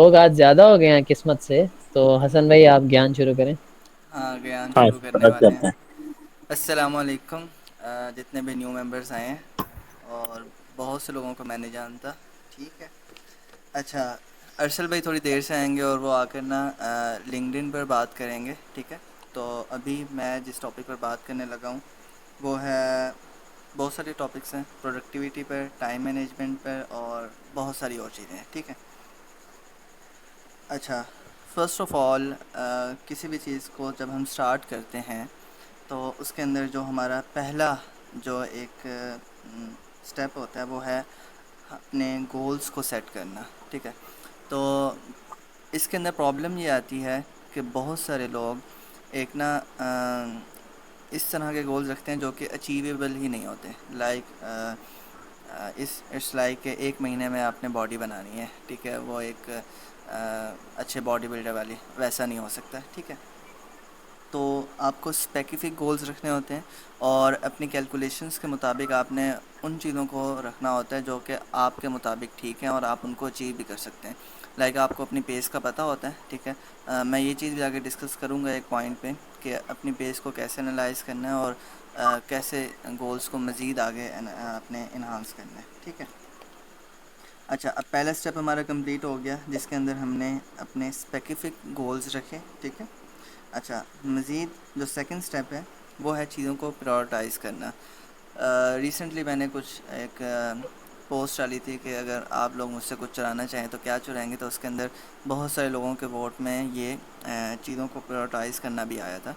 لوگ آج زیادہ ہو گئے ہیں قسمت سے. تو حسن بھائی آپ گیان شروع کریں. ہاں گیان ہاں شروع کرنے اسٹارٹ والے ہیں. کرتے السلام علیکم. جتنے بھی نیو ممبرس آئے ہیں اور بہت سے لوگوں کو میں نہیں جانتا. ٹھیک ہے. اچھا ارشل بھائی تھوڑی دیر سے آئیں گے اور وہ آ کر نا لنکڈ ان پر بات کریں گے. ٹھیک ہے. تو ابھی میں جس ٹاپک پر بات کرنے لگا ہوں وہ ہے بہت سارے ٹاپکس ہیں پروڈکٹیویٹی پر, ٹائم مینجمنٹ پر, اور بہت ساری اور چیزیں ہیں. ٹھیک ہے. اچھا فرسٹ آف آل کسی بھی چیز کو جب ہم اسٹارٹ کرتے ہیں تو اس کے اندر جو ہمارا پہلا جو ایک اسٹیپ ہوتا ہے وہ ہے اپنے گولس کو سیٹ کرنا. ٹھیک ہے. تو اس کے اندر پرابلم یہ آتی ہے کہ بہت سارے لوگ ایک نا اس طرح کے گولز رکھتے ہیں جو کہ اچیویبل ہی نہیں ہوتے. لائک اٹس لائک کہ ایک مہینے میں آپ نے باڈی بنانی ہے. ٹھیک ہے. وہ ایک اچھے باڈی بلڈر والی ویسا نہیں ہو سکتا. ٹھیک ہے. تو آپ کو اسپیسیفک گولز رکھنے ہوتے ہیں اور اپنی کیلکولیشنس کے مطابق آپ نے ان چیزوں کو رکھنا ہوتا ہے جو کہ آپ کے مطابق ٹھیک ہیں اور آپ ان کو اچیو بھی کر سکتے ہیں. لائک آپ کو اپنی پیس کا پتہ ہوتا ہے. ٹھیک ہے. میں یہ چیز بھی آگے ڈسکس کروں گا ایک پوائنٹ پہ کہ اپنی بیس کو کیسے انالائز کرنا ہے اور کیسے گولس کو مزید آگے اپنے انہانس کرنا ہے. ٹھیک ہے. اچھا اب پہلا اسٹیپ ہمارا کمپلیٹ ہو گیا جس کے اندر ہم نے اپنے اسپیسیفک گولز رکھے. ٹھیک ہے. اچھا مزید جو سیکنڈ اسٹیپ ہے وہ ہے چیزوں کو پرورٹائز کرنا. ریسنٹلی میں نے کچھ ایک پوسٹ ڈالی تھی کہ اگر آپ لوگ مجھ سے کچھ چرانا چاہیں تو کیا چرائیں گے, تو اس کے اندر بہت سارے لوگوں کے ووٹ میں یہ چیزوں کو پرورٹائز کرنا بھی آیا تھا.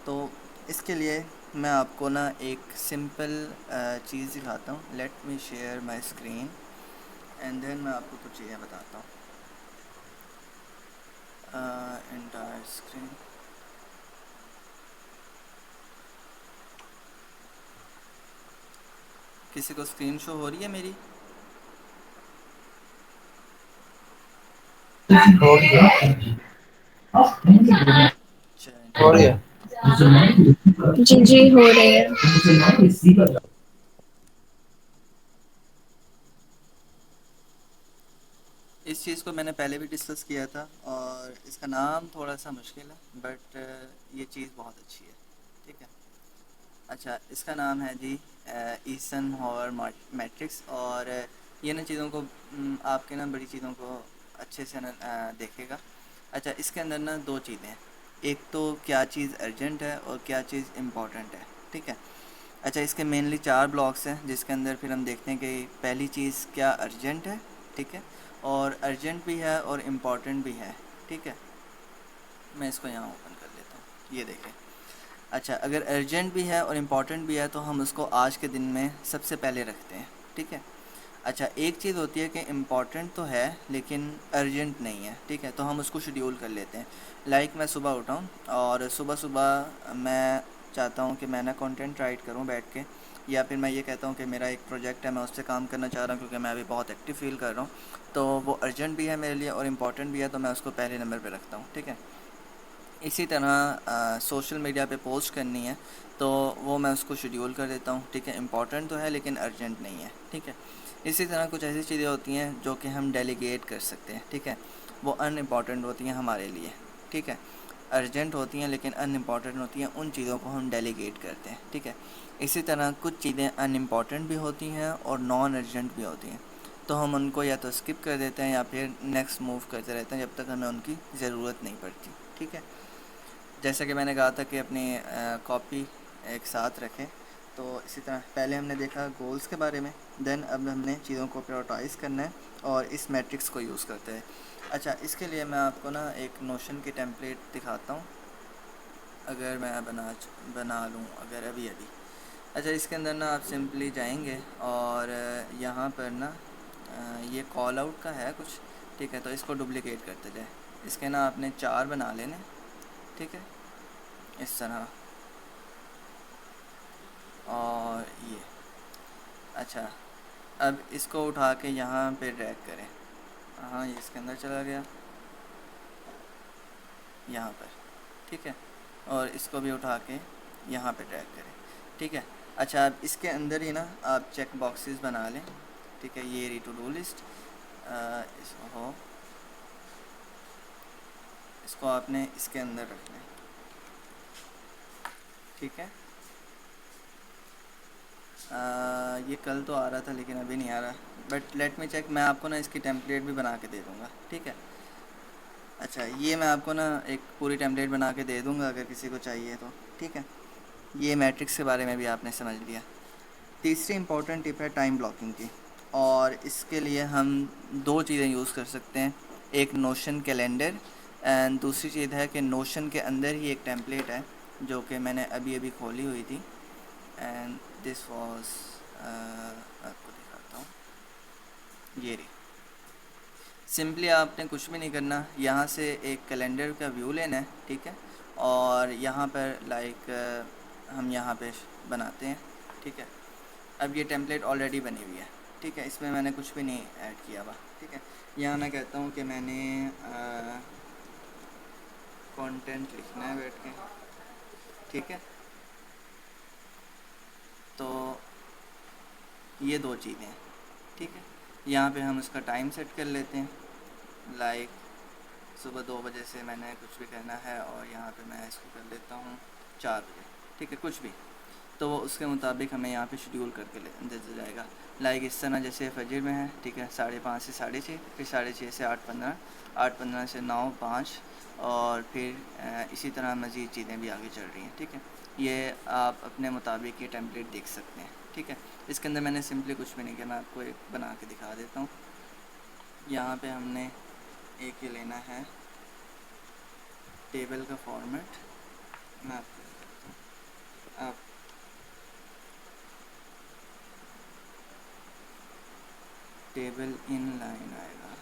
تو اس کے لیے میں آپ کو نا ایک سمپل چیز دکھاتا ہوں. Let me share my screen and then میں آپ کو کچھ چیزیں بتاتا ہوں. انٹائر اسکرین کسی کو اسکرین شو ہو رہی ہے میری؟ چلیں جی جی ہو رہے ہیں. اس چیز کو میں نے پہلے بھی ڈسکس کیا تھا اور اس کا نام تھوڑا سا مشکل ہے بٹ یہ چیز بہت اچھی ہے. ٹھیک ہے. اچھا اس کا نام ہے جی ایسن ہور میٹرکس. اور یہ نا چیزوں کو آپ کے نا بڑی چیزوں کو اچھے سے دیکھے گا. اچھا اس کے اندر نا دو چیزیں ہیں. ایک تو کیا چیز ارجنٹ ہے اور کیا چیز امپورٹنٹ ہے. ٹھیک ہے. اچھا اس کے مینلی 4 بلاکس ہیں جس کے اندر پھر ہم دیکھتے ہیں کہ پہلی چیز کیا ارجنٹ ہے. ٹھیک ہے. اور ارجنٹ بھی ہے اور امپورٹنٹ بھی ہے. ٹھیک ہے. میں اس کو یہاں اوپن کر لیتا ہوں. یہ دیکھیں. اچھا اگر ارجنٹ بھی ہے اور امپورٹنٹ بھی ہے تو ہم اس کو آج کے دن میں سب سے پہلے رکھتے ہیں. ٹھیک ہے. اچھا ایک چیز ہوتی ہے کہ امپورٹنٹ تو ہے لیکن ارجنٹ نہیں ہے. ٹھیک ہے. تو ہم اس کو شیڈیول کر لیتے ہیں. لائک میں صبح اٹھاؤں اور صبح صبح میں چاہتا ہوں کہ میں نا کنٹینٹ رائٹ کروں بیٹھ کے, یا پھر میں یہ کہتا ہوں کہ میرا ایک پروجیکٹ ہے میں اس سے کام کرنا چاہ رہا ہوں کیونکہ میں ابھی بہت ایکٹیو فیل کر رہا ہوں. تو وہ ارجنٹ بھی ہے میرے لیے اور امپورٹنٹ بھی ہے تو میں اس کو پہلے نمبر پہ رکھتا ہوں. ٹھیک ہے. اسی طرح سوشل میڈیا پہ پوسٹ کرنی ہے تو وہ میں اس کو شیڈیول کر دیتا ہوں. ٹھیک ہے. امپورٹنٹ تو ہے لیکن ارجنٹ نہیں ہے. ٹھیک ہے. اسی طرح کچھ ایسی چیزیں ہوتی ہیں جو کہ ہم ڈیلیگیٹ کر سکتے ہیں. ٹھیک ہے. وہ ان امپورٹنٹ ہوتی ہیں ہمارے لیے. ٹھیک ہے. ارجنٹ ہوتی ہیں لیکن ان امپورٹنٹ ہوتی ہیں, ان چیزوں کو ہم ڈیلیگیٹ کرتے ہیں. ٹھیک ہے. اسی طرح کچھ چیزیں ان امپورٹنٹ بھی ہوتی ہیں اور نان ارجنٹ بھی ہوتی ہیں, تو ہم ان کو یا تو اسکپ کر دیتے ہیں یا پھر نیکسٹ موو کرتے رہتے ہیں جب تک ہمیں ان کی ضرورت نہیں پڑتی. ٹھیک ہے. جیسا کہ میں نے کہا تھا کہ اپنی کاپی ایک ساتھ رکھیں. تو اسی طرح پہلے ہم نے دیکھا گولس کے بارے میں, دین اب ہم نے چیزوں کو پریورٹائز کرنا ہے اور اس میٹرکس کو یوز کرتے ہیں. اچھا اس کے لیے میں آپ کو نا ایک نوشن کی ٹیمپلیٹ دکھاتا ہوں اگر میں بنا لوں اگر ابھی. اچھا اس کے اندر نا آپ سمپلی جائیں گے اور یہاں پر نا یہ کال آؤٹ کا ہے کچھ. ٹھیک ہے. تو اس کو ڈپلیکیٹ کرتے جائے. اس کے نا آپ نے 4 بنا لینے. ٹھیک ہے. اس طرح اور یہ اچھا اب اس کو اٹھا کے یہاں پہ ڈریگ کریں. ہاں یہ اس کے اندر چلا گیا یہاں پر. ٹھیک ہے. اور اس کو بھی اٹھا کے یہاں پہ ڈریگ کریں. ٹھیک ہے. اچھا اب اس کے اندر ہی نا آپ چیک باکسز بنا لیں. ٹھیک ہے. یہ ری ٹو ڈو لسٹ ہو اس کو آپ نے اس کے اندر رکھنا ہے، ٹھیک ہے. یہ کل تو آ رہا تھا لیکن ابھی نہیں آ رہا، بٹ لیٹ می چیک. میں آپ کو نا اس کی ٹیمپلیٹ بھی بنا کے دے دوں گا، ٹھیک ہے. اچھا یہ میں آپ کو نا ایک پوری ٹیمپلیٹ بنا کے دے دوں گا اگر کسی کو چاہیے تو، ٹھیک ہے. یہ میٹرکس کے بارے میں بھی آپ نے سمجھ لیا. تیسری امپورٹنٹ ٹپ ہے ٹائم بلاکنگ کی، اور اس کے لیے ہم دو چیزیں یوز کر سکتے ہیں. ایک نوشن کیلنڈر، اینڈ دوسری چیز ہے کہ نوشن کے اندر ہی ایک ٹیمپلیٹ ہے جو کہ میں نے ابھی ابھی کھولی ہوئی تھی. اینڈ دس واز، آپ کو دکھاتا ہوں، یہ رہی. سمپلی آپ نے کچھ بھی نہیں کرنا، یہاں سے ایک کیلنڈر کا ویو لینا ہے، ٹھیک ہے. اور یہاں پر لائک ہم یہاں پہ بناتے ہیں، ٹھیک ہے. اب یہ ٹیمپلیٹ آلریڈی بنی ہوئی ہے، ٹھیک ہے. اس میں نے کچھ بھی نہیں ایڈ کیا ہوا، ٹھیک ہے. یہاں میں کہتا ہوں کہ میں نے کانٹینٹ لکھنا ہے بیٹھ کے، ٹھیک ہے. تو یہ دو چیزیں ہیں، ٹھیک ہے. یہاں پہ ہم اس کا ٹائم سیٹ کر لیتے ہیں، لائک صبح 2 بجے سے میں نے کچھ بھی کرنا ہے، اور یہاں پہ میں اس کو کر لیتا ہوں 4 بجے، ٹھیک ہے. کچھ بھی تو وہ اس کے مطابق ہمیں یہاں پہ شیڈیول کر کے دے جائے گا. لائک اس طرح جیسے فجر میں ہے، ٹھیک ہے، 5:30 سے 6:30، پھر 6:30 سے 8:15، 8:15 سے 9:05، اور پھر اسی طرح مزید چیزیں بھی آگے چل رہی ہیں، ٹھیک ہے. یہ آپ اپنے مطابق یہ ٹیمپلیٹ دیکھ سکتے ہیں، ٹھیک ہے. اس کے اندر میں نے سمپلی کچھ بھی نہیں کیا، میں آپ کو ایک بنا کے دکھا دیتا ہوں. یہاں پہ ہم نے ایک یہ لینا ہے ٹیبل کا فارمیٹ. میں آپ کو دکھاتا ہوں، آپ ٹیبل ان لائن آئے گا،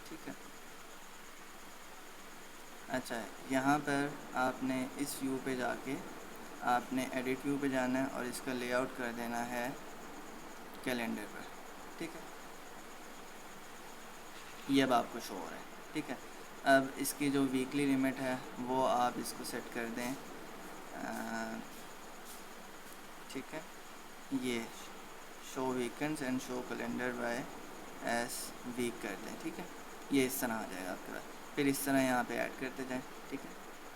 ٹھیک ہے. اچھا یہاں پر آپ نے اس ویو پہ جا کے آپ نے ایڈٹ ویو پہ جانا ہے، اور اس کا لے آؤٹ کر دینا ہے کیلنڈر پر، ٹھیک ہے. یہ اب آپ کو شو ہو رہا ہے، ٹھیک ہے. اب اس کی جو ویکلی لمٹ ہے وہ آپ اس کو سیٹ کر دیں، ٹھیک ہے. یہ show weekends and show calendar by ایس ویک کر دیں، ٹھیک ہے. یہ اس طرح آ جائے گا آپ کے پاس. پھر اس طرح یہاں پہ ایڈ کرتے جائیں، ٹھیک ہے.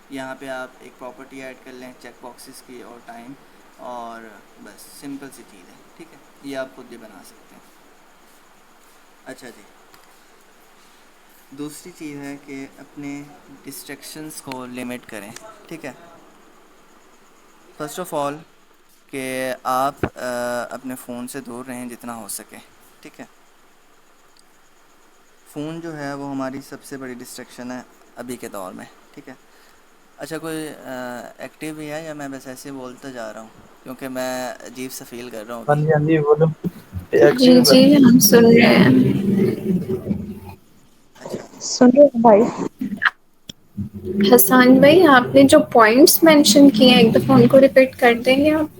یہاں پہ آپ ایک پراپرٹی ایڈ کر لیں چیک باکسز کی اور ٹائم، اور بس سمپل سی چیز ہے، ٹھیک ہے. یہ آپ خود بھی بنا سکتے ہیں. اچھا جی، دوسری چیز ہے کہ اپنے ڈسٹریکشنس کو لمٹ کریں، ٹھیک ہے. فرسٹ آف آل کہ آپ اپنے فون سے دور رہیں جتنا ہو سکے، ٹھیک ہے. فون جو ہے وہ ہماری سب سے بڑی ڈسٹریکشن ہے ابھی کے دور میں، ٹھیک ہے. اچھا کوئی ایکٹیو بھی ہے، یا میں بس ایسے ہی بولتا جا رہا ہوں کیونکہ میں عجیب سا فیل کر رہا ہوں ہاں ابھی. جی ہاں جی بولو. جی ایکٹیو جی ہم سن رہے ہیں. اچھا سنو بھائی، حسان بھائی آپ نے جو پوائنٹس مینشن کیے ہیں ایک دفعہ ان کو ریپیٹ کر دیں گے آپ؟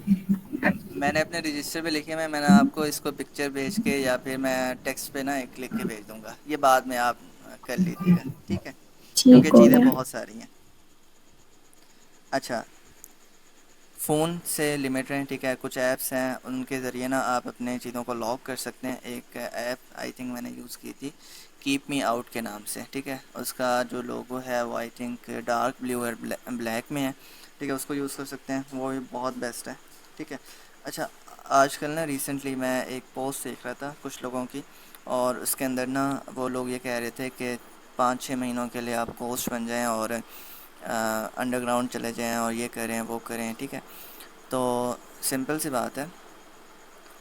میں نے اپنے رجسٹر پہ لکھے میں نے آپ کو اس کو پکچر بھیج کے یا پھر میں ٹیکسٹ پہ نا ایک لکھ کے بھیج دوں گا. یہ بعد میں آپ کر لیجیے گا، ٹھیک ہے، کیونکہ ٹھیک ہو چیزیں گیا. بہت ساری ہیں. اچھا فون سے لمٹ رہیں، ٹھیک ہے. کچھ ایپس ہیں ان کے ذریعے نا آپ اپنے چیزوں کو لاک کر سکتے ہیں. ایک ایپ آئی تھنک میں نے یوز کی تھی کیپ می آؤٹ کے نام سے، ٹھیک ہے. اس کا جو لوگو ہے وہ آئی تھنک ڈارک بلیو اور بلیک میں ہے، ٹھیک ہے. اس کو یوز کر سکتے ہیں، وہ بھی بہت بیسٹ ہے، ٹھیک ہے. اچھا آج کل نا ریسنٹلی میں ایک پوسٹ دیکھ رہا تھا کچھ لوگوں کی، اور اس کے اندر نا وہ لوگ یہ کہہ رہے تھے کہ 5-6 مہینوں کے لیے آپ گھوسٹ بن جائیں اور انڈر گراؤنڈ چلے جائیں اور یہ کریں وہ کریں، ٹھیک ہے. تو سمپل سی بات ہے،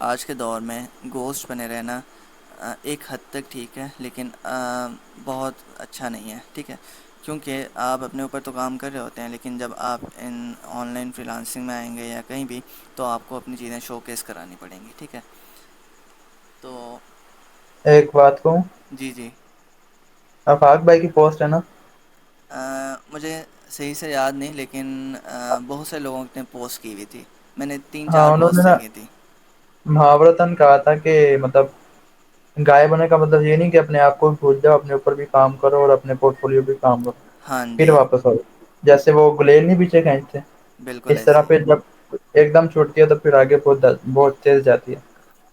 آج کے دور میں گوشت بنے رہنا ایک حد تک ٹھیک ہے، لیکن بہت اچھا نہیں ہے، ٹھیک ہے. کیونکہ آپ اپنے اوپر تو کام کر رہے ہوتے ہیں، لیکن جب آپ ان آن لائن فری لانسنگ میں آئیں گے یا کہیں بھی تو آپ کو اپنی چیزیں شو کیس کرانی پڑیں گی، ٹھیک ہے. تو ایک بات کہوں، جی جی آفاق بھائی کی پوسٹ ہے نا؟ مجھے صحیح سے یاد نہیں، لیکن بہت سے لوگوں نے پوسٹ کی ہوئی تھی. میں نے تین ہاں چار انہوں نے پوسٹ نا دیکھی تھی. محاورتن کہا تھا کہ مطلب گائے بنے کا مطلب یہ نہیں کہ اپنے آپ کو بھی بھول جاؤ، اپنے اوپر بھی کام کرو اور اپنے پورٹ فولیو بھی کام کرو ہاں پھر جی واپس آؤ. جیسے وہ گلیل نہیں پیچھے کھینچتے، بالکل اس ایسے طرح ہی. پہ جب ایک دم چھوٹتی ہے تو پھر آگے بہت تیز جاتی ہے.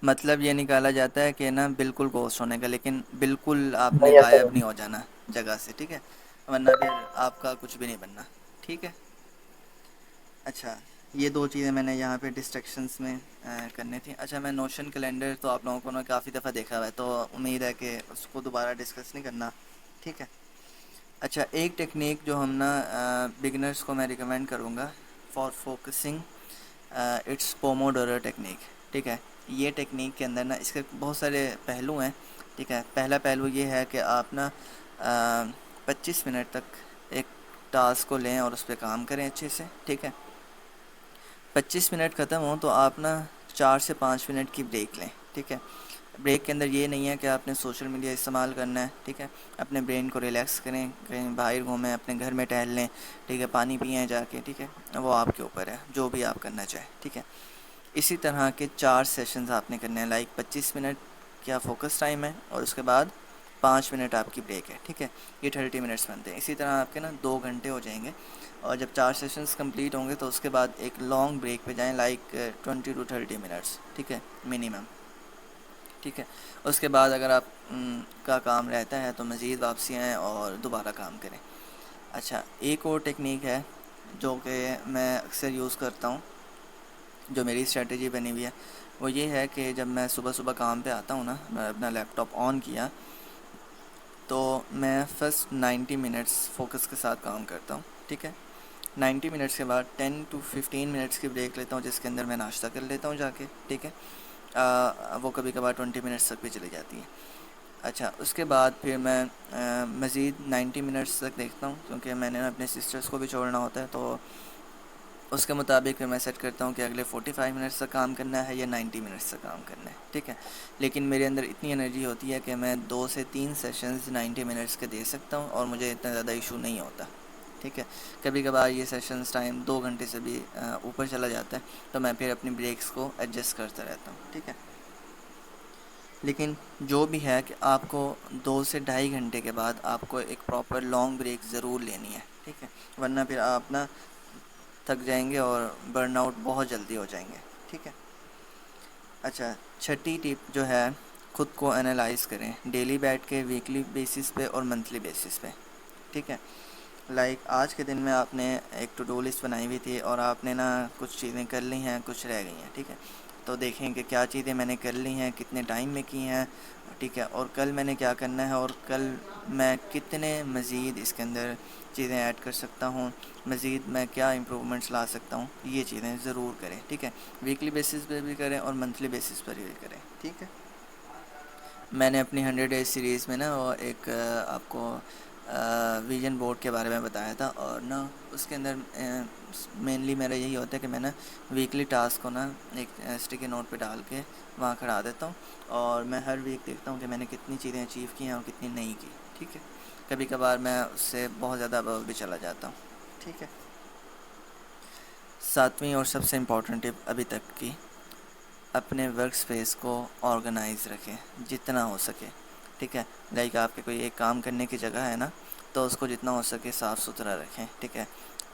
مطلب یہ نکالا جاتا ہے کہ نا بالکل گھوسٹ ہونے کا، لیکن بالکل آپ نے نہیں ایسا غائب نہیں ہو جانا جگہ سے، ٹھیک ہے. ورنہ پھر آپ کا کچھ بھی نہیں بننا. ٹھیک ہے. اچھا یہ دو چیزیں میں نے یہاں پہ ڈسٹریکشنس میں کرنی تھیں. اچھا میں نوشن کیلنڈر تو آپ لوگوں کو نے کافی دفعہ دیکھا ہوا ہے, تو امید ہے کہ اس کو دوبارہ ڈسکس نہیں کرنا. ٹھیک ہے. اچھا ایک ٹیکنیک جو ہم نا بگنرس کو میں ریکمینڈ کروں گا for focusing, it's Pomodoro technique. ٹھیک ہے. یہ ٹیکنیک کے اندر نا اس کے بہت سارے پہلو ہیں. ٹھیک ہے. پہلا پہلو یہ ہے کہ آپ نا 25 منٹ تک ایک ٹاسک کو لیں اور اس پہ کام کریں اچھے سے. ٹھیک ہے. 25 منٹ ختم ہوں تو آپ نا 4 سے 5 منٹ کی بریک لیں. ٹھیک ہے. بریک کے اندر یہ نہیں ہے کہ آپ نے سوشل میڈیا استعمال کرنا ہے. ٹھیک ہے. اپنے برین کو ریلیکس کریں, کہیں باہر گھومیں, اپنے گھر میں ٹہل لیں. ٹھیک ہے. پانی پئیں جا کے. ٹھیک ہے. وہ آپ کے اوپر ہے, جو بھی آپ کرنا چاہیں. ٹھیک ہے. اسی طرح کے 4 سیشنز آپ نے کرنے ہیں, لائک 25 منٹ کیا فوکس ٹائم ہے, اور اس کے بعد 5 منٹ آپ کی بریک ہے. ٹھیک ہے. یہ 30 منٹس بنتے ہیں. اسی طرح آپ کے نا 2 گھنٹے ہو جائیں گے, اور جب 4 سیشنز کمپلیٹ ہوں گے تو اس کے بعد ایک لانگ بریک پہ جائیں, لائک 20 to 30 منٹس. ٹھیک ہے. منیمم. ٹھیک ہے. اس کے بعد اگر آپ کا کام رہتا ہے تو مزید واپسی آئیں اور دوبارہ کام کریں. اچھا ایک اور ٹیکنیک ہے جو کہ میں اکثر یوز کرتا ہوں, جو میری اسٹریٹجی بنی ہوئی ہے, وہ یہ ہے کہ جب میں صبح صبح کام پہ آتا ہوں نا, میں اپنا لیپ ٹاپ آن کیا تو میں فرسٹ 90 منٹس فوکس کے ساتھ کام کرتا ہوں. ٹھیک ہے. 90 منٹس کے بعد 10 to 15 منٹس کی بریک لیتا ہوں, جس کے اندر میں ناشتہ کر لیتا ہوں جا کے. ٹھیک ہے. وہ کبھی کبھار 20 منٹس تک بھی چلی جاتی ہیں. اچھا اس کے بعد پھر میں مزید 90 منٹس تک دیکھتا ہوں, کیونکہ میں نے اپنے سسٹرس کو بھی چھوڑنا ہوتا ہے, تو اس کے مطابق میں سیٹ کرتا ہوں کہ اگلے 45 منٹس تک کام کرنا ہے یا 90 منٹس تک کام کرنا ہے. ٹھیک ہے. لیکن میرے اندر اتنی انرجی ہوتی ہے کہ میں 2 سے 3 سیشنز 90 منٹس کے دے سکتا ہوں, اور مجھے اتنا زیادہ ایشو نہیں ہوتا. ٹھیک ہے. کبھی کبھار یہ سیشنز ٹائم 2 گھنٹے سے بھی اوپر چلا جاتا ہے, تو میں پھر اپنی بریکس کو ایڈجسٹ کرتا رہتا ہوں. ٹھیک ہے. لیکن جو بھی ہے کہ آپ کو 2 سے 2.5 گھنٹے کے بعد آپ کو ایک پراپر لانگ بریک ضرور لینی ہے. ٹھیک ہے. ورنہ پھر آپ نا تھک جائیں گے اور برن آؤٹ بہت جلدی ہو جائیں گے. ٹھیک ہے. اچھا چھٹی ٹپ جو ہے, خود کو انالائز کریں ڈیلی بیٹھ کے, ویکلی بیسس پہ اور منتھلی بیسس پہ. ٹھیک ہے. لائک آج کے دن میں آپ نے ایک ٹو ڈو لسٹ بنائی ہوئی تھی, اور آپ نے نا کچھ چیزیں کر لی ہیں, کچھ رہ گئی ہیں. ٹھیک ہے. تو دیکھیں کہ کیا چیزیں میں نے کر لی ہیں, کتنے ٹائم میں کی ہیں. ٹھیک ہے. اور کل میں نے کیا کرنا ہے, اور کل میں کتنے مزید اس کے اندر چیزیں ایڈ کر سکتا ہوں, مزید میں کیا امپرومنٹس لا سکتا ہوں. یہ چیزیں ضرور کریں. ٹھیک ہے. ویکلی بیسس پہ بھی کریں اور منتھلی بیسس پر بھی کریں. ٹھیک ہے. میں نے اپنی 100 days سیریز میں نا وہ ایک آپ کو ویژن بورڈ کے بارے میں بتایا تھا, اور نا اس کے اندر مینلی میرا یہی ہوتا ہے کہ میں نا ویکلی ٹاسک کو نا ایک اسٹیکی نوٹ پہ ڈال کے وہاں کھڑا دیتا ہوں, اور میں ہر ویک دیکھتا ہوں کہ میں نے کتنی چیزیں اچیو کی ہیں اور کتنی نہیں کی. ٹھیک ہے. کبھی کبھار میں اس سے بہت زیادہ ابو بھی چلا جاتا ہوں. ٹھیک ہے. 7ویں اور سب سے امپورٹنٹ ٹپ ابھی تک کی, اپنے ورک سپیس کو آرگنائز رکھیں جتنا ہو سکے. ٹھیک ہے. لائک آپ کے کوئی ایک کام کرنے کی جگہ ہے نا, تو اس کو جتنا ہو سکے صاف ستھرا رکھیں. ٹھیک ہے.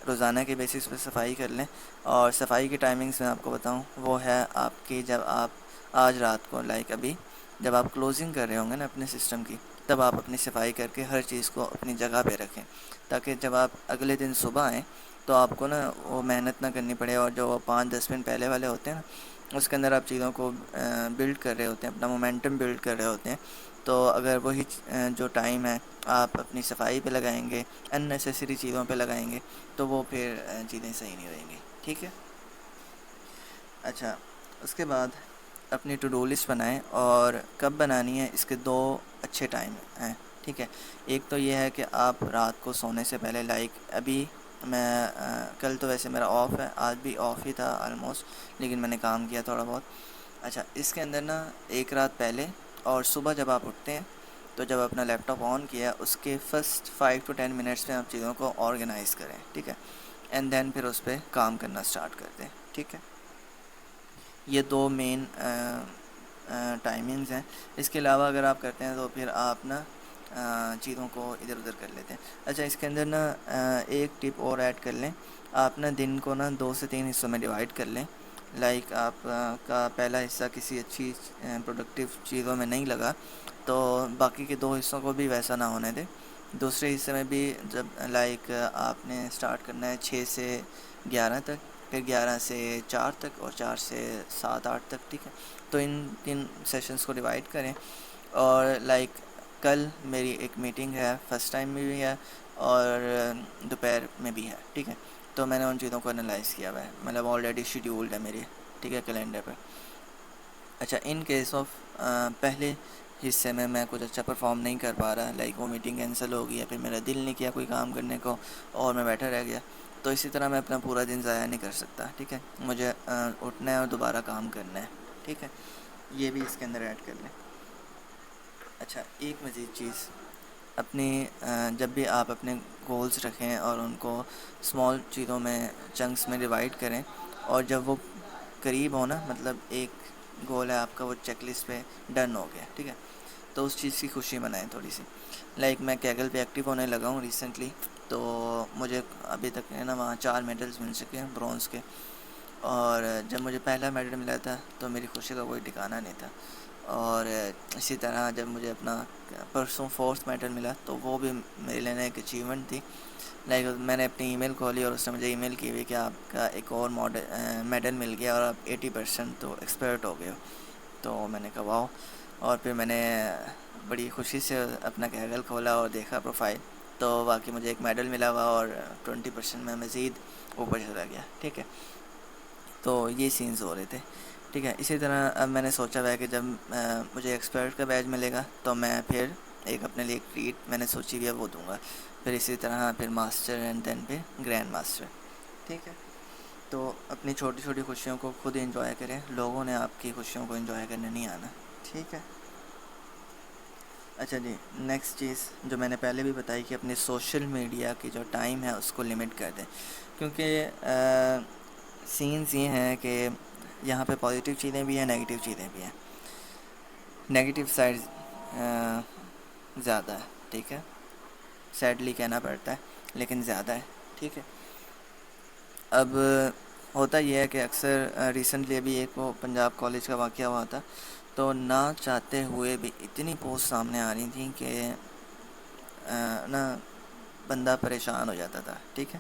روزانہ کے بیسس پہ صفائی کر لیں, اور صفائی کی ٹائمنگز میں آپ کو بتاؤں, وہ ہے آپ کی جب آپ آج رات کو, لائک ابھی جب آپ کلوزنگ کر رہے ہوں گے نا اپنے سسٹم کی, تب آپ اپنی صفائی کر کے ہر چیز کو اپنی جگہ پہ رکھیں, تاکہ جب آپ اگلے دن صبح آئیں تو آپ کو نا وہ محنت نہ کرنی پڑے. اور جو 5-10 منٹ پہلے والے ہوتے ہیں نا, اس کے اندر آپ چیزوں کو بلڈ کر رہے ہوتے ہیں, اپنا مومنٹم بلڈ کر رہے ہوتے ہیں, تو اگر وہی جو ٹائم ہے آپ اپنی صفائی پہ لگائیں گے, ان نیسیسری چیزوں پہ لگائیں گے, تو وہ پھر چیزیں صحیح نہیں رہیں گی. ٹھیک ہے. اچھا اس کے بعد اپنی ٹو ڈو لسٹ بنائیں, اور کب بنانی ہے اس کے 2 اچھے ٹائم ہیں. ٹھیک ہے. ایک تو یہ ہے کہ آپ رات کو سونے سے پہلے, لائک ابھی میں کل تو ویسے میرا آف ہے, آج بھی آف ہی تھا آلموسٹ, لیکن میں نے کام کیا تھوڑا بہت. اچھا اس کے اندر نا ایک رات پہلے اور صبح جب آپ اٹھتے ہیں, تو جب اپنا لیپ ٹاپ آن کیا, اس کے فرسٹ 5 to 10 منٹس میں آپ چیزوں کو آرگنائز کریں. ٹھیک ہے. اینڈ دین پھر اس پہ کام کرنا اسٹارٹ کر دیں. ٹھیک ہے. یہ 2 مین ٹائمنگز ہیں. اس کے علاوہ اگر آپ کرتے ہیں تو پھر آپ نا چیزوں کو ادھر ادھر کر لیتے ہیں. اچھا اس کے اندر نا ایک ٹپ اور ایڈ کر لیں, آپ نا دن کو نا 2 سے 3 حصوں میں ڈیوائڈ کر لیں. لائک آپ کا پہلا حصہ کسی اچھی پروڈکٹیو چیزوں میں نہیں لگا, تو باقی کے 2 حصوں کو بھی ویسا نہ ہونے دیں, دوسرے حصے میں بھی جب لائک آپ نے اسٹارٹ کرنا ہے 6 سے 11 تک، پھر 11 سے 4 تک، اور 4 سے 7 8 تک، ٹھیک ہے. تو ان 3 سیشنز کو ڈیوائڈ کریں. اور لائک کل میری ایک میٹنگ ہے، فرسٹ ٹائم میں بھی ہے اور دوپہر میں بھی ہے، ٹھیک ہے. تو میں نے ان چیزوں کو انالائز کیا ہوا ہے، مطلب آلریڈی شیڈیولڈ ہے میری، ٹھیک ہے، کیلنڈر پہ. اچھا، ان کیس آف پہلے حصے میں کچھ اچھا پرفارم نہیں کر پا رہا، لائک وہ میٹنگ کینسل ہو گئی ہے، پھر میرا دل نہیں کیا کوئی کام کرنے کو اور میں بیٹھا رہ گیا، تو اسی طرح میں اپنا پورا دن ضائع نہیں کر سکتا، ٹھیک ہے. مجھے اٹھنا ہے اور دوبارہ کام کرنا ہے، ٹھیک ہے. یہ بھی اس کے اندر ایڈ کر لیں. اچھا، ایک مزید چیز، اپنی جب بھی آپ اپنے گولز رکھیں اور ان کو اسمال چیزوں میں، چنکس میں ڈیوائڈ کریں، اور جب وہ قریب ہو نا، مطلب ایک گول ہے آپ کا، وہ چیک لسٹ پہ ڈن ہو گیا، ٹھیک ہے، تو اس چیز کی خوشی منائیں تھوڑی سی. لائک میں کیگل پہ ایکٹیو ہونے لگا ہوں ریسنٹلی، تو مجھے ابھی تک ہے نا وہاں 4 میڈلز مل چکے ہیں برونز کے. اور جب مجھے پہلا میڈل ملا تھا تو میری خوشی کا کوئی ٹھکانہ نہیں تھا. اور اسی طرح جب مجھے اپنا پرسوں 4تھ میڈل ملا تو وہ بھی میرے لیے ایک اچیومنٹ تھی. لائک میں نے اپنی ای میل کھولی اور اس نے مجھے ای میل کی ہوئی کہ آپ کا ایک اور میڈل مل گیا اور آپ 80% تو ایکسپرٹ ہو گئے ہو. تو میں نے کہا واؤ. اور پھر میں نے بڑی خوشی سے اپنا کیگل کھولا اور دیکھا پروفائل، تو واقعی مجھے ایک میڈل ملا ہوا اور 20% میں مزید اوپر چلا گیا، ٹھیک ہے. تو یہ سینز ہو رہے تھے، ٹھیک ہے. اسی طرح اب میں نے سوچا ہوا ہے کہ جب مجھے ایکسپرٹ کا بیج ملے گا تو میں پھر ایک اپنے لیے ایک ٹریٹ میں نے سوچی ہوئی ہے وہ دوں گا. پھر اسی طرح پھر ماسٹر اینڈ دین پہ گرینڈ ماسٹر، ٹھیک ہے. تو اپنی چھوٹی چھوٹی خوشیوں کو خود انجوائے کریں، لوگوں نے آپ کی خوشیوں کو انجوائے کرنے نہیں آنا، ٹھیک ہے. اچھا جی، نیکسٹ چیز جو میں نے پہلے بھی بتائی کہ اپنی سوشل میڈیا کی جو ٹائم ہے اس کو لمٹ کر دیں، کیونکہ سینس یہ ہیں کہ یہاں پہ پازیٹیو چیزیں بھی ہیں، نگیٹیو چیزیں بھی ہیں. نگیٹیو سائڈ زیادہ ہے، ٹھیک ہے، سیڈلی کہنا پڑتا ہے لیکن زیادہ ہے، ٹھیک ہے. اب ہوتا یہ ہے کہ اکثر ریسنٹلی ابھی ایک وہ پنجاب کالج کا واقعہ ہوا تھا، تو نہ چاہتے ہوئے بھی اتنی پوسٹ سامنے آ رہی تھیں کہ نا بندہ پریشان ہو جاتا تھا، ٹھیک ہے.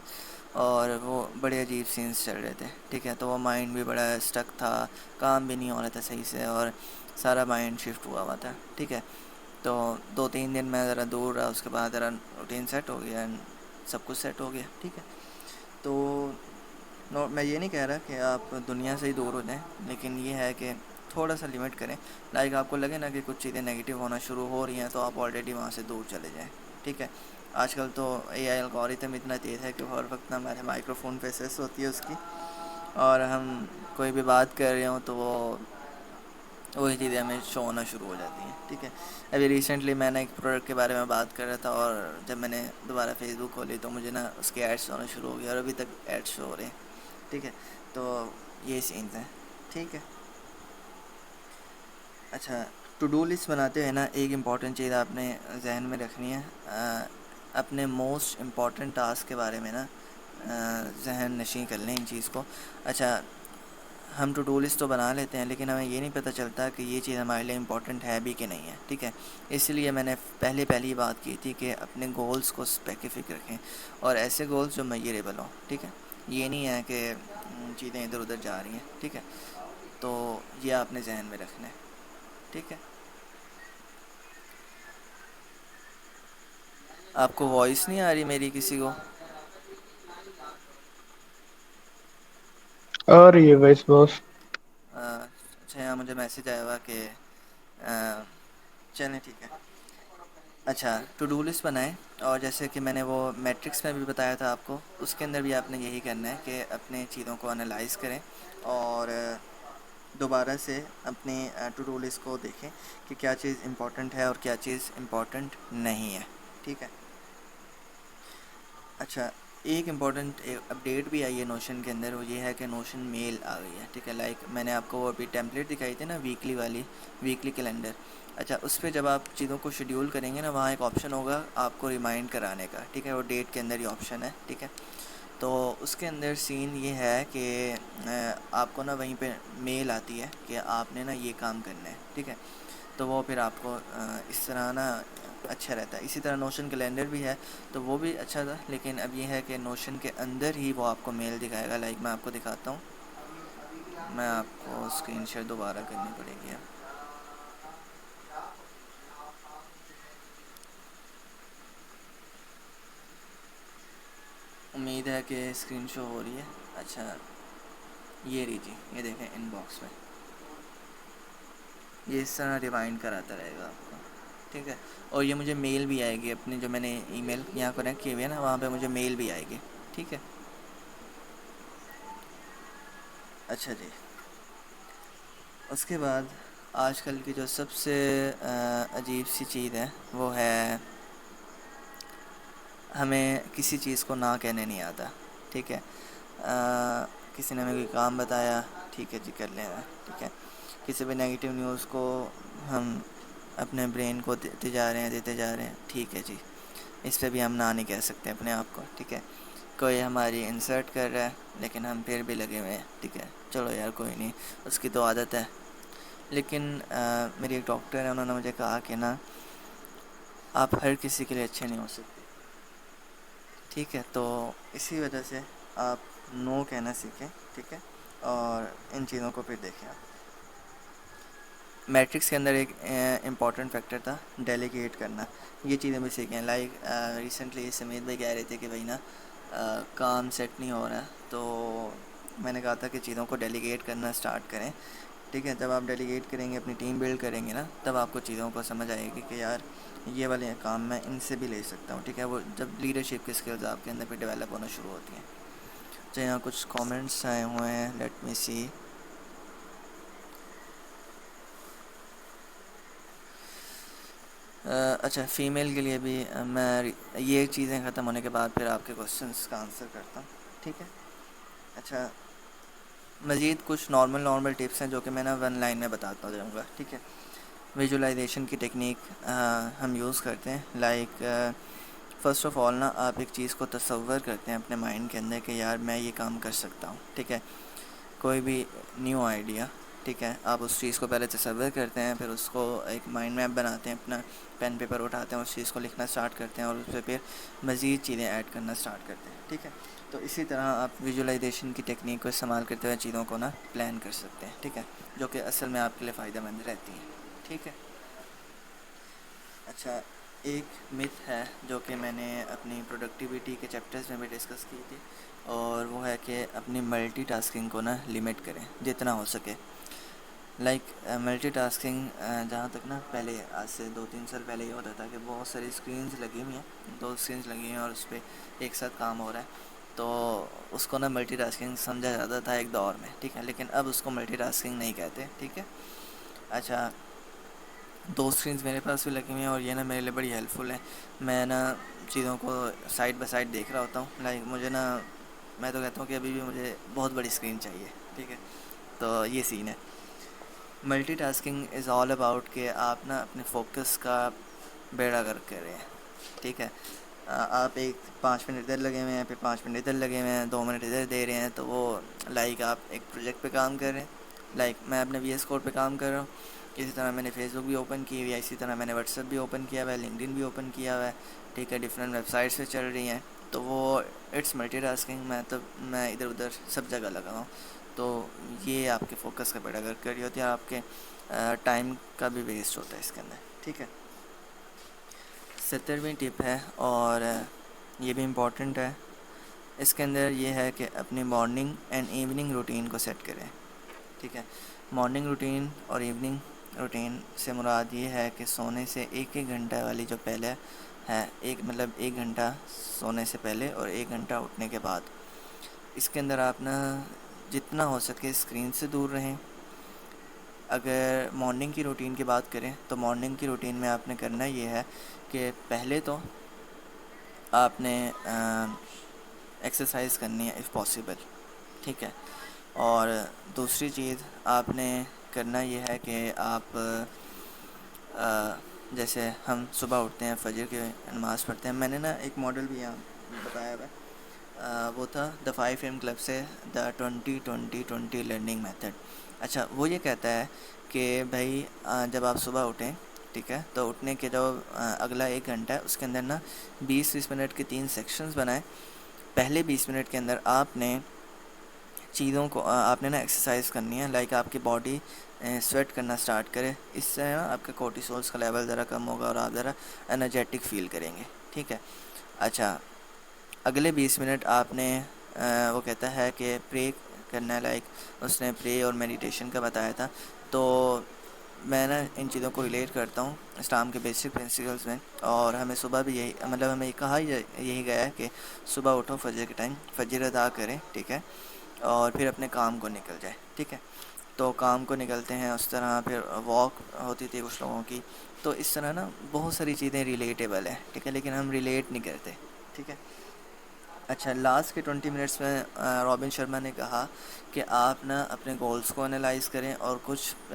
اور وہ بڑے عجیب سینس چل رہے تھے، ٹھیک ہے. تو وہ مائنڈ بھی بڑا اسٹک تھا، کام بھی نہیں ہو رہا تھا صحیح سے، اور سارا مائنڈ شفٹ ہوا ہوا تھا، ٹھیک ہے. تو 2-3 دن میں ذرا دور رہا، اس کے بعد ذرا روٹین سیٹ ہو گیا، سب کچھ سیٹ ہو گیا، ٹھیک ہے. تو میں یہ نہیں کہہ رہا کہ آپ دنیا سے ہی دور ہو جائیں، لیکن یہ ہے کہ تھوڑا سا لمٹ کریں. لائک آپ کو لگے نا کہ کچھ چیزیں نگیٹیو ہونا شروع ہو رہی ہیں تو آپ آلریڈی وہاں سے دور چلے جائیں، ٹھیک ہے. آج کل تو اے آئی الگورتھم اتنا تیز ہے کہ ہر وقت ہمارے مائکرو فون پہ ایکسیس ہوتی ہے اس کی، اور ہم کوئی بھی بات کر رہے ہوں تو وہی چیزیں ہمیں شو ہونا شروع ہو جاتی ہیں، ٹھیک ہے. ابھی ریسنٹلی میں نے ایک پروڈکٹ کے بارے میں بات کر رہا تھا، اور جب میں نے دوبارہ فیس بک کھولی تو مجھے نا اس کے ایڈس ہونا شروع ہو گیا، اور ابھی تک ایڈس شو ہو رہے ہیں، ٹھیک ہے. تو یہ سینز ہیں، ٹھیک ہے. اچھا، ٹو ڈو لسٹ بناتے ہیں نا، ایک امپورٹنٹ چیز آپ نے ذہن میں رکھنی ہے، اپنے موسٹ امپورٹنٹ ٹاسک کے بارے میں نا ذہن نشین کر لیں ان چیز کو. اچھا، ہم ٹو ڈو لسٹ تو بنا لیتے ہیں لیکن ہمیں یہ نہیں پتہ چلتا کہ یہ چیز ہمارے لیے امپورٹنٹ ہے بھی کہ نہیں ہے، ٹھیک ہے. اس لیے میں نے پہلی بات کی تھی کہ اپنے گولز کو اسپیسیفک رکھیں، اور ایسے گولز جو میجریبل ہوں، ٹھیک ہے. یہ نہیں ہے کہ چیزیں ادھر ادھر جا رہی ہیں، ٹھیک ہے. تو یہ آپ نے ذہن میں رکھنا ہے، ٹھیک ہے. آپ کو وائس نہیں آ رہی میری کسی کو؟ آ رہی ہے وائس باس. اچھا، یہاں مجھے میسیج آیا ہوا کہ چلیں ٹھیک ہے. اچھا، ٹو ڈو لسٹ بنائیں، اور جیسے کہ میں نے وہ میٹرکس میں بھی بتایا تھا آپ کو، اس کے اندر بھی آپ نے یہی کرنا ہے کہ اپنے چیزوں کو انالائز کریں اور دوبارہ سے اپنی ٹو ڈو لسٹ کو دیکھیں کہ کیا چیز امپورٹنٹ ہے اور کیا چیز امپورٹنٹ نہیں ہے، ٹھیک ہے. اچھا، ایک امپورٹنٹ اپڈیٹ بھی آئی ہے نوشن کے اندر، وہ یہ ہے کہ نوشن میل آ گئی ہے، ٹھیک ہے. لائک میں نے آپ کو وہ ابھی ٹیمپلیٹ دکھائی تھی نا ویکلی والی، ویکلی کیلنڈر. اچھا، اس پہ جب آپ چیزوں کو شیڈیول کریں گے نا، وہاں ایک آپشن ہوگا آپ کو ریمائنڈ کرانے کا، ٹھیک ہے. وہ ڈیٹ کے اندر ہی آپشن ہے، ٹھیک ہے. تو اس کے اندر سین یہ ہے کہ آپ کو نا وہیں پہ میل آتی ہے کہ آپ نے نا یہ کام کرنا ہے، ٹھیک ہے. تو وہ پھر آپ کو اس طرح نا اچھا رہتا ہے. اسی طرح نوشن کیلنڈر بھی ہے تو وہ بھی اچھا تھا، لیکن اب یہ ہے کہ نوشن کے اندر ہی وہ آپ کو میل دکھائے گا. لائک میں آپ کو دکھاتا ہوں، میں آپ کو اسکرین شیئر دوبارہ کرنی پڑے گی. امید ہے کہ اسکرین شو ہو رہی ہے. اچھا یہ رہی جی، یہ دیکھیں ان باکس میں یہ اس طرح ریمائنڈ کراتا رہے گا آپ کو. ٹھیک ہے، اور یہ مجھے میل بھی آئے گی اپنی جو میں نے ای میل یہاں کنیکٹ کیے ہوئے ہے نا، وہاں پہ مجھے میل بھی آئے گی. ٹھیک ہے. اچھا جی، اس کے بعد آج کل کی جو سب سے عجیب سی چیز ہے وہ ہے ہمیں کسی چیز کو نہ کہنے نہیں آتا. ٹھیک ہے، کسی نے ہمیں کوئی کام بتایا، ٹھیک ہے جی کر لیں گے. ٹھیک ہے، کسی بھی نگیٹیو نیوز کو ہم اپنے برین کو دیتے جا رہے ہیں. ٹھیک ہے جی، اس پہ بھی ہم نہ نہیں کہہ سکتے اپنے آپ کو. ٹھیک ہے، کوئی ہماری انسرٹ کر رہا ہے لیکن ہم پھر بھی لگے ہوئے ہیں. ٹھیک ہے، چلو یار کوئی نہیں، اس کی تو عادت ہے. لیکن میری ایک ڈاکٹر ہے، انہوں نے مجھے کہا کہ نا آپ ہر کسی کے لیے اچھے نہیں ہو سکتے. ٹھیک ہے، تو اسی وجہ سے آپ نو کہنا سیکھیں. ٹھیک ہے، اور ان چیزوں کو پھر دیکھیں. آپ میٹرکس کے اندر ایک امپورٹنٹ فیکٹر تھا ڈیلیگیٹ کرنا. یہ چیزیں بھی سیکھیں. لائک ریسنٹلی سمیت بھائی کہہ رہے تھے کہ بھائی نا کام سیٹ نہیں ہو رہا ہے، تو میں نے کہا تھا کہ چیزوں کو ڈیلیگیٹ کرنا اسٹارٹ کریں. ٹھیک ہے، جب آپ ڈیلیگیٹ کریں گے، اپنی ٹیم بلڈ کریں گے نا، تب آپ کو چیزوں کو سمجھ آئے گی کہ یار یہ والے کام میں ان سے بھی لے سکتا ہوں. ٹھیک ہے، وہ جب لیڈرشپ کی اسکلز آپ کے اندر پہ ڈیولپ ہونا شروع ہوتی ہیں. تو یہاں کچھ کامنٹس آئے ہوئے ہیں، لیٹ می سی. اچھا، فیمیل کے لیے بھی میں یہ چیزیں ختم ہونے کے بعد پھر آپ کے کوشچنس کا آنسر کرتا ہوں. ٹھیک ہے. اچھا، مزید کچھ نارمل ٹپس ہیں جو کہ میں نا ون لائن میں بتاتا جاؤں گا. ٹھیک ہے، ویژولائزیشن کی ٹیکنیک ہم یوز کرتے ہیں. لائک فرسٹ آف آل نا آپ ایک چیز کو تصور کرتے ہیں اپنے مائنڈ کے اندر کہ یار میں یہ کام کر سکتا ہوں. ٹھیک ہے، کوئی بھی نیو آئیڈیا. ٹھیک ہے، آپ اس چیز کو پہلے تصور کرتے ہیں، پھر اس کو ایک مائنڈ میپ بناتے ہیں، اپنا پین پیپر اٹھاتے ہیں، اس چیز کو لکھنا اسٹارٹ کرتے ہیں، اور اس پہ پھر مزید چیزیں ایڈ کرنا اسٹارٹ کرتے ہیں. ٹھیک ہے، تو اسی طرح آپ ویژولائزیشن کی ٹیکنیک کو استعمال کرتے ہوئے چیزوں کو نا پلان کر سکتے ہیں. ٹھیک ہے، جو کہ اصل میں آپ کے لیے فائدہ مند رہتی ہیں. ٹھیک ہے. اچھا، ایک متھ ہے جو کہ میں نے اپنی پروڈکٹیوٹی کے چیپٹرز میں بھی ڈسکس کی تھی، اور وہ ہے کہ اپنی ملٹی ٹاسکنگ کو نا لمٹ کریں جتنا ہو سکے. لائک ملٹی ٹاسکنگ جہاں تک نا پہلے آج سے 2-3 سال پہلے یہ ہوتا تھا کہ بہت ساری اسکرینز لگی ہوئی ہیں، 2 اسکرینز لگی ہوئی ہیں اور اس پہ ایک ساتھ کام ہو رہا ہے، تو اس کو نا ملٹی ٹاسکنگ سمجھا جاتا تھا ایک دور میں. ٹھیک ہے، لیکن اب اس کو ملٹی ٹاسکنگ نہیں کہتے. ٹھیک ہے. اچھا، 2 اسکرینز میرے پاس بھی لگی ہوئی ہیں اور یہ نا میرے لیے بڑی ہیلپ فل ہے. میں نا چیزوں کو سائڈ بائی سائڈ دیکھ رہا ہوتا ہوں. لائک مجھے نا، میں تو کہتا ہوں کہ ابھی بھی مجھے بہت بڑی اسکرین چاہیے. ٹھیک ہے، تو یہ سین ہے. Multi tasking is all about کہ آپ نا اپنے فوکس کا بیڑا غرق کریں. ٹھیک ہے، آپ ایک 5 منٹ ادھر لگے ہوئے ہیں، پھر 5 منٹ ادھر لگے ہوئے ہیں، 2 منٹ ادھر دے رہے ہیں، تو وہ لائک آپ ایک پروجیکٹ پہ کام کر رہے ہیں. لائک میں اپنے وی ایس کوڈ پہ کام کر رہا ہوں، اسی طرح میں نے فیس بک بھی اوپن کی ہوئی ہے، اسی طرح میں نے واٹس ایپ بھی اوپن کیا ہوا ہے، لنکڈ ان بھی اوپن کیا ہوا ہے. ٹھیک ہے، ڈفرینٹ ویب سائٹس پہ چل رہی ہیں، تو وہ اٹس ملٹی ٹاسکنگ. میں ادھر ادھر سب جگہ لگا ہوں، تو یہ آپ کے فوکس کا بیڑا غرق کر رہی ہوتی ہے، آپ کے ٹائم کا بھی ویسٹ ہوتا ہے اس کے اندر. ٹھیک ہے. 17ویں ٹپ ہے، اور یہ بھی امپورٹنٹ ہے. اس کے اندر یہ ہے کہ اپنی مارننگ اینڈ ایوننگ روٹین کو سیٹ کریں. ٹھیک ہے، مارننگ روٹین اور ایوننگ روٹین سے مراد یہ ہے کہ سونے سے 1 گھنٹہ والی جو پہلے ہے، مطلب 1 گھنٹہ سونے سے پہلے اور 1 گھنٹہ اٹھنے کے بعد، اس کے اندر آپ نا جتنا ہو سکے اسکرین سے دور رہیں. اگر مارننگ کی روٹین کی بات کریں تو مارننگ کی روٹین میں آپ نے کرنا یہ ہے کہ پہلے تو آپ نے ایکسرسائز کرنی ہے اف پاسیبل. ٹھیک ہے، اور دوسری چیز آپ نے کرنا یہ ہے کہ آپ جیسے ہم صبح اٹھتے ہیں، فجر کی نماز پڑھتے ہیں. میں نے نا ایک ماڈل بھی یہاں بتایا ہوا ہے، وہ تھا دا 5 AM کلب سے دا 20-20-20 لرننگ میتھڈ. اچھا، وہ یہ کہتا ہے کہ بھائی جب آپ صبح اٹھیں ٹھیک ہے. تو اٹھنے کے جو اگلا 1 گھنٹہ ہے اس کے اندر نا 20-20 منٹ کے 3 سیکشنز بنائیں. پہلے 20 منٹ کے اندر آپ نے چیزوں کو آپ نے نا ایکسرسائز کرنی ہے. لائک آپ کی باڈی سویٹ کرنا سٹارٹ کرے. اس سے نا آپ کے کورٹیسولز کا لیول ذرا کم ہوگا اور آپ ذرا انرجیٹک فیل کریں گے. ٹھیک ہے. اچھا اگلے 20 منٹ آپ نے وہ کہتا ہے کہ پرے کرنا ہے. لائک اس نے پرے اور میڈیٹیشن کا بتایا تھا. تو میں نا ان چیزوں کو ریلیٹ کرتا ہوں اسلام کے بیسک پرنسپلس میں. اور ہمیں صبح بھی یہی مطلب ہمیں کہا یہی گیا ہے کہ صبح اٹھو فجر کے ٹائم فجر ادا کریں. ٹھیک ہے. اور پھر اپنے کام کو نکل جائے. ٹھیک ہے. تو کام کو نکلتے ہیں اس طرح. پھر واک ہوتی تھی کچھ لوگوں کی. تو اس طرح نا بہت ساری چیزیں ریلیٹیبل ہیں. ٹھیک ہے. لیکن ہم ریلیٹ نہیں کرتے. ٹھیک ہے. اچھا لاسٹ کے 20 منٹس میں رابن شرما نے کہا کہ آپ نا اپنے گولس کو انالائز کریں اور کچھ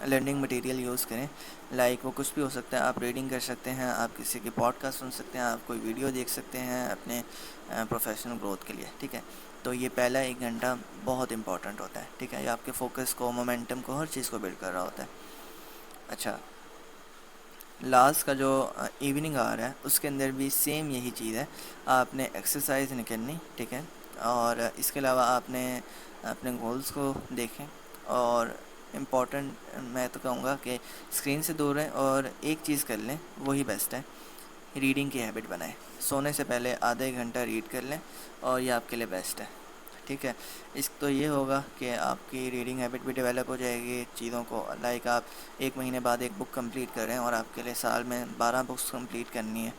لرننگ مٹیریل یوز کریں. لائک وہ کچھ بھی ہو سکتا ہے. آپ ریڈنگ کر سکتے ہیں, آپ کسی کی پوڈ کاسٹ سن سکتے ہیں, آپ کوئی ویڈیو دیکھ سکتے ہیں اپنے پروفیشنل گروتھ کے لیے. ٹھیک ہے. تو یہ پہلا 1 گھنٹہ بہت امپورٹنٹ ہوتا ہے. ٹھیک ہے. یہ آپ کے فوکس کو مومنٹم کو ہر چیز کو بلڈ کر رہا ہوتا ہے. اچھا لاسٹ کا جو ایوننگ آ رہا ہے اس کے اندر بھی سیم یہی چیز ہے. آپ نے ایکسرسائز نہیں کرنی. ٹھیک ہے. اور اس کے علاوہ آپ نے اپنے گولز کو دیکھیں. اور امپورٹنٹ میں تو کہوں گا کہ اسکرین سے دور رہیں اور ایک چیز کر لیں وہی بیسٹ ہے. ریڈنگ کی ہیبٹ بنائیں. سونے سے پہلے آدھا 1 گھنٹہ ریڈ کر لیں اور یہ آپ کے لیے بیسٹ ہے. ٹھیک ہے. اس تو یہ ہوگا کہ آپ کی ریڈنگ ہیبٹ بھی ڈیولپ ہو جائے گی. چیزوں کو لائک آپ 1 مہینے بعد ایک بک کمپلیٹ کریں اور آپ کے لیے سال میں 12 بکس کمپلیٹ کرنی ہے.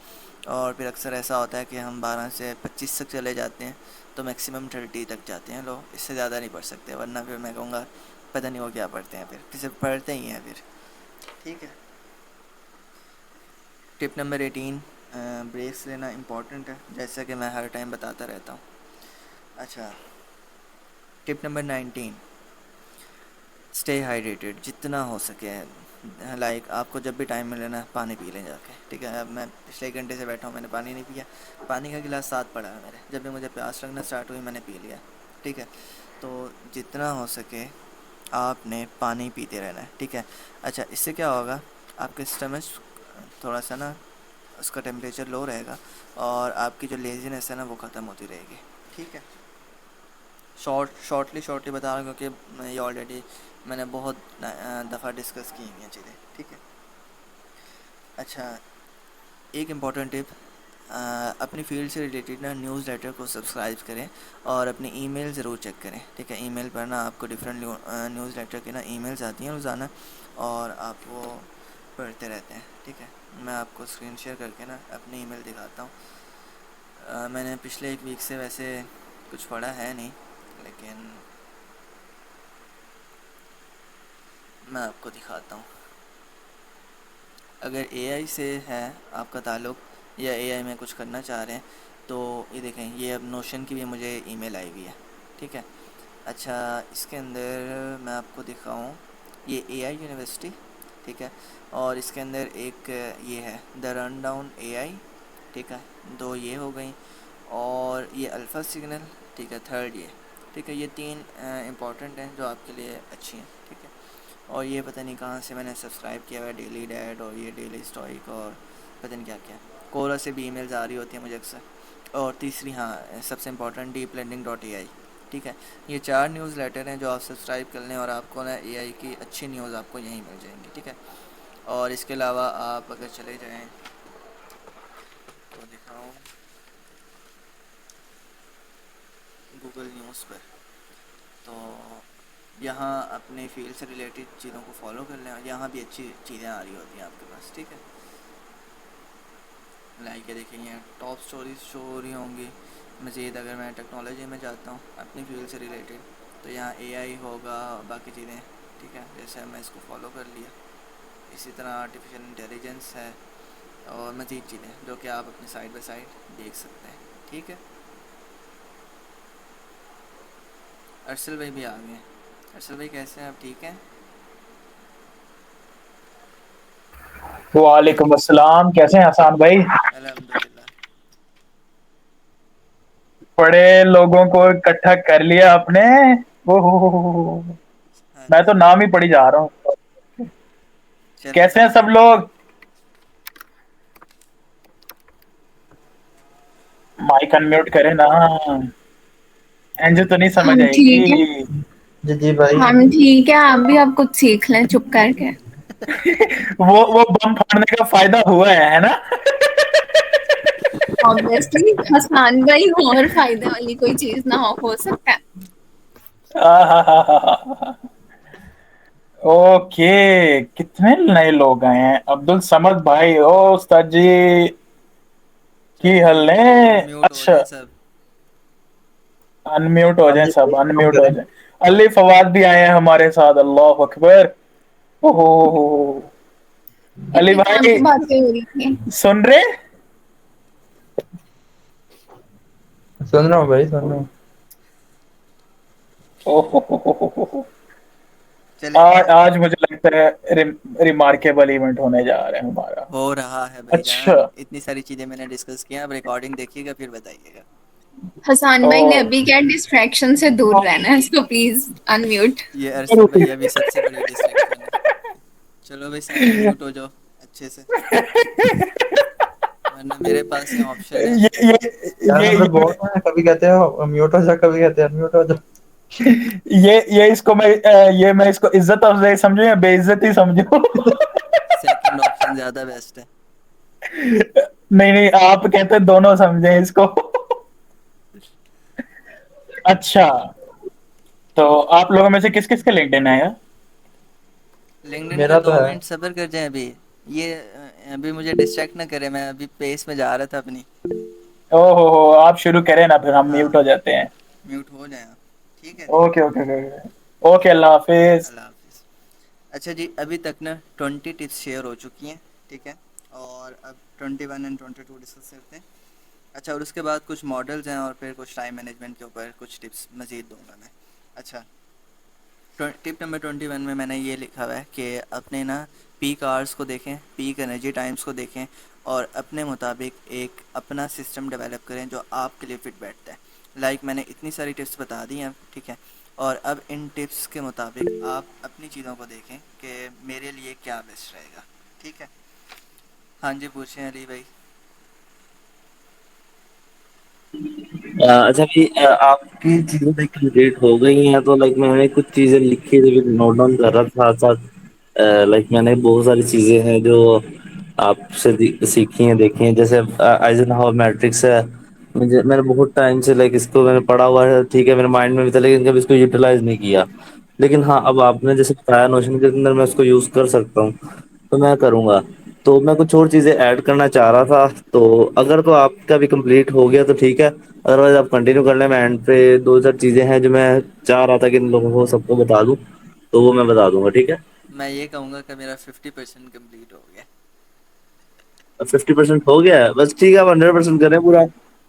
اور پھر اکثر ایسا ہوتا ہے کہ ہم 12 سے 25 تک چلے جاتے ہیں. تو میکسیمم 30 تک جاتے ہیں لوگ. اس سے زیادہ نہیں پڑھ سکتے. ورنہ پھر میں کہوں گا پتہ نہیں وہ کیا پڑھتے ہیں. پھر صرف پڑھتے ہی ہیں پھر. ٹھیک ہے. ٹپ نمبر 18 بریکس لینا امپورٹنٹ ہے جیسا کہ میں ہر ٹائم بتاتا رہتا ہوں. اچھا ٹپ نمبر 19 اسٹے ہائیڈریٹیڈ جتنا ہو سکے. لائک آپ کو جب بھی ٹائم ملے نا پانی پی لیں جا کے. ٹھیک ہے. اب میں پچھلے 1 گھنٹے سے بیٹھا ہوں میں نے پانی نہیں پیا. پانی کا گلاس ساتھ پڑا ہے میرے. جب بھی مجھے پیاس لگنا اسٹارٹ ہوئی میں نے پی لیا. ٹھیک ہے. تو جتنا ہو سکے آپ نے پانی پیتے رہنا ہے. ٹھیک ہے. اچھا اس سے کیا ہوگا آپ کے اسٹمچ تھوڑا سا نا اس کا ٹیمپریچر لو رہے گا اور آپ کی جو لیزینس ہے نا وہ ختم ہوتی رہے گی. ٹھیک ہے. شارٹلی بتا رہا ہوں کیونکہ یہ آلریڈی میں نے بہت دفعہ ڈسکس کی ہوئی ہیں چیزیں. ٹھیک ہے. اچھا ایک امپورٹنٹ ٹپ اپنی فیلڈ سے ریلیٹڈ نا نیوز لیٹر کو سبسکرائب کریں اور اپنی ای میل ضرور چیک کریں. ٹھیک ہے. ای میل پر نا آپ کو ڈفرینٹ نیوز لیٹر کی نا ای میلز آتی ہیں روزانہ اور آپ وہ پڑھتے رہتے ہیں. ٹھیک ہے. میں آپ کو اسکرین شیئر کر کے نا اپنی ای میل دکھاتا ہوں. میں نے پچھلے 1 ویک سے ویسے کچھ پڑھا ہے نہیں لیکن میں آپ کو دکھاتا ہوں. اگر اے آئی سے ہے آپ کا تعلق یا اے آئی میں کچھ کرنا چاہ رہے ہیں تو یہ دیکھیں یہ اب نوشن کی بھی مجھے ای میل آئی ہوئی ہے. ٹھیک ہے. اچھا اس کے اندر میں آپ کو دکھاؤں یہ اے آئی یونیورسٹی. ٹھیک ہے. اور اس کے اندر ایک یہ ہے دا رن ڈاؤن اے آئی. ٹھیک ہے. 2 یہ ہو گئیں اور یہ الفا سگنل. ٹھیک ہے. 3rd یہ. ٹھیک ہے. یہ 3 امپورٹنٹ ہیں جو آپ کے لیے اچھی ہیں. ٹھیک ہے. اور یہ پتہ نہیں کہاں سے میں نے سبسکرائب کیا ہوا ہے ڈیلی ڈیٹ اور یہ ڈیلی اسٹوئک اور پتہ نہیں کیا کیا. کورا سے بھی ای میلز آ رہی ہوتی ہیں مجھے اکثر. اور تیسری ہاں سب سے important deep learning dot A I. ٹھیک ہے. یہ 4 نیوز لیٹر ہیں جو آپ سبسکرائب کر لیں اور آپ کو نا اے آئی کی اچھی نیوز آپ کو یہیں مل جائیں گی. ٹھیک ہے. اور اس کے علاوہ آپ اگر چلے جائیں تو دکھاؤں گوگل نیوز پر تو یہاں اپنے فیلڈ سے ریلیٹڈ چیزوں کو فالو کر لیں اور یہاں بھی اچھی چیزیں آ رہی ہوتی ہیں آپ کے پاس. ٹھیک ہے. لائک دیکھیں یہ ٹاپ اسٹوریز شو ہو رہی ہوں گی. مزید اگر میں ٹیکنالوجی میں جاتا ہوں اپنی فیلڈ سے ریلیٹڈ تو یہاں اے آئی ہوگا باقی چیزیں. ٹھیک ہے. جیسے میں اس کو فالو کر لیا. اسی طرح آرٹیفیشیل انٹیلیجنس ہے اور مزید چیزیں جو کہ آپ اپنی سائڈ بائی سائڈ دیکھ سکتے ہیں. ٹھیک ہے. ارسل بھائی بھی آ گئے ہیں. ارسل بھائی کیسے ہیں آپ؟ ٹھیک ہیں؟ وعلیکم السلام. کیسے ہیں احسان بھائی؟ الحمد للہ. بڑے لوگوں کو اکٹھا کر لیا آپ نے. او ہو. ہاں میں جی. تو نام ہی پڑھی جا رہا ہوں. چلیں کیسے ہیں سب لوگ؟ مائک انمیوٹ کرے نا. انجو تو نہیں سمجھ ہم آئے ٹھیک ہے، گی. جی جی بھائی. ہم ٹھیک ہے، آپ بھی اب کچھ سیکھ لیں چپ کر کے. وہ بم پھاڑنے کا فائدہ ہوا ہے نا. obviously حسان بھائی اور فائدے والی کوئی چیز نہ ہو سکتا ہے. اوکے. کتنے نئے لوگ آئے ہیں. عبد الصمد بھائی. او استاد جی کی چلیں حل جی ہے. انمیوٹ ہو اچھا جائیں سب. انمیوٹ ہو ہاں جائیں جی سب, بھائی کام انمیوٹ ہو کریں. جائیں. علی فواد بھی آئے ہیں ہمارے ساتھ. اللہ اکبر. اوہو علی اتنی کام بھائی کی باتیں ہو رہی تھی. سن رہے؟ سن رہا ہوں بھائی, سن رہا ہوں. چلیں آج مجھے لگتا ہے ریمارکیبل ایونٹ ہونے جا رہا ہے ہمارا. ہو رہا ہے بھائی اچھا. جان. اتنی ساری چیزیں میں نے ڈسکس کی ہیں, اب ریکارڈنگ دیکھیے گا پھر بتائیے گا. حسان بھائی نے او ابھی کیا ڈسٹریکشن سے دور رہنا ہے, اس کو پلیز انمیوٹ. یہ ارشد بھائی ابھی سب سے بڑی ڈسٹریکشن ہے. چلو بھائی سارے میوٹ ہو جاؤ اچھے سے, ورنہ میرے پاس یہ آپشن ہے. یار مطلب بہت ہیں, کبھی کہتے ہو میوٹ ہو جا, کبھی کہتے ہیں انمیوٹ ہو جا. چلیں یہ اس کو میں اس کو عزت افزائی سمجھوں یا بے عزتی سمجھوں؟ سیکنڈ آپشن زیادہ بیسٹ ہے. نہیں نہیں, آپ کہتے دونوں سمجھیں اس کو. اچھا, تو آپ لوگوں میں سے کس کس کے لنکڈ آیا؟ لنکڈن کا میرا تو 2 ہے. منٹ صبر کر جائیں. ابھی مجھے ڈسٹریکٹ نہ کرے, میں ابھی پیس میں جا رہا تھا اپنی. او ہو آپ شروع کریں نا, پھر ہم ہاں میوٹ ہو جاتے ہیں. میوٹ ہو جائیں آپ, ٹھیک ہے جی. اوکے اوکے اوکے, اللہ حافظ. اللہ حافظ. اچھا جی, ابھی تک نا 20 ٹپس شیئر ہو چکی ہیں, ٹھیک ہے, اور اب 21 اینڈ 22 ڈسکس کرتے ہیں. اچھا, اور اس کے بعد کچھ ماڈلز ہیں اور پھر کچھ ٹائم مینجمنٹ کے اوپر کچھ ٹپس مزید دوں گا میں. اچھا, ٹپ نمبر 21 میں نے یہ لکھا ہوا ہے کہ اپنے نا پیک آورس کو دیکھیں, پیک انرجی ٹائمز کو دیکھیں, اور اپنے مطابق ایک اپنا سسٹم ڈیولپ کریں جو آپ کے لیے فٹ بیٹھتا ہے. لائک میں نے اتنی ساری ٹپس بتا دی ہیں, ٹھیک ہے, اور اب ان ٹپس کے مطابق آپ اپنی چیزوں کو دیکھیں کہ میرے لیے کیا بیسٹ رہے گا, ٹھیک ہے. ہاں جی پوچھیں علی بھائی. اچھا جی, آپ کی چیزیں کمپلیٹ ہو گئی ہیں, تو لائک میں نے کچھ چیزیں لکھی نوٹ ڈاؤن کر رہا تھا ساتھ ساتھ. لائک میں نے بہت ساری چیزیں ہیں جو آپ سے سیکھی ہیں, دیکھی ہیں, جیسے آئزن ہاور میٹرکس ہے. میں نے بہت ٹائم سے لائک اس کو میں نے پڑھا ہوا ہے, ٹھیک ہے, میرے مائنڈ میں بھی تھا, لیکن کبھی اس کو یوٹیلائز نہیں کیا. لیکن ہاں, اب آپ نے جیسے بتایا نوشن کے اندر میں اس کو یوز کر سکتا ہوں, تو میں کروں گا. تو میں کچھ اور چیزیں ایڈ کرنا چاہ رہا تھا, تو اگر تو آپ کا بھی کمپلیٹ ہو گیا تو ٹھیک ہے, ادروائز آپ کنٹینیو کر لیں. میں اینڈ پہ 2 4 چیزیں ہیں جو میں چاہ رہا تھا کہ ان لوگوں کو سب کو بتا دوں, تو وہ میں بتا دوں گا, ٹھیک ہے. میں یہ کہوں گا کہ میرا 50% کمپلیٹ ہو گیا. 50% ہو گیا ہے, بس ٹھیک ہے, آپ 100% کریں پورا,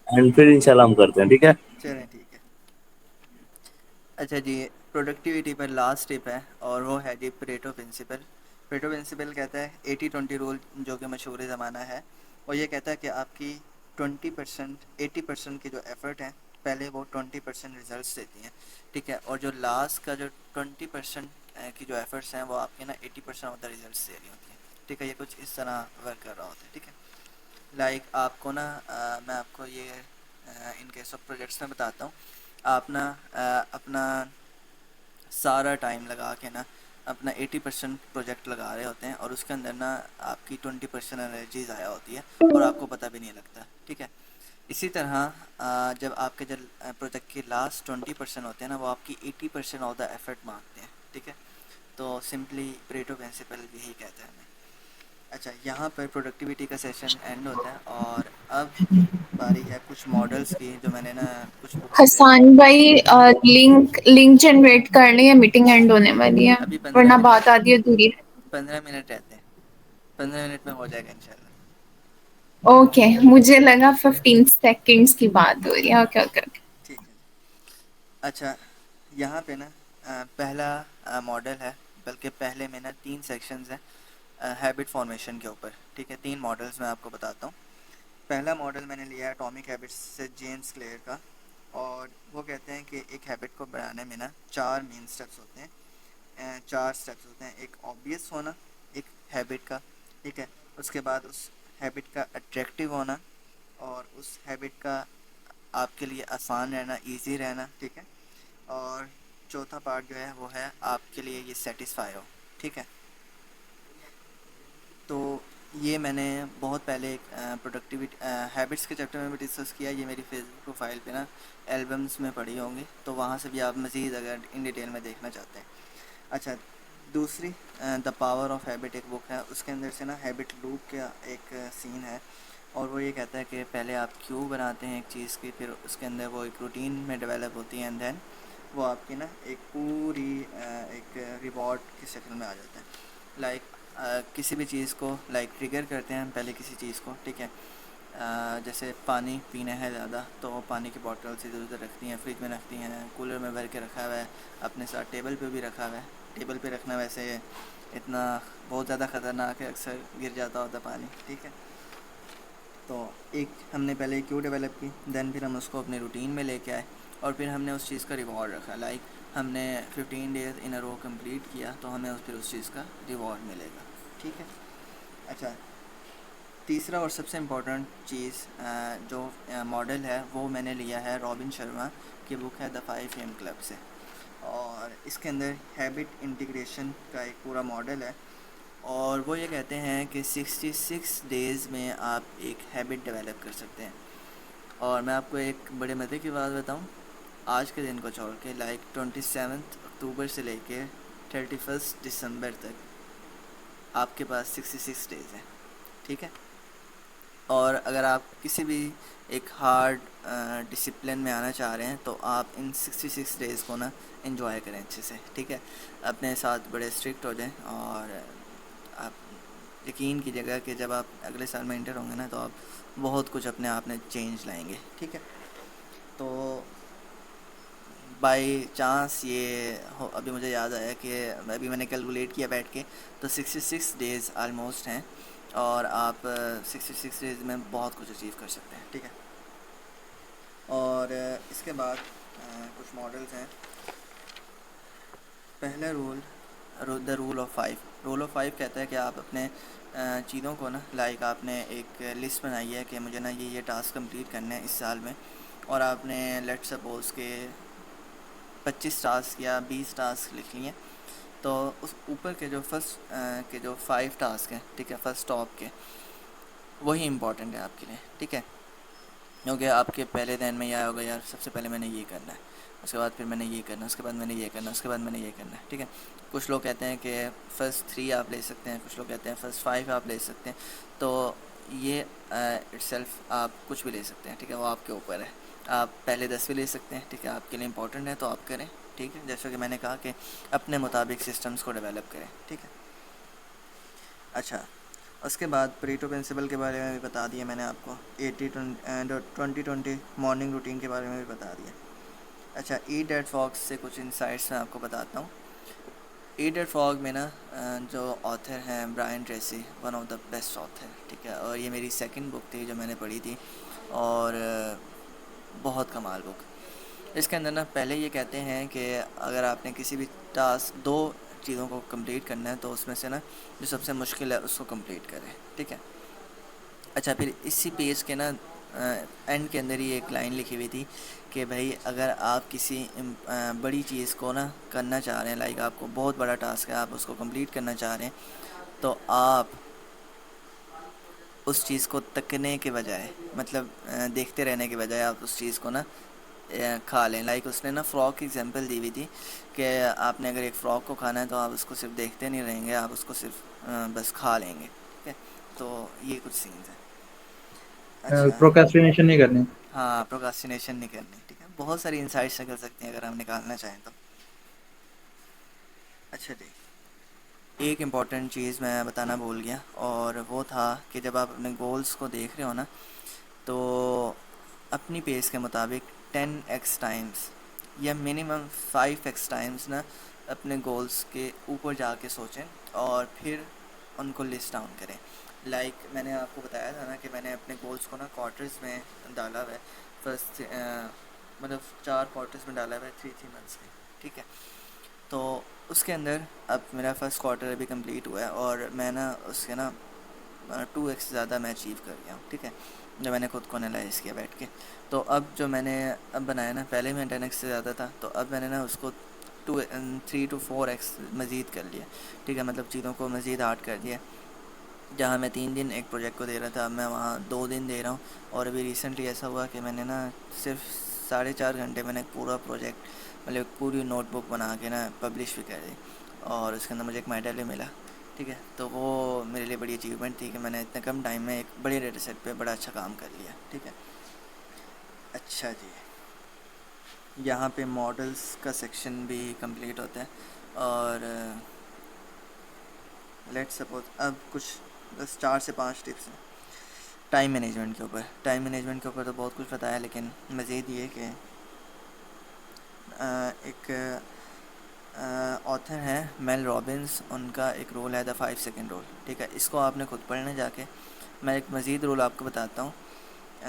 اینڈ پھر ان شاء اللہ ہم کرتے ہیں, ٹھیک ہے. چلیں ٹھیک ہے. اچھا جی, پروڈکٹیوٹی پر لاسٹ ٹپ ہے, اور وہ ہے جی پریٹو پرنسپل. پریٹو پرنسپل کہتا ہے 80-20 رول, جو کہ مشہور زمانہ ہے, اور یہ کہتا ہے کہ آپ کی 80% کے جو ایفرٹ ہیں پہلے وہ 20% ریزلٹس دیتی ہیں, ٹھیک ہے, اور جو لاسٹ کا جو 20% کی جو ایفرٹس ہیں وہ آپ کے نا 80% آف دا ریزلٹس دے رہی ہوتی ہیں, ٹھیک ہے. یہ کچھ اس طرح ورک کر رہا ہوتا ہے, ٹھیک ہے. لائک آپ کو نا میں آپ کو یہ ان کیس آف پروجیکٹس میں بتاتا ہوں. آپ نا اپنا سارا ٹائم لگا کے نا اپنا 80% پروجیکٹ لگا رہے ہوتے ہیں, اور اس کے اندر نا آپ کی 20% انرجی ضائع ہوتی ہے, اور آپ کو پتہ بھی نہیں لگتا, ٹھیک ہے. اسی طرح جب آپ کے جب پروجیکٹ کی لاسٹ 20% ہوتے ہیں نا, وہ آپ کی 80% آف دا ایفرٹ مانگتے ہیں, ٹھیک ہے. تو سمپلی پریٹو پرنسپل یہی کہتا ہے ہمیں. اچھا, یہاں پر پروڈکٹیوٹی کا سیشن اینڈ ہوتا ہے, اور اب باری ہے کچھ ماڈلز کی جو میں نے نا کچھ بکس سے. حسان بھائی لنک جنریٹ کر لیں, یا میٹنگ اینڈ ہونے والی ہے, ابھی ورنہ بات آدھی ادھوری ہے. 15 منٹ رہتے ہیں, 15 منٹ میں ہو جائے گا انشاءاللہ. اوکے, مجھے لگا 15 سیکنڈس کی بات ہو رہی ہے. Okay okay okay. ٹھیک ہے. اچھا, یہاں پہ نا پہلا ماڈل ہے, بلکہ پہلے میں نا 3 سیکشنز ہیں ہیبٹ فارمیشن کے اوپر, ٹھیک ہے. 3 ماڈلز میں آپ کو بتاتا ہوں. پہلا ماڈل میں نے لیا ہے اٹامک ہیبٹس سے جیمس کلیئر کا, اور وہ کہتے ہیں کہ ایک ہیبٹ کو بنانے میں نا 4 مین سٹیپس ہوتے ہیں. 4 سٹیپس ہوتے ہیں. ایک آبویس ہونا, ایک ہیبٹ کا، ٹھیک ہے. اس کے بعد اس ہیبٹ کا اٹریکٹیو ہونا، اور اس ہیبٹ کا آپ کے لیے آسان رہنا، ایزی رہنا، ٹھیک ہے. اور چوتھا پارٹ جو ہے وہ ہے آپ کے لیے یہ سیٹسفائی ہو، ٹھیک ہے. تو یہ میں نے بہت پہلے ایک پروڈکٹیوٹی ہیبٹس کے چیپٹر میں بھی ڈسکس کیا. یہ میری فیس بک پروفائل پہ نا البمس میں پڑھی ہوں گی، تو وہاں سے بھی آپ مزید اگر ان ڈیٹیل میں دیکھنا چاہتے ہیں. اچھا، دوسری دا پاور آف ہیبٹ ایک بک ہے، اس کے اندر سے نا ہیبٹ لوپ کا ایک سین ہے، اور وہ یہ کہتا ہے کہ پہلے آپ کیوں بناتے ہیں ایک چیز کی، پھر اس کے اندر وہ ایک روٹین میں ڈیولپ ہوتی ہے، اینڈ دین وہ آپ کی نا ایک پوری ایک ریوارڈ کی شکل میں آ جاتا ہے. لائک کسی بھی چیز کو لائک ٹریگر کرتے ہیں ہم پہلے کسی چیز کو، ٹھیک ہے. جیسے پانی پینا ہے زیادہ، تو وہ پانی کی بوٹلس ادھر ادھر رکھتی ہیں، فریج میں رکھتی ہیں، کولر میں بھر کے رکھا ہوا ہے، اپنے ساتھ ٹیبل پہ بھی رکھا ہوا ہے. ٹیبل پہ رکھنا ویسے اتنا بہت زیادہ خطرناک ہے، اکثر گر جاتا ہوتا پانی، ٹھیک ہے. تو ایک ہم نے پہلے کیوں ڈیولپ کی، دین پھر ہم اس کو اپنے روٹین میں لے کے آئے، اور پھر ہم نے اس چیز کا ریوارڈ رکھا. لائک ہم نے 15 ڈیز ان اے رو کمپلیٹ کیا، تو ہمیں پھر اس چیز کا ریوارڈ ملے گا، ٹھیک ہے. اچھا، تیسرا اور سب سے امپورٹنٹ چیز جو ماڈل ہے وہ میں نے لیا ہے رابن شرما کی بک ہے دا 5 AM کلب سے، اور اس کے اندر ہیبٹ انٹیگریشن کا ایک پورا ماڈل ہے. اور وہ یہ کہتے ہیں کہ 66 ڈیز میں آپ ایک ہیبٹ ڈیولپ کر سکتے ہیں. اور میں آپ کو ایک بڑے مزے کی بات بتاؤں، آج کے دن کو چھوڑ کے لائک 27 اکتوبر سے لے کے 31 دسمبر تک آپ کے پاس 66 ڈیز ہیں، ٹھیک ہے. اور اگر آپ کسی بھی ایک ہارڈ ڈسپلن میں آنا چاہ رہے ہیں، تو آپ ان 66 ڈیز کو نا انجوائے کریں اچھے سے، ٹھیک ہے. اپنے ساتھ بڑے اسٹرکٹ ہو جائیں، اور آپ یقین کیجیے گا کہ جب آپ اگلے سال میں انٹر ہوں گے نا، تو آپ بہت کچھ اپنے آپ میں چینج لائیں گے، ٹھیک ہے. تو بائی چانس یہ ابھی مجھے یاد آیا کہ ابھی میں نے کیلکولیٹ کیا بیٹھ کے، تو 66 ڈیز آلموسٹ ہیں، اور آپ 66 ڈیز میں بہت کچھ اچیو کر سکتے ہیں، ٹھیک ہے. اور اس کے بعد کچھ ماڈلز ہیں. پہلا rule the rule of 5. Rule of 5 کہتا ہے کہ آپ اپنے چیزوں کو نا لائک آپ نے ایک لسٹ بنائی ہے کہ مجھے نا یہ ٹاسک کمپلیٹ کرنے ہیں اس سال میں، اور آپ نے لیٹ سپوز کہ 25 ٹاسک یا 20 ٹاسک لکھ لیے ہیں. تو اس اوپر کے جو فرسٹ کے جو 5 ٹاسک ہیں، ٹھیک ہے، فرسٹ ٹاپ کے، وہی امپورٹنٹ ہے آپ کے لیے، ٹھیک ہے. کیونکہ آپ کے پہلے دن میں یہ آیا ہوگا یار سب سے پہلے میں نے یہ کرنا ہے، اس کے بعد پھر میں نے یہ کرنا ہے، اس کے بعد میں نے یہ کرنا ہے، اس کے بعد میں نے یہ کرنا ہے، ٹھیک ہے. کچھ لوگ کہتے ہیں کہ فرسٹ 3 آپ لے سکتے ہیں، کچھ لوگ کہتے ہیں فرسٹ 5 آپ لے سکتے ہیں. تو یہ اٹ سیلف آپ کچھ بھی لے سکتے ہیں، ٹھیک ہے، وہ آپ کے اوپر ہے. آپ پہلے 10 بھی لے سکتے ہیں، ٹھیک ہے، آپ کے لیے امپورٹنٹ ہے تو آپ کریں، ٹھیک ہے. جیسا کہ میں نے کہا کہ اپنے مطابق سسٹمز کو ڈیولپ کریں، ٹھیک ہے. اچھا، اس کے بعد پریٹو پرنسپل کے بارے میں بھی بتا دیا میں نے آپ کو، 80-20 مارننگ روٹین کے بارے میں بھی بتا دیا. اچھا، ایٹ ایٹ فاکس سے کچھ انسائٹس میں آپ کو بتاتا ہوں. ایٹ ایٹ فاگ میں نا جو آتھر ہیں Brian Tracy, one of the best author, ٹھیک ہے. اور یہ میری سیکنڈ بک تھی جو میں نے پڑھی تھی، اور بہت کمال بک. اس کے اندر نا پہلے یہ کہتے ہیں کہ اگر آپ نے کسی بھی ٹاسک 2 چیزوں کو کمپلیٹ کرنا ہے، تو اس میں سے نا جو سب سے مشکل ہے اس کو کمپلیٹ کریں، ٹھیک ہے. اچھا، پھر اسی پیج کے نا اینڈ کے اندر ہی ایک لائن لکھی ہوئی تھی کہ بھائی اگر آپ کسی بڑی چیز کو نا کرنا چاہ رہے ہیں، لائک آپ کو بہت بڑا ٹاسک ہے، آپ اس کو کمپلیٹ کرنا چاہ رہے ہیں، تو آپ اس چیز کو تکنے کے بجائے، مطلب دیکھتے رہنے کے بجائے، آپ اس چیز کو نا کھا لیں. لائک اس نے نا فراک کی ایگزامپل دی ہوئی تھی کہ آپ نے اگر ایک فراک کو کھانا ہے تو آپ اس کو صرف دیکھتے نہیں رہیں گے، آپ اس کو صرف بس کھا لیں گے، ٹھیک ہے. تو یہ کچھ سینس ہیں. اچھا، پروکراسٹینیشن نہیں کرنی. ہاں، پروکراسٹینیشن نہیں کرنی، ٹھیک ہے. بہت ساری انسائٹس نکل سکتی ہیں اگر ہم نکالنا چاہیں تو. اچھا جی، ایک امپورٹنٹ چیز میں بتانا بھول گیا، اور وہ تھا کہ جب آپ اپنے گولز کو دیکھ رہے ہو نا، تو اپنی پیس کے مطابق 10x ٹائمز یا منیمم 5x ٹائمز نا اپنے گولز کے اوپر جا کے سوچیں، اور پھر ان کو لسٹ ڈاؤن کریں. لائک میں نے آپ کو بتایا تھا نا کہ میں نے اپنے گولز کو نا کوارٹرز میں ڈالا ہوا ہے. فرسٹ مطلب 4 کوارٹرز میں ڈالا ہوا ہے 3 منتھس کے، ٹھیک ہے. تو اس کے اندر اب میرا فرسٹ کوارٹر ابھی کمپلیٹ ہوا ہے اور میں نا اس کے نا 2x زیادہ میں اچیو کر گیا ہوں. ٹھیک ہے, جو میں نے خود کو انالائز کیا بیٹھ کے. تو اب جو میں نے اب بنایا نا, پہلے میں 10x سے زیادہ تھا, تو اب میں نے نا اس کو 3 to 4x مزید کر لیا. ٹھیک ہے, مطلب چیزوں کو مزید ہارڈ کر دیا. جہاں میں 3 دن ایک پروجیکٹ کو دے رہا تھا, اب میں وہاں 2 دن دے رہا ہوں. اور ابھی ریسنٹلی ایسا ہوا کہ میں نے نا صرف 4.5 گھنٹے میں نے پورا پروجیکٹ, مطلب پوری نوٹ بک بنا کے نا پبلش بھی کر دی, اور اس کے اندر مجھے ایک میڈل بھی ملا. ٹھیک ہے, تو وہ میرے لیے بڑی اچیومنٹ تھی کہ میں نے اتنے کم ٹائم میں ایک بڑے ڈیٹا سیٹ پہ بڑا اچھا کام کر لیا. ٹھیک ہے, اچھا جی, یہاں پہ ماڈلز کا سیکشن بھی کمپلیٹ ہوتا ہے. اور لیٹ سپوز اب کچھ بس 4 سے 5 ٹپس ہیں ٹائم مینجمنٹ کے اوپر. ٹائم مینجمنٹ کے اوپر تو بہت کچھ بتایا, لیکن مزید یہ کہ ایک آتھر ہیں میل رابنس, ان کا ایک رول ہے دا 5 سیکنڈ رول. ٹھیک ہے, اس کو آپ نے خود پڑھنا جا کے. میں ایک مزید رول آپ کو بتاتا ہوں,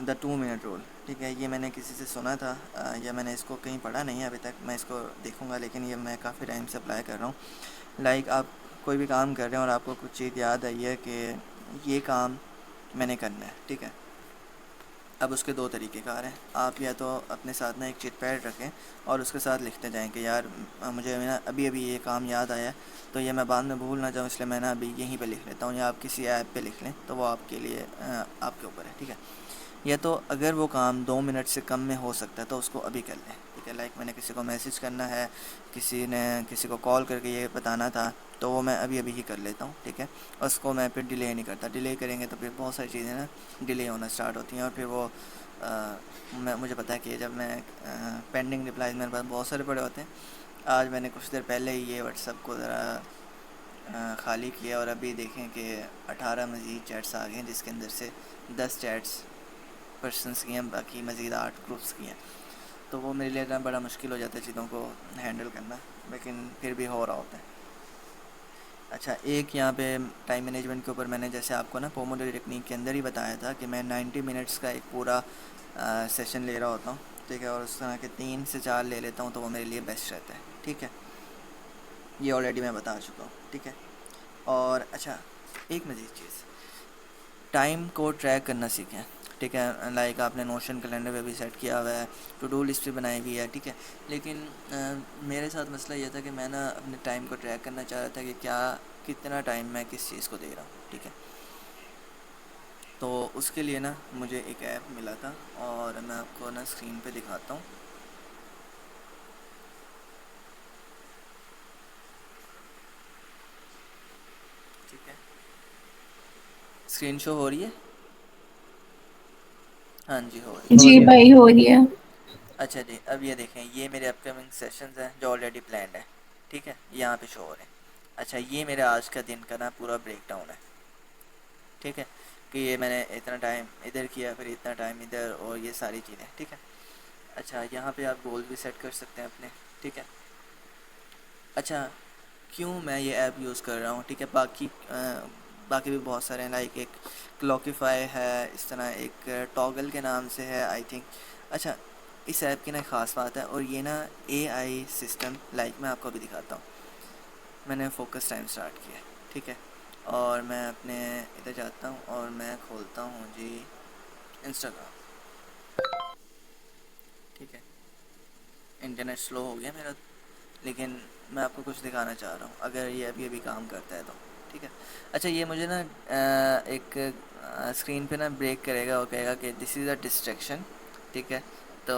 دا 2 منٹ رول. ٹھیک ہے, یہ میں نے کسی سے سنا تھا, یا میں نے اس کو کہیں پڑھا نہیں ہے ابھی تک, میں اس کو دیکھوں گا, لیکن یہ میں کافی ٹائم سے اپلائی کر رہا ہوں. لائک آپ کوئی بھی کام کر رہے ہیں اور آپ کو کچھ چیز یاد آئی ہے کہ یہ کام میں نے کرنا ہے. ٹھیک ہے, اب اس کے 2 طریقے کار ہیں. آپ یا تو اپنے ساتھ نا ایک چٹ پیڈ رکھیں اور اس کے ساتھ لکھتے جائیں کہ یار مجھے ابھی یہ کام یاد آیا ہے, تو یہ میں بعد میں بھول نہ جاؤں, اس لیے میں نا ابھی یہیں پہ لکھ لیتا ہوں. یا آپ کسی ایپ پہ لکھ لیں, تو وہ آپ کے لیے آپ کے اوپر ہے. ٹھیک ہے, یا تو اگر وہ کام 2 منٹ سے کم میں ہو سکتا ہے تو اس کو ابھی کر لیں. ٹھیک ہے, لائک میں نے کسی کو میسیج کرنا ہے, کسی کو کال کر کے یہ بتانا تھا, تو وہ میں ابھی ہی کر لیتا ہوں. ٹھیک ہے, اس کو میں پھر ڈیلے نہیں کرتا. ڈیلے کریں گے تو پھر بہت ساری چیزیں نا ڈیلے ہونا اسٹارٹ ہوتی ہیں, اور پھر وہ مجھے پتہ ہے کہ جب میں پینڈنگ رپلائز میرے پاس بہت سارے پڑے ہوتے ہیں. آج میں نے کچھ دیر پہلے ہی یہ واٹس ایپ کو ذرا خالی کیا, اور ابھی دیکھیں کہ 18 مزید چیٹس آ گئے ہیں, جس کے اندر سے 10 چیٹس پرسنس کی ہیں, باقی مزید 8 گروپس کی ہیں. تو وہ میرے لیے بڑا مشکل ہو جاتا ہے چیزوں کو ہینڈل کرنا, لیکن پھر بھی ہو رہا ہوتا ہے. اچھا, ایک یہاں پہ ٹائم مینجمنٹ کے اوپر میں نے جیسے آپ کو نا پوموڈورو ٹیکنیک کے اندر ہی بتایا تھا کہ میں 90 منٹس کا ایک پورا سیشن لے رہا ہوتا ہوں. ٹھیک ہے, اور اس طرح کے 3 سے 4 لے لیتا ہوں, تو وہ میرے لیے بیسٹ رہتا ہے. ٹھیک ہے, یہ آلریڈی میں بتا چکا ہوں. ٹھیک ہے, اور اچھا ایک مزید چیز, ٹائم کو ٹریک کرنا سیکھیں. ٹھیک ہے, لائک آپ نے نوشن کیلنڈر پہ بھی سیٹ کیا ہوا ہے, ٹو ڈو لسٹ بھی بنائی ہوئی ہے. ٹھیک ہے, لیکن میرے ساتھ مسئلہ یہ تھا کہ میں نا اپنے ٹائم کو ٹریک کرنا چاہ رہا تھا کہ کتنا ٹائم میں کس چیز کو دے رہا ہوں. ٹھیک ہے, تو اس کے لیے نا مجھے ایک ایپ ملا تھا, اور میں آپ کو نا اسکرین پہ دکھاتا ہوں. ٹھیک ہے, اسکرین شو ہو رہی ہے؟ ہاں جی, ہو رہی ہے. جی بھائی, ہو رہی ہے. اچھا جی, اب یہ دیکھیں, یہ میرے اپ کمنگ سیشنز ہیں جو آلریڈی پلانڈ ہے. ٹھیک ہے, یہاں پہ شو ہو رہے ہیں. اچھا, یہ میرے آج کا دن کا نا پورا بریک ڈاؤن ہے. ٹھیک ہے, کہ یہ میں نے اتنا ٹائم ادھر کیا, پھر اتنا ٹائم ادھر, اور یہ ساری چیزیں. ٹھیک ہے, اچھا یہاں پہ آپ گول بھی سیٹ کر سکتے ہیں اپنے. ٹھیک ہے, اچھا کیوں میں یہ ایپ یوز کر رہا ہوں. ٹھیک ہے, باقی بھی بہت سارے ہیں, لائک ایک کلوکیفائی ہے, اس طرح ایک ٹاگل کے نام سے ہے آئی تھنک. اچھا, اس ایپ کی نا ایک خاص بات ہے, اور یہ نا اے آئی سسٹم, لائک میں آپ کو بھی دکھاتا ہوں. میں نے فوکس ٹائم سٹارٹ کیا. ٹھیک ہے, اور میں اپنے ادھر جاتا ہوں اور میں کھولتا ہوں جی انسٹاگرام. ٹھیک ہے, انٹرنیٹ سلو ہو گیا میرا, لیکن میں آپ کو کچھ دکھانا چاہ رہا ہوں, اگر یہ ابھی کام کرتا ہے تو. ٹھیک ہے, اچھا یہ مجھے نا ایک اسکرین پہ نا بریک کرے گا, اور کہے گا کہ دس از اے ڈسٹریکشن. ٹھیک ہے, تو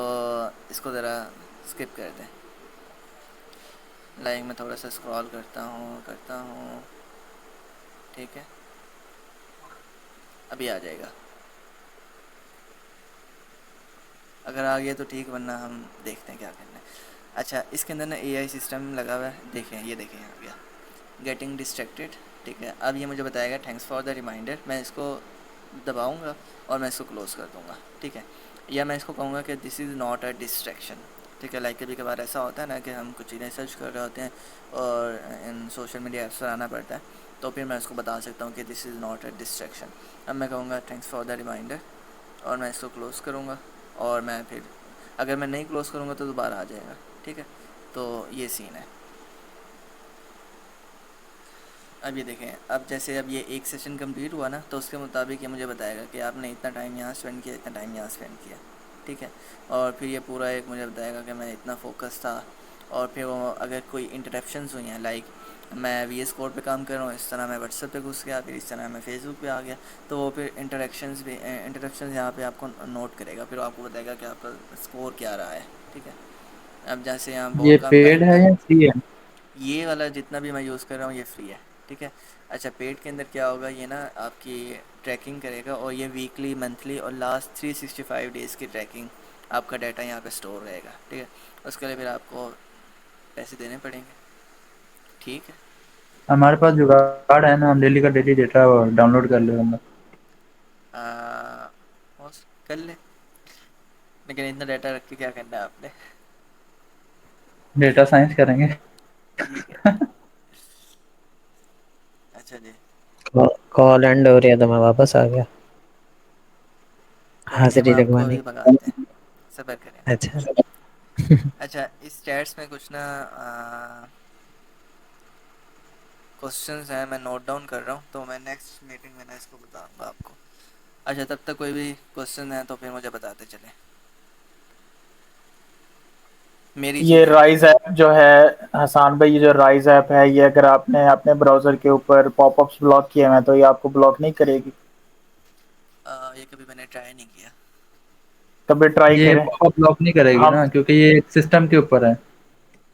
اس کو ذرا اسکپ کر دیں. لائک میں تھوڑا سا اسکرال کرتا ہوں. ٹھیک ہے, ابھی آ جائے گا. اگر آ گیا تو ٹھیک, ورنہ ہم دیکھتے ہیں کیا کرنا ہے. اچھا, اس کے اندر نا اے آئی سسٹم لگا ہوا ہے, دیکھیں, یہ دیکھیں آ گیا گیٹنگ ڈسٹریکٹیڈ. ٹھیک ہے, اب یہ مجھے بتائے گا تھینکس فار دا ریمائنڈر. میں اس کو دباؤں گا اور میں اس کو کلوز کر دوں گا. ٹھیک ہے, یا میں اس کو کہوں گا کہ دس از ناٹ اے ڈسٹریکشن. ٹھیک ہے, لائک کبھی کبھار ایسا ہوتا ہے نا کہ ہم کچھ چیزیں سرچ کر رہے ہوتے ہیں اور ان سوشل میڈیا ایپس پر آنا پڑتا ہے, تو پھر میں اس کو بتا سکتا ہوں کہ دس از ناٹ اے ڈسٹریکشن. اب میں کہوں گا تھینکس فار دا ریمائنڈر, اور میں اس کو کلوز کروں گا, اور میں پھر اگر میں نہیں کلوز کروں گا تو دوبارہ آ جائے گا. ٹھیک ہے, تو یہ سین ہے. اب یہ دیکھیں، اب جیسے اب یہ ایک سیشن کمپلیٹ ہوا نا، تو اس کے مطابق یہ مجھے بتائے گا کہ آپ نے اتنا ٹائم یہاں اسپینڈ کیا، اتنا ٹائم یہاں اسپینڈ کیا، ٹھیک ہے. اور پھر یہ پورا ایک مجھے بتائے گا کہ میں اتنا فوکس تھا. اور پھر وہ اگر کوئی انٹرپشنس ہوئی ہیں، لائک میں وی ایس کوڈ پہ کام کر رہا ہوں، اس طرح میں واٹس ایپ پہ گھس گیا، پھر اس طرح میں فیس بک پہ آ گیا، تو وہ پھر انٹریکشنز یہاں پہ آپ کو نوٹ کرے گا، پھر آپ کو بتائے گا کہ آپ کا اسکور کیا رہا ہے، ٹھیک ہے. اب جیسے یہاں یہ بہت کم پیڈ ٹائم ہے تھا. یا فری ہے؟ یہ والا جتنا بھی میں یوز کر رہا ہوں یہ فری ہے، ٹھیک ہے. اچھا، پیڈ کے اندر کیا ہوگا، یہ نا آپ کی ٹریکنگ کرے گا، اور یہ ویکلی، منتھلی اور لاسٹ 365 ڈیز کی ٹریکنگ، آپ کا ڈیٹا یہاں پہ اسٹور رہے گا، ٹھیک ہے. اس کے لیے پھر آپ کو پیسے دینے پڑیں گے، ٹھیک ہے. ہمارے پاس جگاڑ ہے نا، ہم ڈیلی کا ڈیلی ڈیٹا ڈاؤن لوڈ کر لے گا. کر لیں، لیکن اتنا ڈیٹا رکھ کے کیا کرنا ہے آپ نے؟ ڈیٹا سائنس کریں گے. ٹھیک ہے. اچھا جی. کال اینڈ ہو رہی ہے تو میں واپس آ گیا. کوئی نہیں، ہم حاضری آپ کو لگوانی. ابھی بھگاتے ہیں، صبر کریں. اچھا. اچھا، اس چیٹس میں کچھ نا کوشچنز ہیں، میں نوٹ ڈاؤن کر رہا ہوں، تو میں نیکسٹ میٹنگ میں نا اس کو بتاؤں گا آپ کو. اچھا، تب تک کوئی بھی کوشچن ہیں تو پھر مجھے بتاتے چلیں. میری یہ چیزیں. رائز ایپ جو ہے حسان بھائی، یہ جو رائز ایپ ہے، یہ اگر آپ نے اپنے براؤزر کے اوپر پاپ اپس بلاک کیے ہیں تو یہ آپ کو بلاک نہیں کرے گی؟ یہ کبھی میں نے ٹرائی نہیں کیا. کبھی ٹرائی یہ کریں. پاپ اپ لاک نہیں کرے گی ہم نا، کیونکہ یہ ایک سسٹم کے اوپر ہے.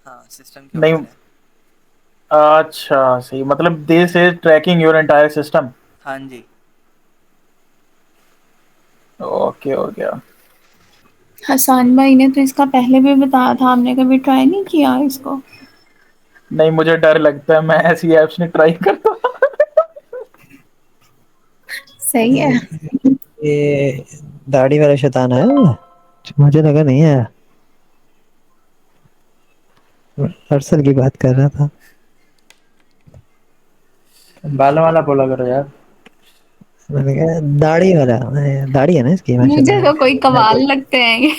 ہاں، سسٹم کے نہیں. اوپر ہے. اچھا صحیح، مطلب دس از ٹریکنگ یور انٹائر سسٹم. ہاں جی. اوکے ہو گیا. حسان بھائی نے تو اس کا پہلے بھی بتایا تھا، ہم نے کبھی ٹرائی نہیں کیا اس کو. نہیں، مجھے ڈر لگتا ہے، میں ایسی ایپس نہیں ٹرائی کرتا. صحیح ہے. یہ داڑھی والا شیطان آیا ہوا ہے؟ مجھے لگا نہیں آیا. ارسل کی بات کر رہا تھا. بالوں والا بولا کرو یار. میں نے کہا داڑھی والا، داڑھی ہے نا اس کی ماشاء مجھے تو کوئی اللہ. کمال لگتے ہیں.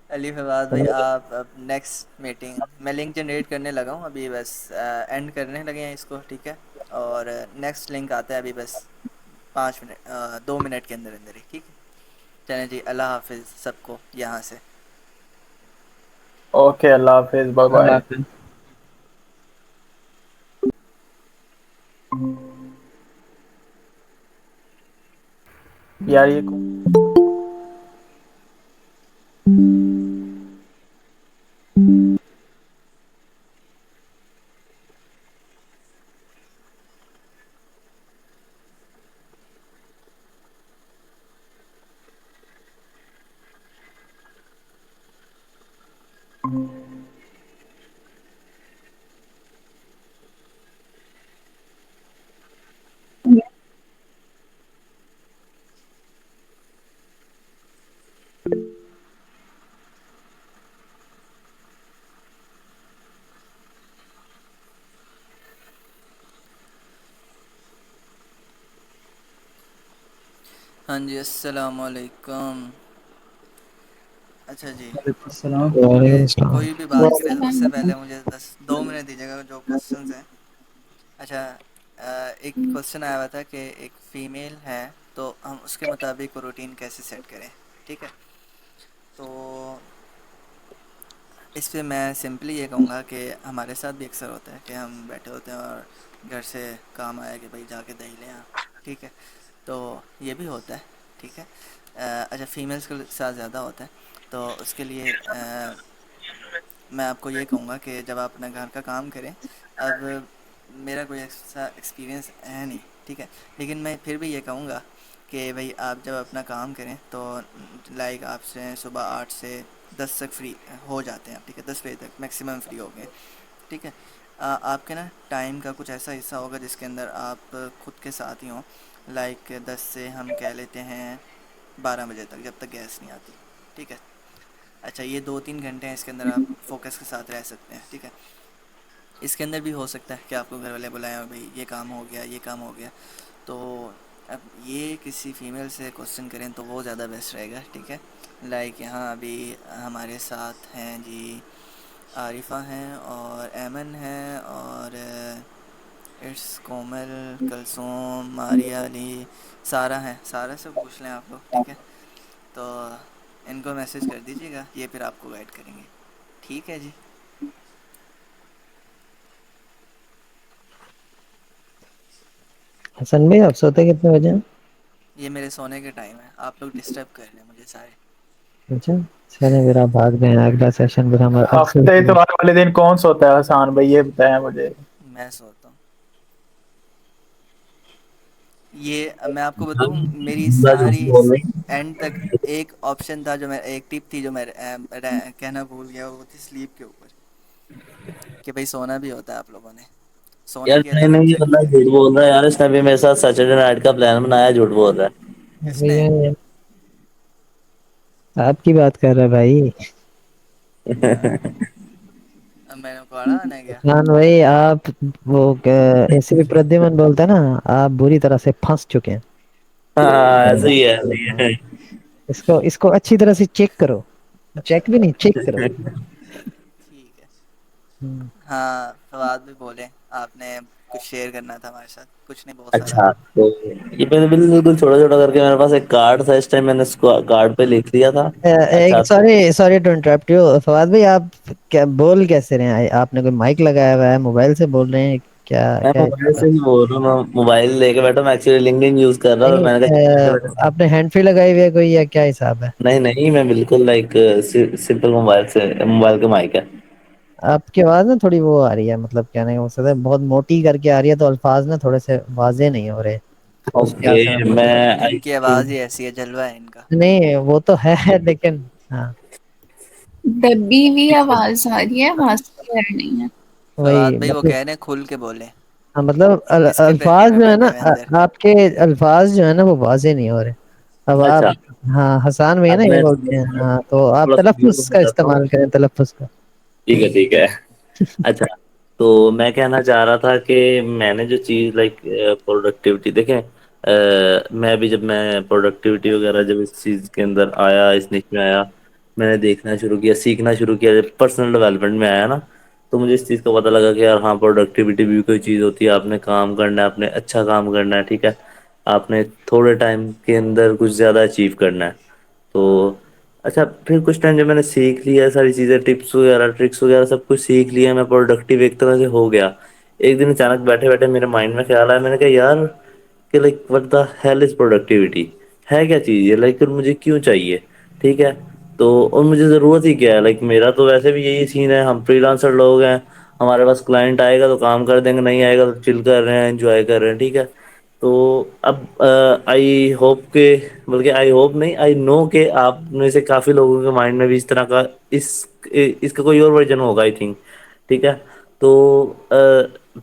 علی فواد بھائی، آپ اب نیکسٹ میٹنگ میں لنک جنریٹ کرنے لگا ہوں ابھی، بس اینڈ کرنے لگے ہیں اس کو، ٹھیک ہے. اور نیکسٹ لنک آتا ہے ابھی بس 5 منٹ 2 منٹ کے اندر اندر ہی، ٹھیک ہے. چلیں جی، اللہ حافظ سب کو یہاں سے. اوکے، اللہ حافظ، بائے اللہ بائے. حافظ. یار یہ ہاں جی، السلام علیکم. اچھا جی، وعلیکم السلام. وعلیکم یہ السلام. کوئی بھی بات کرے اس سے پہلے مجھے بس 2 منٹ دیجیے گا، جو کوشچنز ہیں. اچھا، ایک کوشچن آیا ہوا تھا کہ ایک فیمیل ہے تو ہم اس کے مطابق روٹین کیسے سیٹ کریں، ٹھیک ہے. تو اس پہ میں سمپلی یہ کہوں گا کہ ہمارے ساتھ بھی اکثر ہوتا ہے کہ ہم بیٹھے ہوتے ہیں اور گھر سے کام آیا کہ بھائی جا کے دہی لے آ، ٹھیک ہے. تو یہ بھی ہوتا ہے، ٹھیک ہے. اچھا، فیمیلس کے ساتھ زیادہ ہوتا ہے، تو اس کے لیے میں آپ کو یہ کہوں گا کہ جب آپ اپنا گھر کا کام کریں، اب میرا کوئی ایسا ایکسپیرینس ہے نہیں، ٹھیک ہے، لیکن میں پھر بھی یہ کہوں گا کہ بھئی آپ جب اپنا کام کریں تو لائک آپ سے صبح 8 سے 10 تک فری ہو جاتے ہیں، ٹھیک ہے، 10 بجے تک میکسیمم فری ہو گئے، ٹھیک ہے. آپ کے نا ٹائم کا کچھ ایسا حصہ ہوگا جس کے اندر آپ خود کے ساتھ ہی ہوں، لائک 10 سے ہم کہہ لیتے ہیں 12 بجے تک، جب تک گیس نہیں آتی، ٹھیک ہے. اچھا، یہ 2-3 گھنٹے ہیں، اس کے اندر آپ فوکس کے ساتھ رہ سکتے ہیں، ٹھیک ہے. اس کے اندر بھی ہو سکتا ہے کہ آپ کو گھر والے بلائیں اور بھئی یہ کام ہو گیا، یہ کام ہو گیا. تو اب یہ کسی فیمیل سے کوشچن کریں تو وہ زیادہ بیسٹ رہے گا، ٹھیک ہے. لائک یہاں ابھی ہمارے ساتھ ہیں جی عارفہ ہیں اور ایمن ہیں اور اٹس کومل، کلثوم، ماریہ علی، سارہ ہیں. سارہ سے پوچھ لیں آپ لوگ، ٹھیک ہے؟ تو ان کو میسج کر دیجیے گا، یہ پھر آپ کو گائڈ کریں گے. ٹھیک ہے جی. حسن بھائی آپ سوتے کتنے بجے ہیں؟ یہ میرے سونے کے ٹائم ہے، آپ لوگ ڈسٹرب کر رہے ہیں مجھے سارے. اچھا چلیں پھر آپ بھاگ دیں، اگلا سیشن پھر ہم ہفتے اتوار والے دن کون سوتا ہے حسان بھائی، یہ بتایا مجھے. میں سوتا ہوں. یہ میں آپ کو بتاؤں، میری جھوٹ ساری بول رہی اینڈ تک ایک آپشن تھا جو میں، ایک ٹپ تھی جو میں کہنا بھول گیا، وہ تھی سلیپ کے اوپر، کہ بھائی سونا بھی ہوتا ہے آپ لوگوں نے. سونے یار کے نہیں نہیں، الارم یہ سیٹ بندہ کریں. جھوٹ بول رہا ہے یار. اس نے بھی میرے ساتھ سیٹرڈے نائٹ کا پلان بنایا، جھوٹ بول رہا ہے. کس نے؟ آپ کی بات کر رہا بھائی. میں نے پڑھا نہیں کیا. عثمان بھائی آپ وہ ایسے بھی پردیمن بولتے ہیں نا، آپ بری طرح سے پھنس چکے ہیں. ہاں ایسے ہی ہے، ایسے ہی ہے. اس کو اچھی طرح سے چیک کرو، چیک بھی نہیں چیک کرو. ٹھیک ہے. ہاں فواد بھی بولے، آپ نے کچھ شیئر کرنا تھا ہمارے ساتھ. کچھ نہیں، بہت سارا. اچھا تو یہ بالکل چھوٹا چھوٹا کر کے میرے پاس ایک کارڈ تھا اس ٹائم، میں نے اس کو کارڈ پہ لکھ دیا تھا. اچھا تو sorry to interrupt you Fawad بھائی، آپ کیا بول کیسے رہے ہیں؟ آپ نے کوئی مائک لگایا ہوا ہے، موبائل سے بول رہے ہیں کیا؟ میں کیا موبائل سے ہی بول رہا ہوں. میں موبائل لے کے بیٹھا، میں ایکچولی لنکڈن یوز کر رہا تھا، نہیں میں نے کہا آپ نے ہینڈ فری لگائی ہوئی ہے کوئی، یا کیا حساب ہے؟ نہیں نہیں، میں بالکل لائک سمپل موبائل سے، موبائل کا مائک ہے. آپ کی آواز نا تھوڑی وہ آ رہی ہے، مطلب کیا نہیں ہو سکتا، بہت موٹی کر کے آ رہی ہے، تو الفاظ نا تھوڑے سے واضح نہیں ہو رہے. اس اوکے لحاظ سے میں پوچھ رہا میں ان کی آواز ہی ایسی ہے، جلوہ ہے ان کا. ہوں. نہیں وہ تو ہے لیکن ہاں دبی ہوئی آواز آ رہی ہے، وہاں سے کلیئر نہیں ہے. فواد وہی بھائی وہ مطلب، کہہ رہے ہیں کھل کے بولیں. ہاں مطلب اس فکر کی الفاظ میں جو ہے نا، بیٹھے ہوئے اندر. آپ کے الفاظ جو ہے نا وہ واضح نہیں ہو رہے. اب آپ، اچھا. ہاں حسان بھی ہے نا اب یہ میں بولتے ہیں، ہاں تو آپ تھوڑا سا تلفظ ہو کا جاتا ہوں. استعمال کریں، تلفظ کا. ٹھیک ہے ٹھیک ہے. اچھا تو میں کہنا چاہ رہا تھا کہ میں نے جو چیز لائک پروڈکٹیوٹی دیکھیں، میں بھی جب میں پروڈکٹیوٹی وغیرہ جب اس چیز کے اندر آیا، اس نش میں آیا، میں نے دیکھنا شروع کیا، سیکھنا شروع کیا، جب پرسنل ڈیولپمنٹ میں آیا نا، تو مجھے اس چیز کا پتہ لگا کہ یار ہاں پروڈکٹیوٹی بھی کوئی چیز ہوتی ہے. آپ نے کام کرنا ہے، آپ نے اچھا کام کرنا ہے، ٹھیک ہے، آپ نے تھوڑے ٹائم کے اندر کچھ زیادہ اچیو کرنا ہے. تو اچھا پھر کچھ ٹائم جب میں نے سیکھ لیا ساری چیزیں، ٹپس وغیرہ ٹرکس وغیرہ سب کچھ سیکھ لیا، میں پروڈکٹیو ایک طرح سے ہو گیا. ایک دن اچانک بیٹھے بیٹھے میرے مائنڈ میں خیال آیا، میں نے کہا یار کہ like what the hell is productivity, ہے کیا چیز ہے، لائک مجھے کیوں چاہیے، ٹھیک ہے. تو اور مجھے ضرورت ہی کیا ہے، لائک میرا تو ویسے بھی یہی سین ہے، ہم فری لانسر لوگ ہیں، ہمارے پاس کلائنٹ آئے گا تو کام کر دیں گے، نہیں آئے گا تو چل کر رہے ہیں، انجوائے کر رہے ہیں، ٹھیک ہے. تو اب آئی ہوپ کہ، بلکہ آئی ہوپ نہیں، آئی نو کہ آپ میں سے کافی لوگوں کے مائنڈ میں بھی اس طرح کا اس کا کوئی اور ورژن ہوگا آئی تھنک، ٹھیک ہے. تو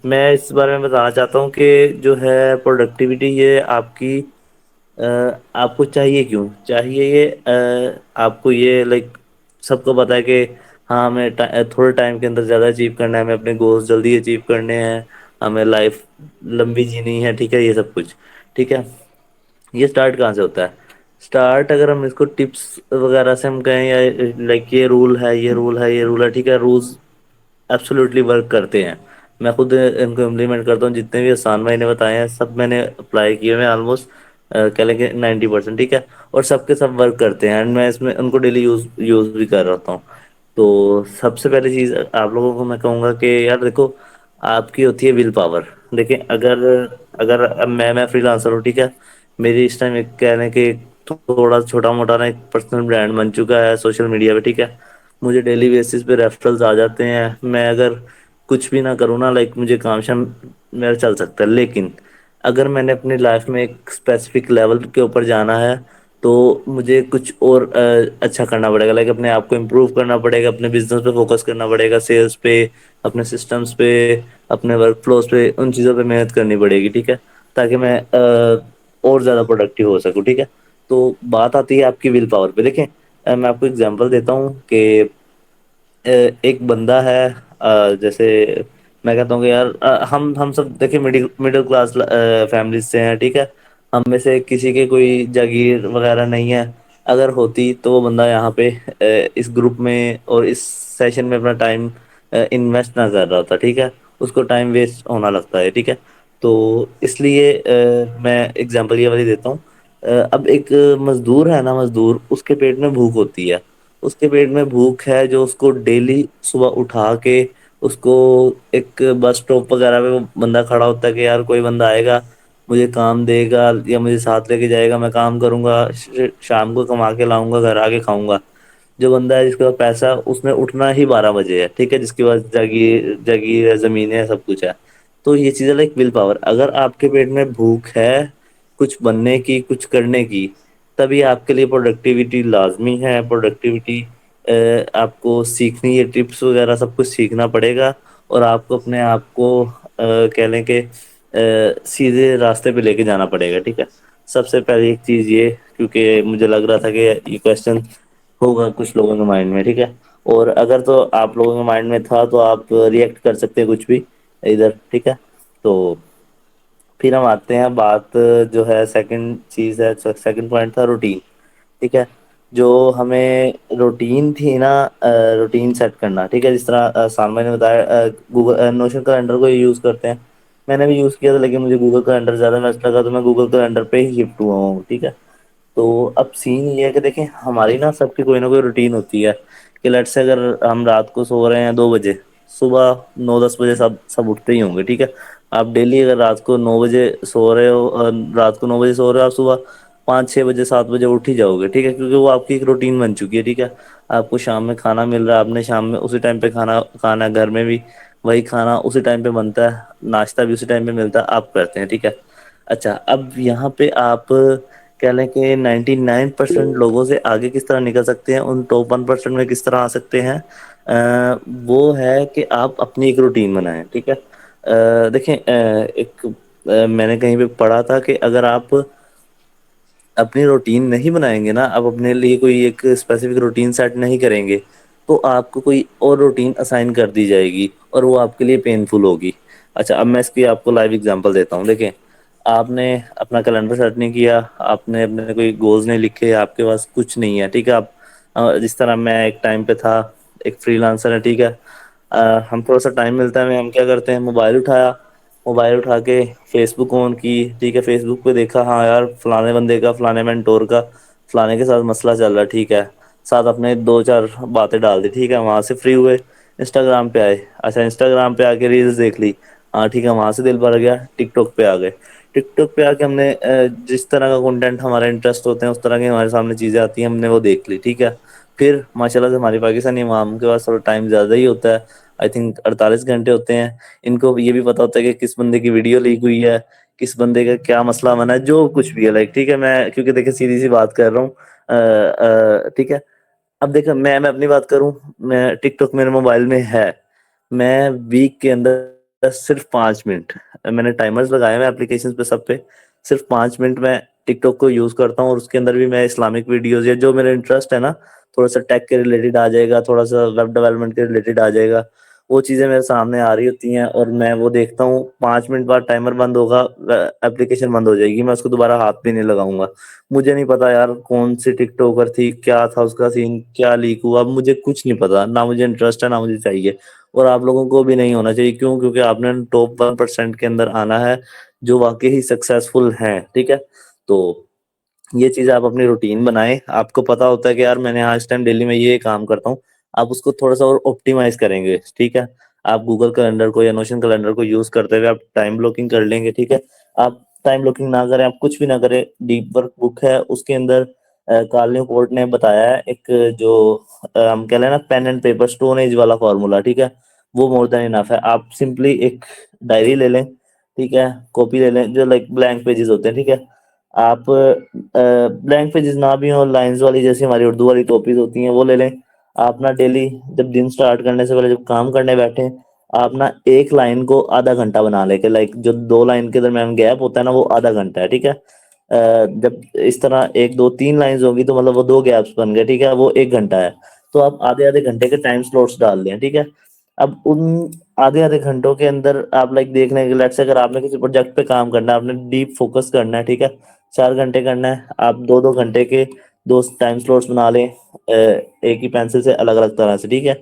میں اس بارے میں بتانا چاہتا ہوں کہ جو ہے پروڈکٹیوٹی یہ آپ کی آپ کو چاہیے، کیوں چاہیے یہ آپ کو یہ لائک سب کو پتا ہے کہ ہاں ہمیں تھوڑے ٹائم کے اندر زیادہ اچیو کرنا ہے، ہمیں اپنے گولس جلدی اچیو کرنے ہیں، ہمیں لائف لمبی جینی ہے، ٹھیک ہے، یہ سب کچھ ٹھیک ہے. یہ اسٹارٹ کہاں سے ہوتا ہے؟ اسٹارٹ اگر ہم اس کو ٹپس وغیرہ سے ہم کہیں، یا لائک یہ رول ہے، یہ رول ہے، یہ رول ہے، ٹھیک ہے، رولز ایبسولوٹلی ورک کرتے ہیں. میں خود ان کو امپلیمنٹ کرتا ہوں، جتنے بھی حسان بھائی نے بتائے ہیں سب میں نے اپلائی کیے ہوئے آلموسٹ، کہہ لیں کہ 90%، ٹھیک ہے، اور سب کے سب ورک کرتے ہیں، اینڈ میں اس میں ان کو ڈیلی یوز بھی کر رہا ہوں. تو سب سے پہلی چیز آپ لوگوں کو میں کہوں گا کہ یار دیکھو، آپ کی ہوتی ہے ول پاور. دیکھیں اگر اب میں فری لانسر ہوں، ٹھیک ہے، میری اس ٹائم ایک کہنے کہ تھوڑا چھوٹا موٹا نا ایک پرسنل برانڈ بن چکا ہے سوشل میڈیا پہ، ٹھیک ہے، مجھے ڈیلی بیسس پہ ریفرلس آ جاتے ہیں. میں اگر کچھ بھی نہ کروں نا، لائک مجھے کام شام میرا چل سکتا ہے، لیکن اگر میں نے اپنی لائف میں ایک اسپیسیفک لیول کے اوپر جانا ہے تو مجھے کچھ اور اچھا کرنا پڑے گا، لائک اپنے آپ کو امپروو کرنا پڑے گا، اپنے بزنس پہ فوکس کرنا پڑے گا، سیلس پہ، اپنے سسٹمس پہ، اپنے ورک فلوز پہ، ان چیزوں پہ محنت کرنی پڑے گی، ٹھیک ہے، تاکہ میں اور زیادہ پروڈکٹیو ہو سکوں، ٹھیک ہے. تو بات آتی ہے آپ کی ول پاور پہ. دیکھیں میں آپ کو اگزامپل دیتا ہوں کہ ایک بندہ ہے، جیسے میں کہتا ہوں کہ یار ہم سب دیکھیں مڈل کلاس فیملیز سے ہیں، ٹھیک ہے، ہم میں سے کسی کے کوئی جاگیر وغیرہ نہیں ہے، اگر ہوتی تو وہ بندہ یہاں پہ اس گروپ میں اور اس سیشن میں اپنا ٹائم انویسٹ نہ کر رہا تھا. ٹھیک ہے, اس کو ٹائم ویسٹ ہونا لگتا ہے. ٹھیک ہے, تو اس لیے میں اگزامپل یہ والی دیتا ہوں. اب ایک مزدور ہے نا, مزدور, اس کے پیٹ میں بھوک ہوتی ہے. اس کے پیٹ میں بھوک ہے جو اس کو ڈیلی صبح اٹھا کے اس کو ایک بس اسٹاپ وغیرہ پہ وہ بندہ کھڑا ہوتا ہے کہ یار کوئی بندہ آئے گا, مجھے کام دے گا یا مجھے ساتھ لے کے جائے گا, میں کام کروں گا, شام کو کما کے لاؤں گا, گھر آ کے کھاؤں گا. جو بندہ ہے جس کے پاس پیسہ, اس نے اٹھنا ہی 12 بجے ہے. ٹھیک ہے, جس کے پاس جگیر ہے, زمین ہے, سب کچھ ہے. تو یہ چیزیں لائک ول پاور, اگر آپ کے پیٹ میں بھوک ہے کچھ بننے کی, کچھ کرنے کی, تبھی آپ کے لیے پروڈکٹیوٹی لازمی ہے. پروڈکٹیوٹی آپ کو سیکھنی ہے, ٹپس وغیرہ سب کچھ سیکھنا پڑے گا. اور آپ کو اپنے آپ کو کہہ لیں کہ سیدھے راستے پہ لے کے جانا پڑے گا. ٹھیک ہے, سب سے پہلی ایک چیز یہ, کیونکہ مجھے لگ رہا تھا کہ یہ کوشچن ہوگا کچھ لوگوں کے مائنڈ میں. ٹھیک ہے, اور اگر تو آپ لوگوں کے مائنڈ میں تھا تو آپ ریئیکٹ کر سکتے ہیں کچھ بھی ادھر. ٹھیک ہے, تو پھر ہم آتے ہیں, بات جو ہے سیکنڈ چیز ہے, سیکنڈ پوائنٹ تھا روٹین. ٹھیک ہے, جو ہمیں روٹین تھی نا, روٹین سیٹ کرنا. ٹھیک ہے, جس طرح سالمہ نے بتایا گوگل نوشن کیلنڈر کو یوز کرتے ہیں, میں نے بھی یوز کیا تھا, لیکن مجھے گوگل کیلنڈر زیادہ بیسٹ لگا, تو میں گوگل کیلنڈر پہ ہی شفٹ ہوا ہوں. ٹھیک ہے, تو اب سین یہ ہے کہ دیکھیں ہماری نا سب کی کوئی نہ کوئی روٹین ہوتی ہے. کہ لیٹ سے اگر ہم رات کو سو رہے ہیں 2 بجے, صبح 9-10 بجے سب اٹھتے ہی ہوں گے. ٹھیک ہے, آپ ڈیلی اگر رات کو 9 بجے سو رہے ہو, رات کو 9 بجے سو رہے ہو, آپ صبح 5-6 بجے 7 بجے اٹھ ہی جاؤ گے. ٹھیک ہے, کیونکہ وہ آپ کی ایک روٹین بن چکی ہے. ٹھیک ہے, آپ کو شام میں کھانا مل رہا ہے, آپ نے شام میں اسی ٹائم پہ کھانا کھانا ہے, گھر میں بھی وہی کھانا اسی ٹائم پہ بنتا ہے, ناشتہ بھی اسی ٹائم پہ ملتا ہے, آپ کرتے ہیں. ٹھیک ہے, اچھا, اب یہاں پہ آپ کہہ لیں کہ 99% لوگوں سے آگے کس طرح نکل سکتے ہیں, ان ٹاپ 1% میں کس طرح آ سکتے ہیں, وہ ہے کہ آپ اپنی ایک روٹین بنائیں. ٹھیک ہے, دیکھیں ایک میں نے کہیں پہ پڑھا تھا کہ اگر آپ اپنی روٹین نہیں بنائیں گے نا, آپ اپنے لیے کوئی ایک اسپیسیفک روٹین سیٹ نہیں کریں گے, تو آپ کو کوئی اور روٹین اسائن کر دی جائے گی, اور وہ آپ کے لیے پین فل ہوگی. اچھا, اب میں اس کی آپ کو لائیو ایگزامپل دیتا ہوں. دیکھیں, آپ نے اپنا کیلنڈر سیٹ نہیں کیا, آپ نے اپنے کوئی گولز نہیں لکھے, آپ کے پاس کچھ نہیں ہے. ٹھیک ہے, آپ جس طرح میں ایک ٹائم پہ تھا, ایک فری لانسر ہے. ٹھیک ہے, ہم تھوڑا سا ٹائم ملتا ہے, ہم کیا کرتے ہیں, موبائل اٹھایا, موبائل اٹھا کے فیس بک آن کی. ٹھیک ہے, فیس بک پہ دیکھا, ہاں یار فلانے بندے کا, فلانے مینٹور کا, فلانے کے ساتھ مسئلہ چل رہا ہے. ٹھیک ہے, ساتھ اپنے 2-4 باتیں ڈال دی. ٹھیک ہے, وہاں سے فری ہوئے, انسٹاگرام پہ آئے. اچھا, انسٹاگرام پہ آ کے ریلس دیکھ لی. ہاں ٹھیک ہے, وہاں سے دل بھر گیا, ٹک ٹاک پہ آ گئے. ٹک ٹاک پہ آ کے ہم نے جس طرح کا کنٹینٹ ہمارا انٹرسٹ ہوتے ہیں, اس طرح کی ہمارے سامنے چیزیں آتی ہیں, ہم نے وہ دیکھ لی. ٹھیک ہے, پھر ماشاء اللہ سے ہماری پاکستانی عوام کے پاس تھوڑا ٹائم زیادہ ہی ہوتا ہے, آئی تھنک 48 گھنٹے ہوتے ہیں. ان کو یہ بھی پتا ہوتا ہے کہ کس بندے کی ویڈیو لیک ہوئی ہے, کس بندے کا کیا مسئلہ بنا ہے, جو کچھ بھی ہے. لائک ٹھیک ہے, میں کیونکہ دیکھیں سیدھی سی بات کر رہا ہوں. ٹھیک ہے, اب دیکھیں میں اپنی بات کروں, میں ٹک ٹاک میرے موبائل میں ہے, میں ویک کے اندر صرف 5 منٹ, میں نے ٹائمرز لگائے ہوئے اپلیکیشن پہ, سب پہ صرف 5 منٹ میں ٹک ٹاک کو یوز کرتا ہوں. اور اس کے اندر بھی میں اسلامک ویڈیوز یا جو میرا انٹرسٹ ہے نا, تھوڑا سا ٹیک کے ریلیٹڈ آ جائے گا, تھوڑا سا ویب ڈیولپمنٹ کے ریلیٹڈ آ جائے گا, وہ چیزیں میرے سامنے آ رہی ہوتی ہیں, اور میں وہ دیکھتا ہوں. 5 منٹ بعد ٹائمر بند ہوگا, اپلیکیشن بند ہو جائے گی, میں اس کو دوبارہ ہاتھ بھی نہیں لگاؤں گا. مجھے نہیں پتا یار کون سی ٹک ٹاکر تھی, کیا تھا اس کا سین, کیا لیک ہوا, اب مجھے کچھ نہیں پتا, نہ مجھے انٹرسٹ ہے, نہ مجھے چاہیے. اور آپ لوگوں کو بھی نہیں ہونا چاہیے. کیوں؟ کیونکہ آپ نے ٹاپ 1% کے اندر آنا ہے جو واقعی سکسیسفل ہیں. ٹھیک ہے, تو یہ چیز آپ اپنی روٹین بنائیں. آپ کو پتا ہوتا ہے کہ یار میں نے اس ٹائم ڈیلی میں یہ کام کرتا ہوں, آپ اس کو تھوڑا سا اور آپٹیمائز کریں گے. ٹھیک ہے, آپ گوگل کیلنڈر کو یا نوشن کیلنڈر کو یوز کرتے ہوئے آپ ٹائم بلاکنگ کر لیں گے. ٹھیک ہے, آپ ٹائم بلاکنگ نہ کریں, آپ کچھ بھی نہ کریں, ڈیپ ورک بک ہے, اس کے اندر کارلو پورٹ نے بتایا ہے ایک, جو ہم کہہ لیں نا pen and paper stone age والا فارمولا. ٹھیک ہے, وہ مور دین انف ہے. آپ سمپلی ایک ڈائری لے لیں, ٹھیک ہے, کاپی لے لیں, جو لائک بلینک پیجز ہوتے ہیں. ٹھیک ہے, آپ بلینک پیجز نہ بھی ہوں, لائنز والی جیسی ہماری اردو والی کاپیز ہوتی ہیں وہ لے لیں. آپ نا ڈیلی جب دن سٹارٹ کرنے سے پہلے جب کام کرنے بیٹھے, آپ نا ایک لائن کو آدھا گھنٹہ بنا لے, کہ لائک جو 2 لائن کے درمیان گیپ ہوتا ہے نا, وہ آدھا گھنٹہ ہے. ٹھیک ہے, جب اس طرح 1 2 3 لائنز ہوگی تو مطلب وہ 2 گیپس بن گئے. ٹھیک ہے, وہ 1 گھنٹہ ہے, تو آپ آدھے آدھے گھنٹے کے ٹائم سلوٹس ڈال دیں. ٹھیک ہے, اب ان آدھے آدھے گھنٹوں کے اندر آپ لائک دیکھ لیں کہ لیٹ سے اگر آپ نے کسی پروجیکٹ پہ کام کرنا ہے, آپ نے ڈیپ فوکس کرنا ہے. ٹھیک ہے, 4 گھنٹے کرنا ہے, آپ 2 2 گھنٹے کے دو ٹائم سلوٹس بنا لیں ایک ہی پینسل سے الگ الگ طرح سے، ٹھیک ہے،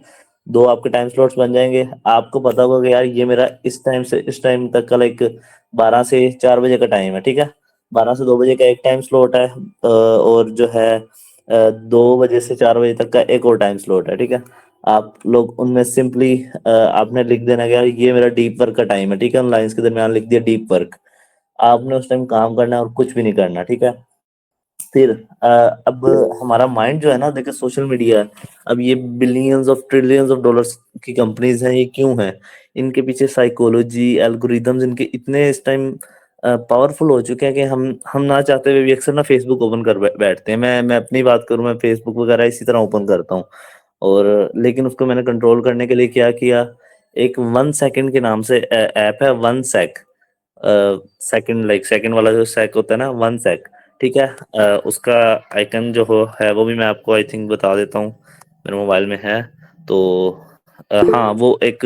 دو آپ کے ٹائم سلوٹس بن جائیں گے. آپ کو پتا ہوگا کہ یار یہ میرا اس ٹائم سے اس ٹائم تک کا لائک 12 سے 4 بجے کا ٹائم ہے، ٹھیک ہے، 12 سے 2 بجے کا ایک ٹائم سلوٹ ہے، اور جو ہے 2 بجے سے 4 بجے تک کا ایک اور ٹائم سلوٹ ہے، ٹھیک ہے. آپ لوگ ان میں سمپلی آپ نے لکھ دینا کہ یہ میرا ڈیپ ورک کا ٹائم ہے، ٹھیک ہے، ان لائنس کے درمیان لکھ دیا ڈیپ ورک. آپ نے اس ٹائم کام کرنا ہے اور کچھ بھی نہیں کرنا، ٹھیک ہے. پھر اب ہمارا مائنڈ جو ہے نا، دیکھیں سوشل میڈیا اب یہ billions of trillions of dollars کی کمپنیز ہیں، یہ کیوں ہیں؟ ان کے پیچھے سائیکولوجی الگوریدمز ان کے اتنے اس ٹائم پاورفل ہو چکے ہیں کہ ہم نہ چاہتے ہوئے بھی اکثر نا فیس بک اوپن کر بیٹھتے ہیں. میں اپنی بات کروں، میں فیس بک وغیرہ اسی طرح اوپن کرتا ہوں، اور لیکن اس کو میں نے کنٹرول کرنے کے لیے کیا کیا، ایک 1 سیکنڈ کے نام سے ایپ ہے، 1 سیک، سیکنڈ لائک سیکنڈ والا جو سیک ہوتا ہے نا، 1 سیک، ٹھیک ہے. اس کا آئیکن جو ہے وہ بھی میں آپ کو آئی تھنک بتا دیتا ہوں، میرے موبائل میں ہے تو. ہاں وہ ایک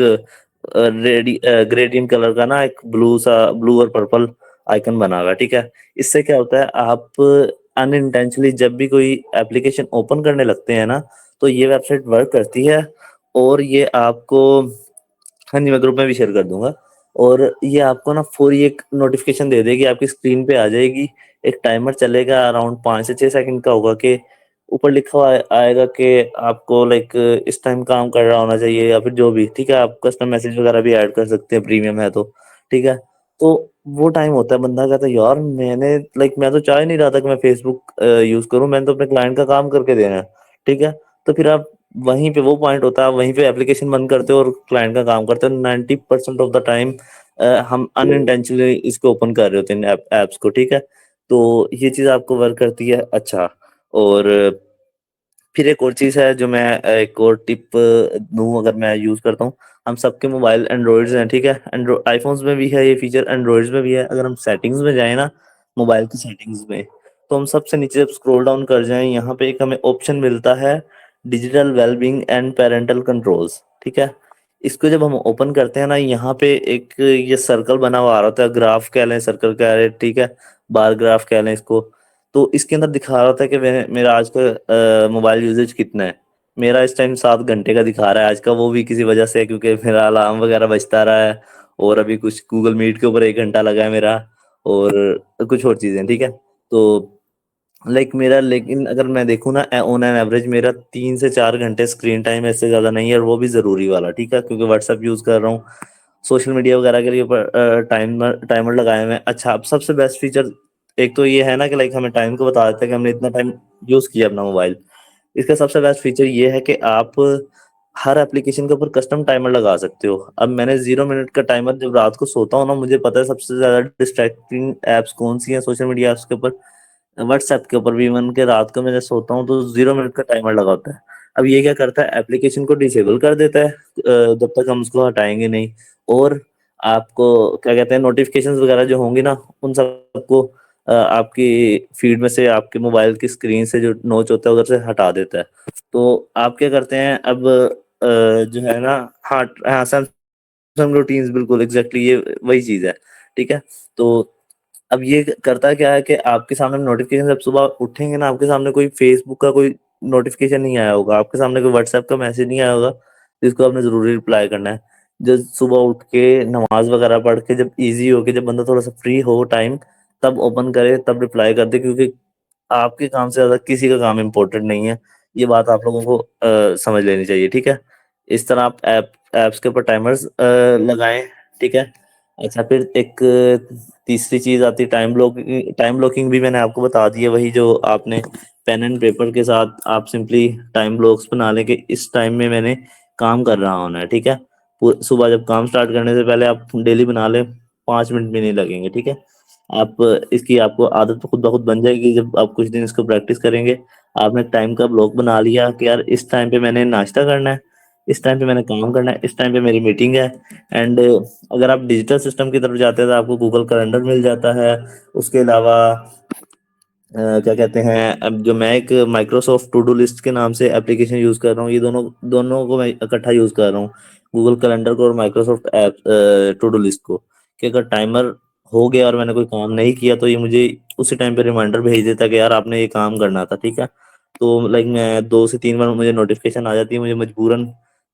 گریڈین کلر کا نا، ایک بلو اور پرپل آئیکن بنا ہوا ہے، ٹھیک ہے. اس سے کیا ہوتا ہے، آپ انٹینشنلی جب بھی کوئی ایپلیکیشن اوپن کرنے لگتے ہیں نا، تو یہ ویب سائٹ ورک کرتی ہے، اور یہ آپ کو، ہاں جی میں گروپ میں بھی شیئر کر دوں گا، اور یہ آپ کو نا فوری ایک نوٹیفکیشن دے دے گی، آپ کی اسکرین پہ آ جائے گی، ایک ٹائمر چلے گا اراؤنڈ 5 سے 6 سیکنڈ کا ہوگا، کہ اوپر لکھا ہوا آئے گا کہ آپ کو لائک اس ٹائم کام کر رہا ہونا چاہیے، یا پھر جو بھی، ٹھیک ہے. آپ کسٹم میسج وغیرہ بھی ایڈ کر سکتے ہیں، پریمیم ہے تو، ٹھیک ہے. تو وہ ٹائم ہوتا ہے بندہ کہتا ہے یار میں تو چاہ ہی نہیں رہا تھا کہ میں فیس بک یوز کروں، میں نے تو اپنے کلائنٹ کا کام کر کے دینا ہے، ٹھیک ہے. تو پھر آپ وہیں پہ وہ پوائنٹ ہوتا ہے، وہیں پہ اپلیکیشن بند کرتے ہو اور کلائنٹ کا کام کرتے ہو. 90% آف دا ٹائم ہم انٹینشنلی اس کو اوپن کر رہے ہوتے ہیں ایپس کو، ٹھیک ہے. تو یہ چیز آپ کو ورک کرتی ہے. اچھا، اور پھر ایک اور چیز ہے جو میں ایک اور ٹپ دوں، اگر میں یوز کرتا ہوں، ہم سب کے موبائل اینڈرائڈز ہیں، ٹھیک ہے، آئی فونس میں بھی ہے یہ فیچر، اینڈرائڈز میں بھی ہے. اگر ہم سیٹنگز میں جائیں نا، موبائل کی سیٹنگز میں، تو ہم سب سے نیچے اسکرول ڈاؤن کر جائیں، یہاں پہ ایک ہمیں آپشن ملتا ہے digital well being and parental controls, ٹھیک ہے. اس کو جب ہم اوپن کرتے ہیں نا، یہاں پہ ایک یہ سرکل بنا ہوا آ رہا ہوتا ہے، گراف کہہ لیں، سرکل کہہ لیں، ٹھیک ہے، بار گراف کہہ لیں اس کو. تو اس کے اندر دکھا رہا تھا کہ میرا آج کا موبائل یوزیج کتنا ہے. میرا اس ٹائم 7 گھنٹے کا دکھا رہا ہے آج کا، وہ بھی کسی وجہ سے کیونکہ میرا الارم وغیرہ بجتا رہا ہے، اور ابھی کچھ گوگل میٹ کے اوپر 1 گھنٹہ لگا ہے میرا، اور کچھ اور چیزیں، ٹھیک ہے. تو لائک میرا، لیکن اگر میں دیکھوں نا آن این ایوریج میرا 3 سے 4 گھنٹے اسکرین ٹائم اس سے زیادہ نہیں ہے، اور وہ بھی ضروری والا، ٹھیک ہے، کیونکہ واٹس ایپ یوز کر رہا ہوں، سوشل میڈیا وغیرہ کے لیے ٹائمر لگائے ہوئے ہیں. اچھا، اب سب سے بیسٹ فیچر ایک تو یہ ہے نا کہ لائک ہمیں ٹائم کو بتا دیتا ہے کہ ہم نے اتنا ٹائم یوز کیا اپنا موبائل. اس کا سب سے بیسٹ فیچر یہ ہے کہ آپ ہر ایپلیکیشن کے اوپر کسٹم ٹائمر لگا سکتے ہو. اب میں نے 0 منٹ کا ٹائمر جب رات کو سوتا ہوں نا، مجھے پتا ہے سب سے زیادہ ڈسٹریکٹنگ ایپس کون سی ہیں سوشل میڈیا ایپس کے اوپر، واٹس ایپ کے اوپر بھی. ایون کہ رات کو میں جب سوتا ہوں تو 0 منٹ کا ٹائمر لگا ہوتا ہے. اب یہ کیا کرتا ہے، ایپلیکیشن کو ڈسیبل کر دیتا ہے جب تک ہم اس کو ہٹائیں گے نہیں، اور آپ کو کیا کہتے ہیں، نوٹیفکیشن وغیرہ جو ہوں گی نا، ان سب کو آپ کی فیڈ میں سے، آپ کے موبائل کی اسکرین سے جو نوچ ہوتا ہے ادھر سے ہٹا دیتا ہے. تو آپ کیا کرتے ہیں اب جو ہے نا، ہاں روٹینز، بالکل ایگزیکٹلی یہ وہی چیز ہے، ٹھیک ہے. تو اب یہ کرتا کیا ہے کہ آپ کے سامنے نوٹیفکیشن جب صبح اٹھیں گے نا، آپ کے سامنے کوئی فیس بک کا کوئی نوٹیفکیشن نہیں آیا ہوگا، آپ کے سامنے کوئی واٹس ایپ کا میسج نہیں آیا ہوگا جس کو آپ نے ضروری رپلائی کرنا ہے. جب صبح اٹھ کے نماز وغیرہ پڑھ کے جب ایزی ہو کے، جب بندہ تھوڑا سا فری ہو ٹائم، تب اوپن کرے، تب رپلائی کر دے، کیونکہ آپ کے کام سے زیادہ کسی کا کام امپورٹنٹ نہیں ہے. یہ بات آپ لوگوں کو سمجھ لینی چاہیے، ٹھیک ہے. اس طرح آپ ایپس کے اوپر ٹائمرز لگائیں، ٹھیک ہے. اچھا، پھر ایک تیسری چیز آتی ہے ٹائم بلاکنگ بھی میں نے آپ کو بتا دی ہے، وہی جو آپ نے پین اینڈ پیپر کے ساتھ آپ سمپلی ٹائم بلاکس بنا لیں کہ اس ٹائم میں نے کام کر رہا ہونا ہے، ٹھیک ہے. صبح جب کام سٹارٹ کرنے سے پہلے آپ ڈیلی بنا لیں، 5 منٹ بھی نہیں لگیں گے، ٹھیک ہے. آپ اس کی آپ کو عادت خود بخود بن جائے گی جب آپ کچھ دن اس کو پریکٹس کریں گے. آپ نے ٹائم کا بلاک بنا لیا کہ یار اس ٹائم پہ میں نے ناشتہ کرنا ہے، اس ٹائم پہ میں نے کام کرنا ہے، اس ٹائم پہ میری میٹنگ ہے. اینڈ اگر آپ ڈیجیٹل سسٹم کی طرف جاتے ہیں تو آپ کو گوگل کیلنڈر مل جاتا ہے. اس کے علاوہ کیا کہتے ہیں، اب جو میں ایک مائکروسافٹ ٹو ڈو لسٹ کے نام سے اپلیکیشن یوز کر رہا ہوں، یہ دونوں کو میں اکٹھا یوز کر رہا ہوں، گوگل کیلنڈر کو اور Microsoft app to do list کو، کہ اگر ٹائمر ہو گیا اور میں نے کوئی کام نہیں کیا تو یہ مجھے اسی ٹائم پہ ریمائنڈر بھیج دیتا کہ یار آپ نے یہ کام کرنا تھا، ٹھیک ہے. تو لائک میں 2 سے 3 بار مجھے نوٹیفیکیشن آ جاتی ہے, مجھے مجبوراً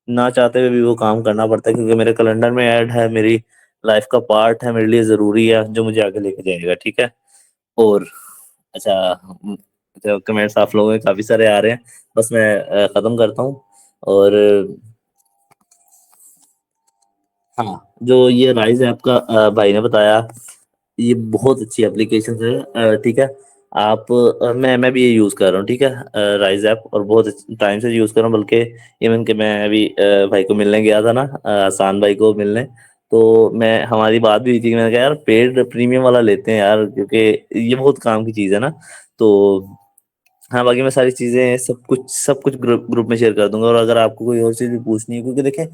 نہ چاہتے ہوئے بھی وہ کام کرنا پڑتا ہے, کیونکہ میرے کیلنڈر میں ایڈ ہے, میری لائف کا پارٹ ہے, میرے لیے ضروری ہے, جو مجھے آگے لے کے جائے گا. ٹھیک ہے. اور اچھا کمنٹس آپ لوگوں کے کافی سارے آ رہے ہیں, بس میں ختم کرتا ہوں. اور ہاں, جو یہ رائز ایپ کا بھائی نے بتایا, یہ بہت اچھی اپلیکیشن ہے. ٹھیک ہے. آپ میں بھی یہ یوز کر رہا ہوں. ٹھیک ہے, رائز ایپ, اور بہت ٹائم سے یوز کر رہا ہوں. بلکہ ایون کہ میں ابھی بھائی کو ملنے گیا تھا نا, حسان بھائی کو ملنے, تو ہماری بات بھی ہوئی تھی کہ میں نے کہا یار پیڈ پریمیم والا لیتے ہیں یار, کیونکہ یہ بہت کام کی چیز ہے نا. تو ہاں, باقی میں ساری چیزیں سب کچھ گروپ میں شیئر کر دوں گا. اور اگر آپ کو کوئی اور چیز بھی پوچھنی ہے, کیونکہ دیکھیں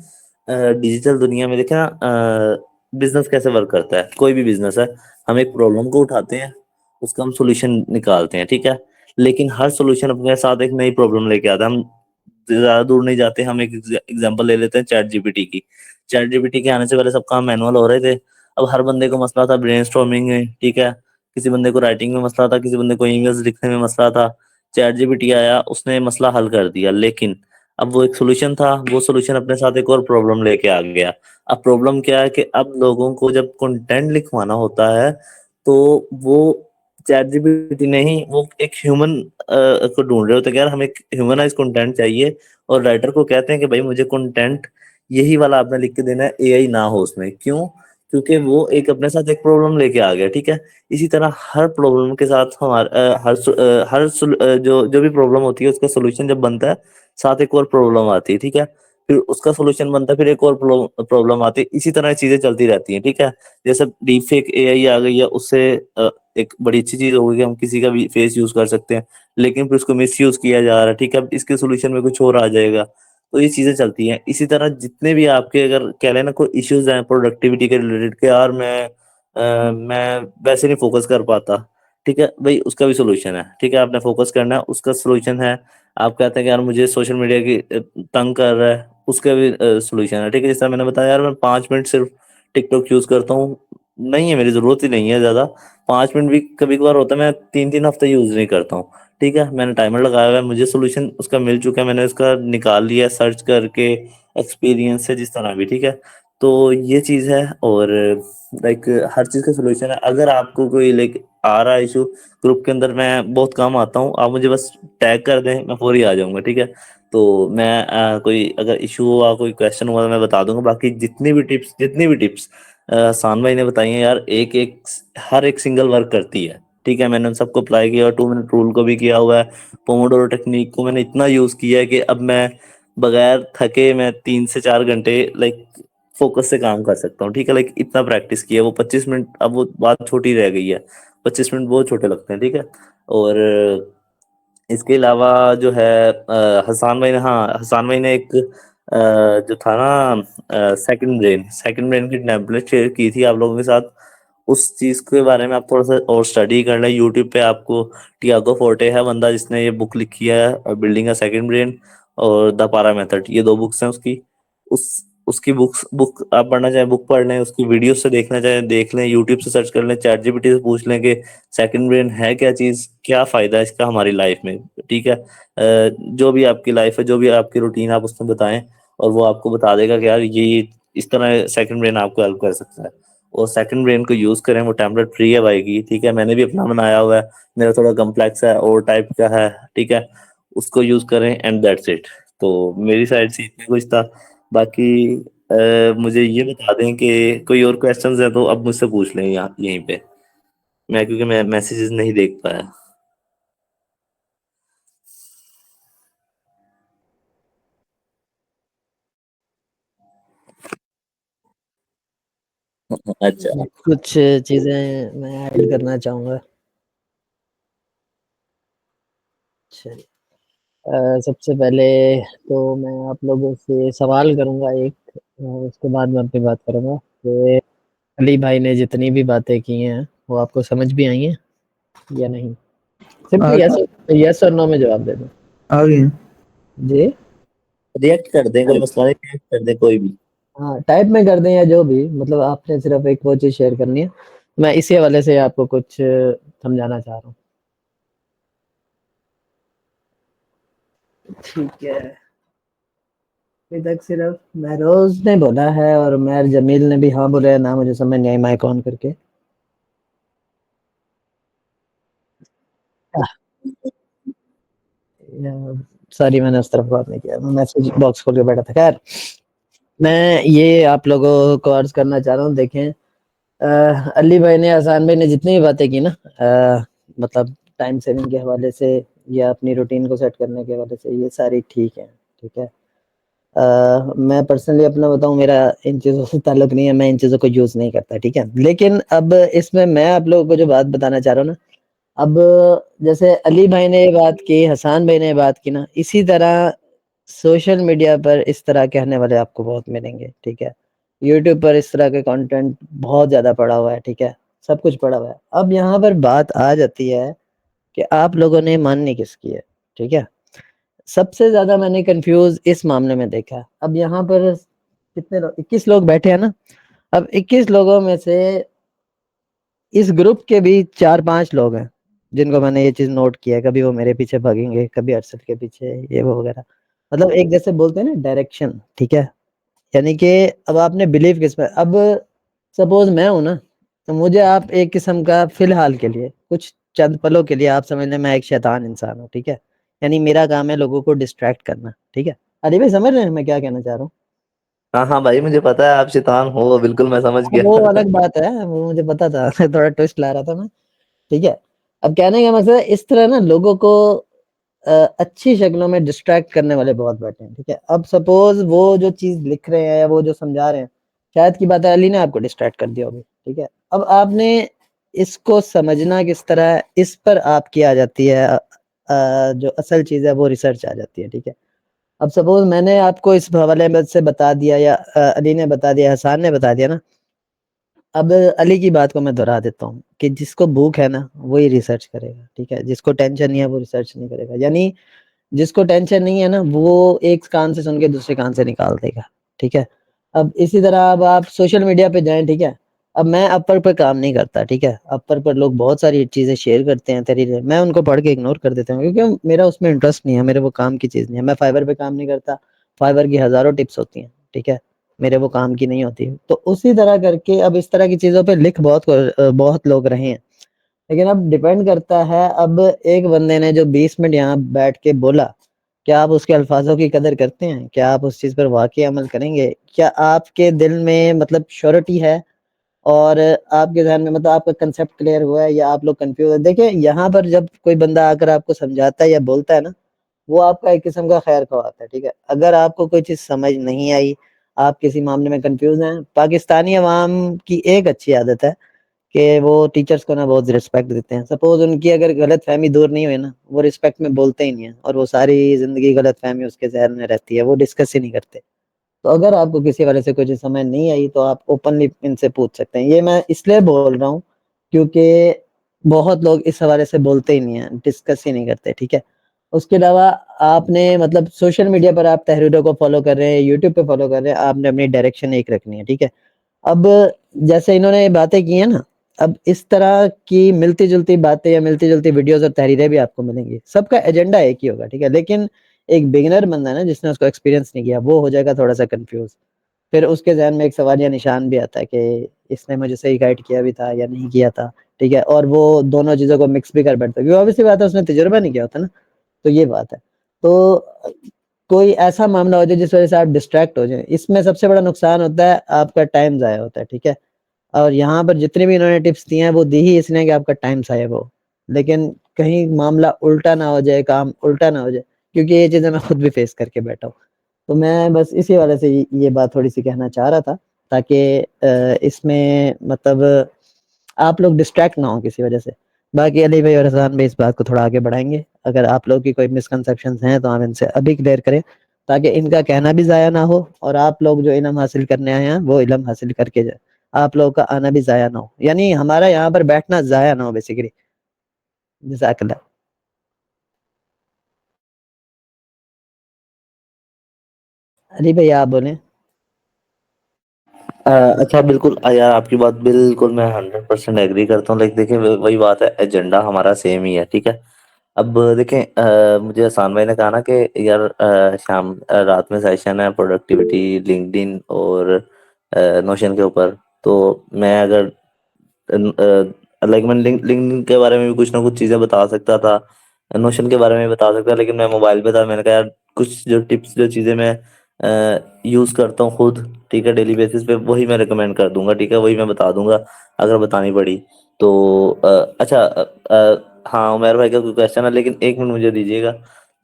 ڈیجیٹل دنیا میں دیکھیں نا, بزنس کیسے ورک کرتا ہے. کوئی بھی بزنس ہے, ہم ایک پرابلم کو اٹھاتے ہیں, اس کا ہم سولوشن نکالتے ہیں. ٹھیک ہے. لیکن ہر سولوشن اپنے ساتھ ایک نئی پرابلم لے کے آتا ہے. ہم زیادہ دور نہیں جاتے, ہم ایک ایگزامپل لے لیتے ہیں چیٹ جی پی ٹی کی. چیٹ جی پی ٹی کے آنے سے پہلے سب کام مینوئل ہو رہے تھے. اب ہر بندے کو مسئلہ تھا برین اسٹارمنگ میں. ٹھیک ہے. کسی بندے کو رائٹنگ میں مسئلہ تھا, کسی بندے کو ای میلز لکھنے میں مسئلہ تھا. چیٹ جی پی ٹی آیا, اس نے مسئلہ حل کر دیا. لیکن اب وہ ایک سولوشن تھا, وہ سولوشن اپنے ساتھ ایک اور پرابلم لے کے آ گیا. اب پرابلم کیا ہے کہ اب لوگوں کو جب کنٹینٹ لکھوانا ہوتا ہے, تو وہ چیٹ جی پی ٹی نہیں, وہ ایک ہیومن کو ڈھونڈ رہے ہوتے ہیں کہ یار ہمیں ایک ہیومنائز کنٹینٹ چاہیے. اور رائٹر کو کہتے ہیں کہ بھائی مجھے کنٹینٹ یہی والا آپ نے لکھ کے دینا ہے, اے آئی نہ ہو اس میں. کیوں؟ کیونکہ وہ ایک اپنے ساتھ ایک پرابلم لے کے آ گیا. ٹھیک ہے. اسی طرح ہر پرابلم کے ساتھ ہمارا ہر جو بھی پرابلم ہوتی ہے, اس کا سولوشن جب بنتا ہے, ساتھ ایک اور پرابلم آتی ہے. ٹھیک ہے. پھر اس کا سولوشن بنتا ہے, پھر ایک اور پرابلم آتی ہے. اسی طرح چیزیں چلتی رہتی ہیں. ٹھیک ہے. جیسے ڈیپ فیک اے آئی آ گئی ہے, اس سے ایک بڑی اچھی چیز ہوگی کہ ہم کسی کا بھی فیس یوز کر سکتے ہیں, لیکن پھر اس کو مس یوز کیا جا رہا ہے. ٹھیک ہے. اس کے سولوشن میں کچھ اور آ جائے گا. تو یہ چیزیں چلتی ہیں. اسی طرح جتنے بھی آپ کے اگر کہہ لیں نا کوئی ایشوز ہیں پروڈکٹیوٹی کے ریلیٹڈ, کہ یار میں ویسے نہیں فوکس کر پاتا, ٹھیک ہے بھائی, اس کا بھی سولوشن ہے. ٹھیک ہے. آپ نے فوکس کرنا ہے, اس کا سولوشن ہے. آپ کہتے ہیں کہ یار مجھے سوشل میڈیا کی تنگ کر رہا ہے, اس کا بھی سولوشن ہے. ٹھیک ہے. جس طرح میں نے بتایا یار میں 5 منٹ صرف ٹک ٹاک یوز کرتا ہوں, نہیں ہے میری ضرورت ہی نہیں ہے زیادہ. 5 منٹ بھی کبھی کبھار ہوتا ہے, میں 3 ہفتے یوز نہیں کرتا ہوں. ٹھیک ہے. میں نے ٹائمر لگایا ہوا ہے, مجھے سولوشن اس کا مل چکا ہے, میں نے اس کا نکال لیا سرچ کر کے, ایکسپیرینس سے, جس طرح بھی. ٹھیک ہے. تو یہ چیز ہے. اور لائک ہر چیز کا سولوشن ہے. اگر آپ کو کوئی لائک آ رہا ہے ایشو گروپ کے اندر, میں بہت کام آتا ہوں, آپ مجھے بس ٹیگ کر دیں, میں فوری آ جاؤں گا. ٹھیک ہے. تو میں کوئی اگر ایشو ہوا, کوئی کوشچن ہوا, تو میں بتا دوں گا. باقی جتنی بھی ٹپس سان بھائی نے بتائی ہیں یار, ہر ایک سنگل ورک کرتی ہے. ٹھیک ہے. میں نے ان سب کو اپلائی کیا, اور 2 منٹ رول کو بھی کیا ہوا ہے. پوموڈورو ٹیکنیک کو میں نے اتنا یوز کیا ہے کہ اب میں بغیر تھکے میں 3 سے 4 گھنٹے لائک فوکس سے کام کر سکتا ہوں. ٹھیک ہے. لائک اتنا پریکٹس کیا ہے. وہ 25 منٹ, اب وہ بات چھوٹی رہ گئی ہے, 25 منٹ بہت چھوٹے لگتے ہیں. ٹھیک ہے. اور اس کے علاوہ جو ہے حسان بھائی نے ایک جو تھا نا سیکنڈ برین کی ٹیمپلیٹ شیئر کی تھی آپ لوگوں کے ساتھ. اس چیز کے بارے میں آپ تھوڑا سا اور اسٹڈی کر لیں. یوٹیوب پہ آپ کو ٹیاگو فورٹے ہے بندہ, جس نے یہ بک لکھی ہے بلڈنگ کا سیکنڈ برین, اور دا پارا میتھڈ, یہ 2 بکس ہیں اس کی. اس کی بک آپ پڑھنا چاہیں بک پڑھ لیں, اس کی ویڈیوز سے دیکھنا چاہیں دیکھ لیں, یوٹیوب سے سرچ کر لیں, چیٹ جی پی ٹی سے پوچھ لیں کہ سیکنڈ برین ہے کیا چیز, کیا فائدہ ہے اس کا ہماری لائف میں. ٹھیک ہے. جو بھی آپ کی لائف ہے, جو بھی آپ کی روٹین ہے, آپ اس میں بتائیں, اور وہ آپ کو بتا دے گا کہ یار یہ اس طرح سیکنڈ برین آپ کو ہیلپ کر سکتا ہے. اور سیکنڈ برین کو یوز کریں, وہ ٹیمپلیٹ فری ہے بھائی کی. ٹھیک ہے. میں نے بھی اپنا بنایا ہوا ہے, میرا تھوڑا کمپلیکس ہے اور ٹائپ کا ہے. ٹھیک ہے. اس کو یوز کریں, اینڈ دیٹس اٹ. تو میری سائڈ سے اتنا کچھ تھا. باقی مجھے یہ بتا دیں کہ کوئی اور کوشچنز ہیں تو اب مجھ سے پوچھ لیں یہیں پہ, کیونکہ میں میسیجز نہیں دیکھ پایا. اچھا. کچھ چیزیں میں ایڈ کرنا چاہوں گا. سب سے پہلے تو میں آپ لوگوں سے سوال کروں گا ایک, اس کے بعد میں اپنی بات کروں گا کہ علی بھائی نے جتنی بھی باتیں کی ہیں وہ آپ کو سمجھ بھی آئی ہیں یا نہیں. سمپل یس اور نو میں جواب دے دیں. آگے جی ریئیکٹ کر دیں, کوئی مسئلہ نہیں, ریئیکٹ کر دیں کوئی بھی. ہاں, ٹائپ میں کر دیں یا جو بھی, مطلب آپ نے صرف ایک وہ چیز شیئر کرنی ہے. میں اسی حوالے سے آپ کو کچھ سمجھانا چاہ رہا ہوں. ٹھیک ہے، ابھی تک صرف مہروز نے بولا ہے اور مہر جمیل نے بھی ہاں بولا ہے، نہ مجھے سمجھ نہیں آئی مائک آن کر کے. سوری میں نے اس طرف بات نہیں کیا، میں میسج باکس کھول کے بیٹھا تھا. خیر میں یہ آپ لوگوں کو عرض کرنا چاہ رہا ہوں، دیکھیں علی بھائی نے، احسان بھائی نے جتنی بھی باتیں کی نا، مطلب ٹائم سیونگ کے حوالے سے یا اپنی روٹین کو سیٹ کرنے کے حوالے سے، یہ ساری ٹھیک ہیں. ٹھیک ہے، میں پرسنلی اپنا بتاؤں، میرا ان چیزوں سے تعلق نہیں ہے، میں ان چیزوں کو یوز نہیں کرتا. ٹھیک ہے، لیکن اب اس میں آپ لوگوں کو جو بات بتانا چاہ رہا ہوں نا، اب جیسے علی بھائی نے یہ بات کی، حسان بھائی نے یہ بات کی نا، اسی طرح سوشل میڈیا پر اس طرح کہنے والے آپ کو بہت ملیں گے. ٹھیک ہے، یوٹیوب پر اس طرح کے کنٹینٹ بہت زیادہ پڑا ہوا ہے. ٹھیک ہے، سب کچھ پڑا ہوا ہے. اب یہاں پر بات آ جاتی ہے کہ آپ لوگوں نے ماننی کس کی ہے. ٹھیک ہے، سب سے زیادہ میں نے کنفیوز اس معاملے میں دیکھا. اب یہاں پر کتنے لوگ، 21 لوگ بیٹھے ہیں نا. اب 21 لوگوں میں سے اس گروپ کے بھی 4-5 لوگ ہیں جن کو میں نے یہ چیز نوٹ کیا ہے. کبھی وہ میرے پیچھے بھاگیں گے، کبھی ارشد کے پیچھے، یہ وہ وغیرہ. مطلب ایک جیسے بولتے ہیں نا ڈائریکشن. ٹھیک ہے، یعنی کہ اب آپ نے بلیو کس پہ. اب سپوز میں ہوں نا، تو مجھے آپ ایک قسم کا فی الحال کے لیے، کچھ چند پلوں کے لیے آپ سمجھ لیں میں ایک شیطان انسان ہوں. ٹھیک ہے، یعنی میرا کام ہے لوگوں کو ڈسٹریکٹ کرنا. ٹھیک ہے، علی بھائی سمجھ رہے ہیں میں کیا کہنا چاہ رہا ہوں؟ ہاں ہاں بھائی، مجھے پتا ہے آپ شیطان ہو، بالکل میں سمجھ اب گیا. وہ الگ بات ہے، وہ مجھے پتا تھا تھوڑا ٹوسٹ لا رہا تھا میں. ٹھیک ہے، اب کہنے کا مقصد ہے اس طرح نا لوگوں کو اچھی شکلوں میں ڈسٹریکٹ کرنے والے بہت بیٹھے ہیں. ٹھیک ہے، اب سپوز وہ جو چیز لکھ رہے ہیں یا وہ جو سمجھا رہے ہیں، شاید کی بات ہے علی نے آپ کو ڈسٹریکٹ کر دیا ہوگی. ٹھیک ہے، اب آپ نے اس کو سمجھنا کس طرح ہے، اس پر آپ کی آ جاتی ہے جو اصل چیز ہے، وہ ریسرچ آ جاتی ہے. ٹھیک ہے، اب سپوز میں نے آپ کو اس حوالے میں سے بتا دیا، یا علی نے بتا دیا، حسان نے بتا دیا نا. اب علی کی بات کو میں دہرا دیتا ہوں کہ جس کو بھوک ہے نا وہی ریسرچ کرے گا. ٹھیک ہے، جس کو ٹینشن نہیں ہے وہ ریسرچ نہیں کرے گا. یعنی جس کو ٹینشن نہیں ہے نا، وہ ایک کان سے سن کے دوسرے کان سے نکال دے گا. ٹھیک ہے، اب اسی طرح اب آپ سوشل میڈیا پہ جائیں. ٹھیک ہے، اب میں اپر پہ کام نہیں کرتا. ٹھیک ہے، اپر پر لوگ بہت ساری چیزیں شیئر کرتے ہیں تحریریں، میں ان کو پڑھ کے اگنور کر دیتا ہوں کیونکہ میرا اس میں انٹرسٹ نہیں ہے، میرے وہ کام کی چیز نہیں ہے. میں فائبر پہ کام نہیں کرتا، فائبر کی ہزاروں ٹپس ہوتی ہیں. ٹھیک ہے، میرے وہ کام کی نہیں ہوتی. تو اسی طرح کر کے اب اس طرح کی چیزوں پہ لکھ بہت لوگ رہے ہیں، لیکن اب ڈیپینڈ کرتا ہے. اب ایک بندے نے جو 20 منٹ یہاں بیٹھ کے بولا، کیا آپ اس کے الفاظوں کی قدر کرتے ہیں؟ کیا آپ اس چیز پر واقعی عمل کریں گے؟ کیا آپ کے دل میں مطلب شیورٹی ہے اور آپ کے ذہن میں مطلب آپ کا کنسیپٹ کلیئر ہوا ہے، یا آپ لوگ کنفیوز ہیں؟ دیکھیں یہاں پر جب کوئی بندہ آ کر آپ کو سمجھاتا ہے یا بولتا ہے نا، وہ آپ کا ایک قسم کا خیر خواہتا ہے. ٹھیک ہے، اگر آپ کو کوئی چیز سمجھ نہیں آئی، آپ کسی معاملے میں کنفیوز ہیں، پاکستانی عوام کی ایک اچھی عادت ہے کہ وہ ٹیچرز کو نا بہت رسپیکٹ دیتے ہیں. سپوز ان کی اگر غلط فہمی دور نہیں ہوئی نا، وہ رسپیکٹ میں بولتے ہی نہیں ہیں، اور وہ ساری زندگی غلط فہمی اس کے ذہن میں رہتی ہے، وہ ڈسکس ہی نہیں کرتے. تو اگر آپ کو کسی والے سے کوئی چیز سمجھ نہیں آئی تو آپ اوپنلی ان سے پوچھ سکتے ہیں. یہ میں اس لیے بول رہا ہوں کیونکہ بہت لوگ اس حوالے سے بولتے ہی نہیں ہیں، ڈسکس ہی نہیں کرتے. ٹھیک ہے، اس کے علاوہ آپ نے مطلب سوشل میڈیا پر آپ تحریروں کو فالو کر رہے ہیں، یوٹیوب پہ فالو کر رہے ہیں، آپ نے اپنی ڈائریکشن ایک رکھنی ہے. ٹھیک ہے، اب جیسے انہوں نے باتیں کی ہیں نا، اب اس طرح کی ملتی جلتی باتیں یا ملتی جلتی ویڈیوز اور تحریریں بھی آپ کو ملیں گی. سب کا ایجنڈا ایک ہی ہوگا. ٹھیک ہے، لیکن ایک بگنر بندہ ہے نا، جس نے اس کو ایکسپیرینس نہیں کیا، وہ ہو جائے گا تھوڑا سا کنفیوز. پھر اس کے ذہن میں ایک سوال یا نشان بھی آتا ہے کہ اس نے مجھے صحیح گائیڈ کیا بھی تھا یا نہیں کیا تھا. ٹھیک ہے، اور وہ دونوں چیزوں کو مکس بھی کر بیٹھتا ہے کیونکہ obviously بات ہے اس نے تجربہ نہیں کیا ہوتا نا. تو یہ بات ہے. تو کوئی ایسا معاملہ ہو جائے جس وجہ سے آپ ڈسٹریکٹ ہو جائیں، اس میں سب سے بڑا نقصان ہوتا ہے آپ کا ٹائم ضائع ہوتا ہے. ٹھیک ہے، اور یہاں پر جتنی بھی انہوں نے ٹپس دی ہیں وہ دی ہی اس نے کہ آپ کا ٹائم ضائع ہو، لیکن کہیں معاملہ الٹا نہ ہو جائے، کام الٹا نہ ہو جائے، کیونکہ یہ چیزیں میں خود بھی فیس کر کے بیٹھا ہوں. تو میں بس اسی والے سے یہ بات تھوڑی سی کہنا چاہ رہا تھا تاکہ اس میں مطلب آپ لوگ ڈسٹریکٹ نہ ہوں کسی وجہ سے. باقی علی بھائی اور حسان بھائی اس بات کو تھوڑا آگے بڑھائیں گے. اگر آپ لوگ کی کوئی مسکنسیپشنز ہیں تو آپ ان سے ابھی کلیئر کریں تاکہ ان کا کہنا بھی ضائع نہ ہو اور آپ لوگ جو علم حاصل کرنے آئے ہیں وہ علم حاصل کر کے جائیں. آپ لوگوں کا آنا بھی ضائع نہ ہو، یعنی ہمارا یہاں پر بیٹھنا ضائع نہ ہو بیسیکلی. جزاک اللہ. علی بھائی آپ بولیں. اچھا بالکل یار، آپ کی بات بالکل میں 100% ایگری کرتا ہوں. لائک دیکھیں وہی بات ہے، ایجنڈا ہمارا سیم ہی ہے. ٹھیک ہے، اب دیکھیں مجھے احسان بھائی نے کہا نا کہ یار شام رات میں سیشن ہے پروڈکٹیوٹی لنکڈ ان اور نوشن کے اوپر. تو میں اگر لائک میں لنکڈ کے بارے میں بھی کچھ نہ کچھ چیزیں بتا سکتا تھا, نوشن کے بارے میں بھی بتا سکتا, لیکن میں موبائل پہ تھا. میں نے کہا یار کچھ جو ٹپس جو چیزیں میں یوز کرتا ہوں خود, ٹھیک ہے, ڈیلی بیسس پہ, وہی میں ریکمینڈ کر دوں گا, ٹھیک ہے, وہی میں بتا دوں گا اگر بتانی پڑی تو. اچھا, ہاں عمیر بھائی کا کوئی کوشچن ہے, لیکن ایک منٹ مجھے دیجیے گا.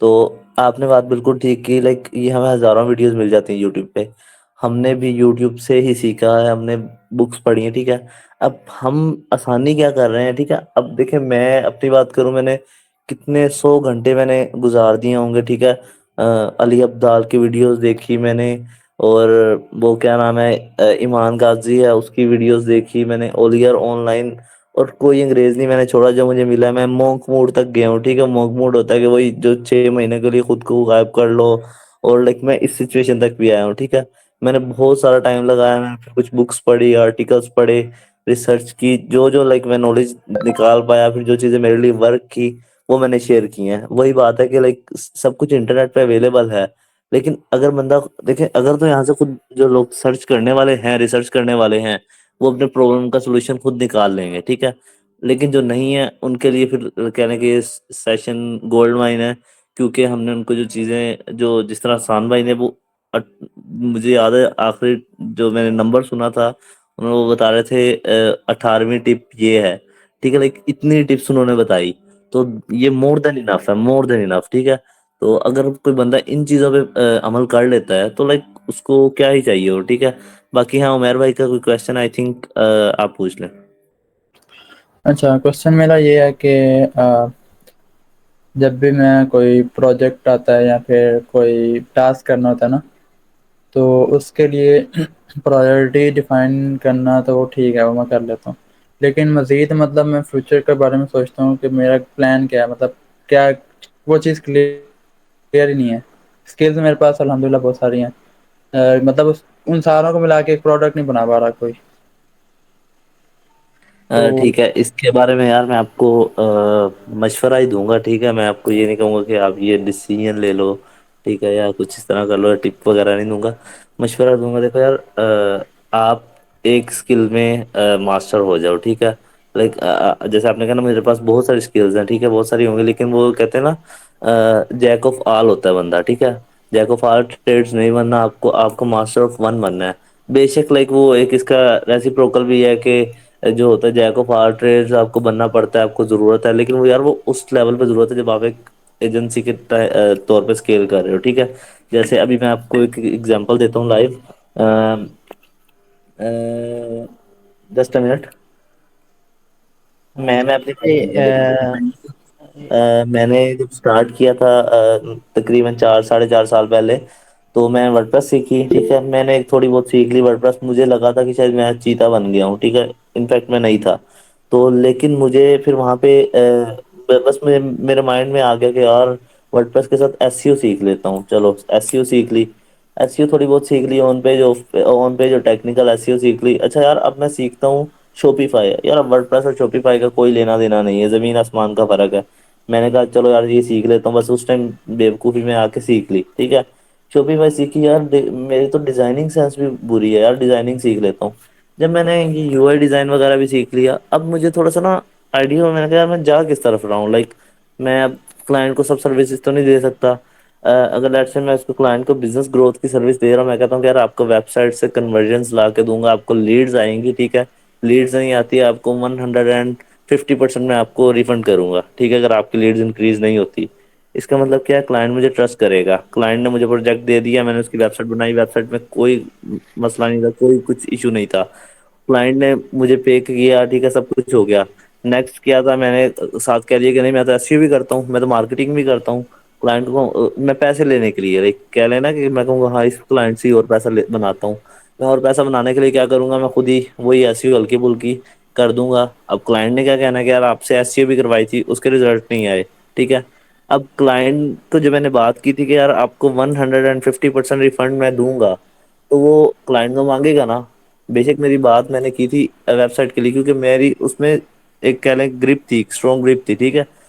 تو آپ نے بات بالکل ٹھیک کی, لائک یہ ہمیں ہزاروں ویڈیوز مل جاتی ہیں یوٹیوب پہ, ہم نے بھی یوٹیوب سے ہی سیکھا ہے, ہم نے بکس پڑھی ہیں, ٹھیک ہے. اب ہم آسانی کیا کر رہے ہیں, ٹھیک ہے, اب دیکھیں میں اپنی بات کروں, میں نے کتنے 100 گھنٹے میں نے گزار دیے ہوں گے, ٹھیک ہے. علی عبدال کی ویڈیوز دیکھی میں نے, اور وہ کیا نام ہے ایمان غازی ہے اس کی ویڈیوز دیکھی میں نے, اولیر آن لائن, اور کوئی انگریز نہیں میں نے چھوڑا جو مجھے ملا. میں مونک موڈ تک گیا ہوں, ٹھیک ہے. مونک موڈ ہوتا ہے کہ وہی جو 6 مہینے کے لیے خود کو غائب کر لو, اور لائک میں اس سچویشن تک بھی آیا ہوں, ٹھیک ہے. میں نے بہت سارا ٹائم لگایا, میں نے کچھ بکس پڑھی, آرٹیکلس پڑھے, ریسرچ کی, جو لائک میں نالج نکال پایا, پھر جو چیزیں میرے لیے ورک کی وہ میں نے شیئر کی ہیں. وہی بات ہے کہ لائک سب کچھ انٹرنیٹ پہ اویلیبل ہے, لیکن اگر بندہ دیکھیں, اگر تو یہاں سے خود جو لوگ سرچ کرنے والے ہیں, ریسرچ کرنے والے ہیں, وہ اپنے پرابلم کا سولوشن خود نکال لیں گے, ٹھیک ہے. لیکن جو نہیں ہے ان کے لیے پھر کہنے کہ یہ سیشن گولڈ مائن ہے, کیونکہ ہم نے ان کو جو چیزیں جو جس طرح احسان بھائی نے وہ مجھے یاد ہے آخری جو میں نے نمبر سنا تھا, انہوں نے وہ بتا رہے تھے 18ویں ٹپ یہ ہے, ٹھیک ہے, لائک اتنی ٹپس انہوں نے بتائی, تو یہ مور دین انف ہے, مور دین انف, ٹھیک ہے. تو اگر کوئی بندہ ان چیزوں پہ عمل کر لیتا ہے تو لائک اس کو کیا ہی چاہیے ہو, ٹھیک ہے. باقی ہاں عمیر بھائی کا کوئی کوشچن آئی تھنک آپ پوچھ لیں. اچھا, کوشچن میرا یہ ہے کہ جب بھی میں کوئی پروجیکٹ آتا ہے یا پھر کوئی ٹاسک کرنا ہوتا ہے نا, تو اس کے لیے پرائورٹی ڈیفائن کرنا تو وہ ٹھیک ہے, وہ میں کر لیتا ہوں. لیکن مزید مطلب میں فیوچر کے بارے میں سوچتا ہوں کہ میرا پلان کیا ہے, مطلب کیا وہ چیز کلیئر ہی نہیں ہے. اسکلز میرے پاس الحمد للہ بہت ساری ہیں, مطلب ان ساروں کو ملا کے ایک پروڈکٹ نہیں بنا پا رہا کوئی. تو ٹھیک ہے, اس کے بارے میں یار میں آپ کو مشورہ ہی دوں گا, ٹھیک ہے. میں آپ کو یہ نہیں کہوں گا کہ آپ یہ ڈیسیژن لے لو, ٹھیک ہے, یا کچھ اس طرح کر لو, ٹپ وغیرہ نہیں دوں گا, مشورہ دوں گا. دیکھو یار, آپ ایک اسکل میں ماسٹر ہو جاؤ, ٹھیک ہے. لائک جیسے آپ نے کہا نا میرے پاس بہت ساری اسکلز ہیں, ٹھیک ہے, بہت ساری ہوں گی, لیکن وہ کہتے ہیں نا جیک آف آل ہوتا ہے بندہ, ٹھیک ہے. جیک آف آل ٹریڈس نہیں بننا آپ کو ماسٹر آف ون بننا ہے. بے شک لائک وہ ایک اس کا ریسیپروکل بھی ہے کہ جو ہوتا ہے جیک آف آل ٹریڈز آپ کو بننا پڑتا ہے, آپ کو ضرورت ہے, لیکن وہ یار وہ اس لیول پہ ضرورت ہے جب آپ ایک ایجنسی کے طور پہ اسکیل کر رہے ہو, ٹھیک ہے. جیسے ابھی میں آپ کو ایک ایگزامپل دیتا ہوں لائو, جسٹ اے منٹ, میں اپنی میں نے جب اسٹارٹ کیا تھا تقریباً 4 ساڑھے 4 سال پہلے, تو میں ورڈ پریس سیکھی, ٹھیک ہے. میں نے ایک تھوڑی بہت سیکھ لی ورڈ پریس, مجھے لگا تھا کہ شاید میں چیتا بن گیا ہوں, ٹھیک ہے, انفیکٹ میں نہیں تھا. تو لیکن مجھے پھر وہاں پہ بس میرے مائنڈ میں آ گیا کہ یار ورڈ پریس کے ساتھ ایس سی او سیکھ لیتا ہوں. چلو ایس سی او سیکھ لی, ایس سی او تھوڑی بہت سیکھ لی, آن پیج اور ٹیکنیکل ایس سی او سیکھ لی. اچھا یار, اب میں سیکھتا ہوں شوپیفائی. یار اب ورڈ پریس اور شوپیفائی کا کوئی لینا دینا نہیں ہے, زمین آسمان کا فرق ہے. میں نے کہا چلو یار یہ سیکھ لیتا ہوں, بس اس ٹائم بےوقوفی میں آ کے سیکھ لی, ٹھیک ہے. شوپیفائی سیکھی یار, میری تو ڈیزائننگ سینس بھی بری ہے یار, ڈیزائننگ سیکھ لیتا ہوں. جب میں نے یہ یو آئی ڈیزائن وغیرہ بھی سیکھ لیا, اب مجھے تھوڑا سا نا آئیڈیا ہو, میں نے کہا یار میں جا کس طرف رہا ہوں. لائک میں اب کلائنٹ کو سب سروسز تو نہیں دے سکتا. اگر لیٹس سے میں اس کو کلائنٹ کو بزنس گروتھ کی سروس دے رہا ہوں, میں کہتا ہوں کہ یار آپ کو ویب سائٹ سے کنورژنس لا کے دوں گا, آپ کو لیڈز آئیں گی, ٹھیک ہے. لیڈز نہیں آتی ہے آپ کو 150% میں آپ کو ریفنڈ کروں گا, ٹھیک ہے, اگر آپ کی لیڈز انکریز نہیں ہوتی. اس کا مطلب کیا ہے, کلائنٹ مجھے ٹرسٹ کرے گا. کلائنٹ نے مجھے پروجیکٹ دے دیا, میں نے اس کی ویب سائٹ بنائی, ویب سائٹ میں کوئی مسئلہ نہیں تھا, کوئی کچھ ایشو نہیں تھا. کلائنٹ نے مجھے پے کیا, ٹھیک ہے, سب کچھ ہو گیا. نیکسٹ کیا تھا, میں نے ساتھ کہہ دیا کہ نہیں میں تو ایس سی بھی کرتا ہوں, میں تو مارکیٹنگ بھی کرتا ہوں. کلائنٹ کو میں پیسے لینے کے لیے کہہ لینا کہ میں کہوں گا ہاں اس کلائنٹ سے اور پیسہ بناتا ہوں. میں اور پیسہ بنانے کے لیے کیا کروں گا, میں خود ہی وہی ایسی ہلکی پھلکی کر دوں گا. اب کلائنٹ نے کیا کہنا ہے کہ یار آپ سے ایس سی بھی کروائی تھی, اس کے ریزلٹ نہیں آئے, ٹھیک ہے. اب کلائنٹ تو جو میں نے بات کی تھی کہ یار آپ کو 150% ریفنڈ میں دوں گا, تو وہ کلائنٹ کو مانگے گا نا. بے شک میری بات میں نے کی تھی ویب سائٹ کے لیے, کیونکہ میری اس میں ایک کہہ لیں گرپ تھی, اسٹرانگ گرپ تھی, ٹھیک ہے.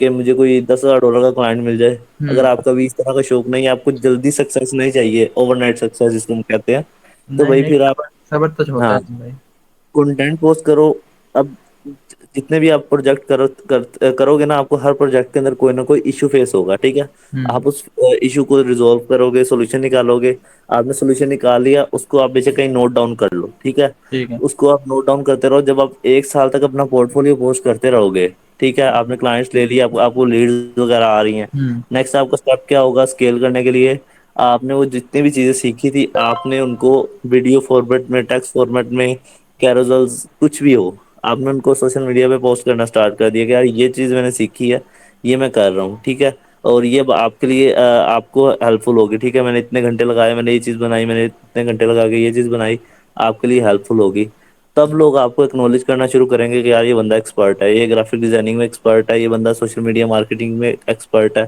کہ مجھے کوئی $10,000 کا کلائنٹ مل جائے. اگر ہوں. آپ کا بھی اس طرح کا شوق نہیں ہے, آپ کو جلدی سکسیس نہیں چاہیے, اوور نائٹ سکسیس جس کو ہم کہتے ہیں, تو نہیں بھائی نہیں، پھر آپ صبر تو ہوتا ہاں ہے بھائی. کنٹینٹ پوسٹ کرو. اب جتنے بھی آپ پروجیکٹ کرو گے نا, آپ کو ہر پروجیکٹ کے اندر کوئی نہ کوئی ایشو فیس ہوگا, ٹھیک ہے. ہوں. آپ اس ایشو کو ریزالو کرو گے, سولوشن نکالو گے. آپ نے سولوشن نکال لیا, اس کو آپ بیشک کہیں نوٹ ڈاؤن کر لو, ٹھیک ہے. ٹھیک ہے. اس کو آپ نوٹ ڈاؤن کرتے رہو. جب آپ 1 سال تک اپنا پورٹ فولیو پوسٹ کرتے رہو گے, ٹھیک ہے, آپ نے کلائنٹس لے لی, آپ کو لیڈز وغیرہ آ رہی ہیں. ہوں. نیکسٹ آپ کا اسٹیپ کیا ہوگا اسکیل کرنے کے لیے؟ آپ نے وہ جتنی بھی چیزیں سیکھی تھی, آپ نے ان کو ویڈیو فارمیٹ میں, ٹیکسٹ فارمیٹ میں, کیروزلز کچھ بھی ہو, آپ نے ان کو سوشل میڈیا پہ پوسٹ کرنا اسٹارٹ کر دیا کہ یار یہ چیز میں نے سیکھی ہے, یہ میں کر رہا ہوں, ٹھیک ہے. اور یہ آپ کے لیے آپ کو ہیلپ فل ہوگی, ٹھیک ہے. میں نے اتنے گھنٹے لگائے, میں نے یہ چیز بنائی, میں نے اتنے گھنٹے لگا کے یہ چیز بنائی, آپ کے لیے ہیلپ فل ہوگی. تب لوگ آپ کو ایکنالج کرنا شروع کریں گے کہ یار یہ بندہ ایکسپرٹ ہے, یہ گرافک ڈیزائننگ میں ایکسپرٹ ہے, یہ بندہ سوشل میڈیا مارکیٹنگ میں ایکسپرٹ ہے.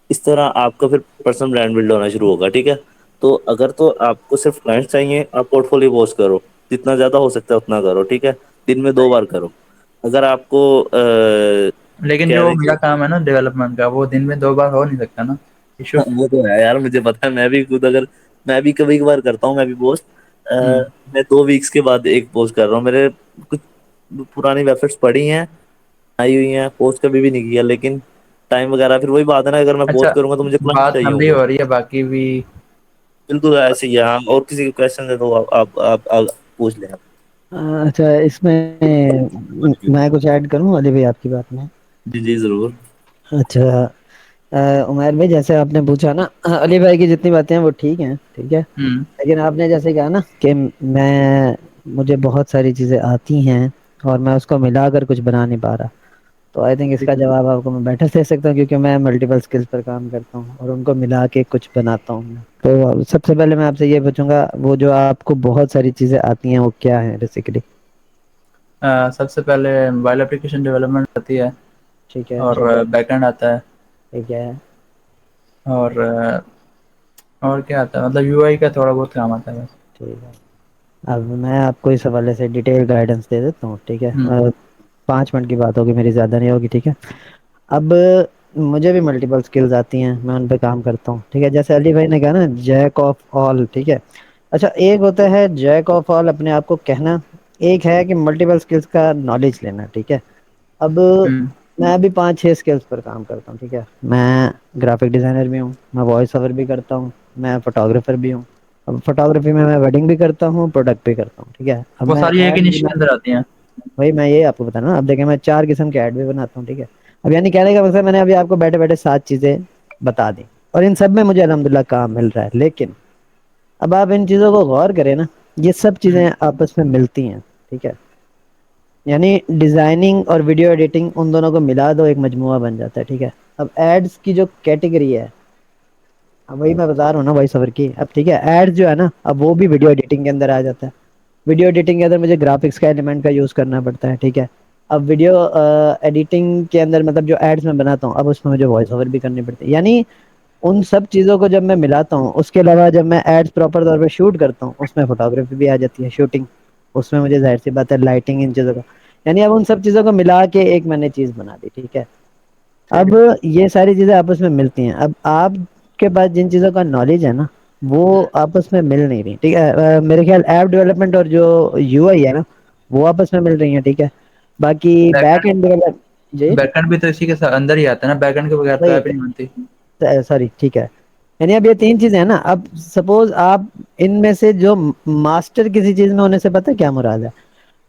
اس طرح آپ کا پھر پرسنل برانڈ بلڈ ہونا شروع ہوگا, ٹھیک ہے. تو اگر تو آپ کو صرف کلائنٹس چاہیے, آپ پورٹ فولیو پوسٹ کرو, جتنا زیادہ ہو سکتا ہے اتنا کرو, ٹھیک ہے. دن میں 2 بار کرو. اگر آپ کو لیکن کہہ جو دیجیے میرا کام ہے نا ڈیولپمنٹ کا, وہ دن میں 2 بار ہو نہیں سکتا نا. ایشو. وہ تو ہے یار, مجھے پتا ہے. میں بھی خود اگر میں بھی کبھی کبھار کرتا ہوں, میں بھی پوسٹ ہوں. میں 2 ویکس کے بعد ایک پوسٹ کر رہا ہوں. میرے کچھ پرانی ویب سائٹس پڑی ہیں, آئی ہوئی ہیں, پوسٹ کبھی بھی نہیں کیا, لیکن ٹائم وغیرہ پھر وہی بات ہے نا, اگر میں اچھا، پوسٹ کروں گا تو مجھے کلائنٹ بات چاہیے ہوں لمبی گے. ہو رہی ہے باقی بھی. بالکل ایسے ہی ہے. ہاں, اور کسی کے کوشچن ہے تو آپ پوچھ لیں. اچھا، اس میں میں کچھ ایڈ کروں علی بھائی آپ کی بات میں؟ جی جی ضرور. اچھا عمیر بھائی، جیسے آپ نے پوچھا نا, علی بھائی کی جتنی باتیں ہیں وہ ٹھیک ہیں, ٹھیک ہے. ہوں. لیکن آپ نے جیسے کہا نا کہ مجھے بہت ساری چیزیں آتی ہیں اور میں اس کو ملا کر کچھ بنا نہیں پا رہا, تو آئی تھنک اس کا جواب آپ کو میں بیٹر دے سکتا ہوں, کیونکہ میں ملٹیپل اسکلس پر کام کرتا ہوں اور ان کو ملا کے کچھ بناتا ہوں. تو سب سے پہلے میں آپ سے یہ پوچھوں گا, وہ جو آپ کو بہت ساری چیزیں آتی ہیں وہ کیا ہیں بیسیکلی؟ سب سے پہلے موبائل اپلیکیشن ڈیولپمنٹ آتی ہے, ٹھیک ہے. اور بیک اینڈ آتا ہے, ٹھیک ہے. اور کیا آتا ہے, مطلب یو آئی کا تھوڑا بہت کام آتا ہے بس. ٹھیک ہے. اب میں آپ کو اس حوالے سے ڈیٹیل گائیڈنس دے دیتا ہوں, ٹھیک ہے. 5 منٹ کی بات ہوگی میری, زیادہ نہیں ہوگی, ٹھیک ہے. اب مجھے بھی ملٹیپل اسکلز آتی ہیں, میں ان پہ کام کرتا ہوں, ٹھیک ہے. جیسے علی بھائی نے کہا نا جیک آف آل, ٹھیک ہے. اچھا, ایک ہوتا ہے جیک آف آل اپنے آپ کو کہنا, ایک ہے کہ ملٹیپل اسکلس کا نالج لینا, ٹھیک ہے. اب ہوں. میں ابھی 5-6 اسکلس پر کام کرتا ہوں, ٹھیک ہے. میں گرافک ڈیزائنر بھی ہوں, میں وائس اوور بھی کرتا ہوں, میں فوٹوگرافر بھی ہوں. اب فوٹوگرافی میں ویڈنگ بھی کرتا ہوں, پروڈکٹ بھی کرتا ہوں, ٹھیک ہے. اب وہ میں ساری ایک ہی ایڈ نش کے اندر آتی ہیں. وہی میں یہ آپ کو بتانا, اب دیکھیں میں 4 قسم کے ایڈ بھی بناتا ہوں, ٹھیک ہے. اب یعنی کہنے کا مطلب میں نے ابھی آپ کو بیٹھے بیٹھے 7 چیزیں بتا دی, اور ان سب میں مجھے الحمدللہ کام مل رہا ہے. لیکن اب آپ ان چیزوں کو غور کریں نا, یہ سب چیزیں آپس میں ملتی ہیں, ٹھیک ہے. یعنی ڈیزائننگ اور ویڈیو ایڈیٹنگ, ان دونوں کو ملا دو ایک مجموعہ بن جاتا ہے, ٹھیک ہے. اب ایڈس کی جو کیٹیگری ہے, اب وہی میں بتا رہا ہوں نا وائس اوور کی, اب ٹھیک ہے, ایڈ جو ہے نا, اب وہ بھی ویڈیو ایڈیٹنگ کے اندر آ جاتا ہے. ویڈیو ایڈیٹنگ کے اندر مجھے گرافکس کا ایلیمنٹ کا یوز کرنا پڑتا ہے, ٹھیک ہے. اب ویڈیو ایڈیٹنگ کے اندر مطلب جو ایڈس میں بناتا ہوں, اب اس میں مجھے وائس اوور بھی کرنی پڑتی ہے. یعنی ان سب چیزوں کو جب میں ملاتا ہوں, اس کے علاوہ جب میں ایڈس پراپر طور پہ شوٹ کرتا ہوں, اس میں فوٹوگرافی بھی آ جاتی ہے, شوٹنگ, اس میں مجھے ظاہر سی بات ہے لائٹنگ ان چیزوں کا, یعنی اب ان سب چیزوں کو ملا کے ایک میں نے چیز بنا دی, ٹھیک ہے. اب ٹھیک. یہ ساری چیزیں آپس میں ملتی ہیں. اب آپ کے پاس جن چیزوں کا نالج ہے نا, وہ آپس میں مل نہیں رہی, ٹھیک ہے. میرے خیال ایپ ڈیولپمنٹ اور جو یو آئی ہے نا, وہ آپس میں مل رہی ہیں, ٹھیک ہے. باقی بیک اینڈ جی بیکنڈ بھی تو اسی کے ساتھ اندر ہی آتا ہے نا, بیکنڈ کے بغیر تو وہی ایپ ہی نہیں بنتی. سوری, ٹھیک ہے. یعنی اب یہ 3 چیزیں ہیں نا. اب سپوز آپ ان میں سے جو ماسٹر کسی چیز میں ہونے سے پتہ کیا مراد ہے,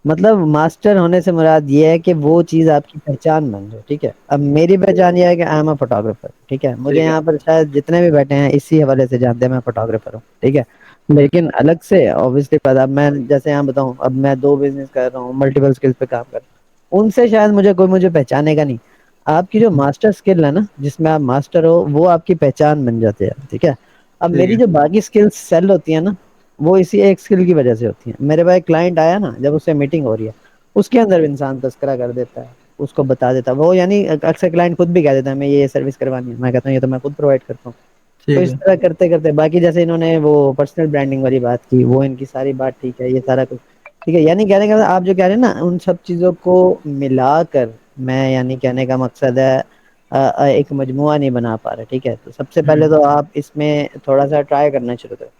مطلب ماسٹر ہونے سے مراد یہ ہے کہ وہ چیز آپ کی پہچان بن جائے, ٹھیک ہے. اب میری پہچان یہ ہے کہ آئی ایم اے فوٹوگرافر, ٹھیک ہے. مجھے ٹھیک ہے. یہاں پر شاید جتنے بھی بیٹھے ہیں اسی حوالے سے جانتے ہیں میں فوٹوگرافر ہوں, ٹھیک ہے. لیکن الگ سے obviously اب میں جیسے یہاں بتاؤں, اب میں 2 بزنس کر رہا ہوں, ملٹیپل اسکل پہ کام کر رہا ہوں, ان سے شاید مجھے پہچانے گا نہیں. آپ کی جو ماسٹر اسکل ہے نا, جس میں آپ ماسٹر ہو, وہ آپ کی پہچان بن جاتے ہیں, ٹھیک ہے. اب ٹھیک میری ہے. جو باقی اسکلس سیل ہوتی ہیں نا, وہ اسی ایک اسکل کی وجہ سے ہوتی ہیں. میرے پاس ایک کلائنٹ آیا نا, جب اس سے میٹنگ ہو رہی ہے, اس کے اندر انسان تذکرہ کر دیتا ہے, اس کو بتا دیتا ہے وہ. یعنی اکثر کلائنٹ خود بھی کہہ دیتا ہے میں یہ سروس کروانی ہے, میں کہتا ہوں یہ تو میں خود پرووائڈ کرتا ہوں. تو ٹھیک اس ہے. طرح کرتے کرتے باقی جیسے انہوں نے وہ پرسنل برانڈنگ والی بات کی, وہ ان کی ساری بات ٹھیک ہے, یہ سارا کچھ ٹھیک ہے. یعنی کہنے کا آپ جو کہہ رہے ہیں نا, ان سب چیزوں کو ملا کر میں, یعنی کہنے کا مقصد ہے ایک مجموعہ نہیں بنا پا رہے. ٹھیک ہے, تو سب سے پہلے ہوں، تو آپ اس میں تھوڑا سا ٹرائی کرنا شروع کریں.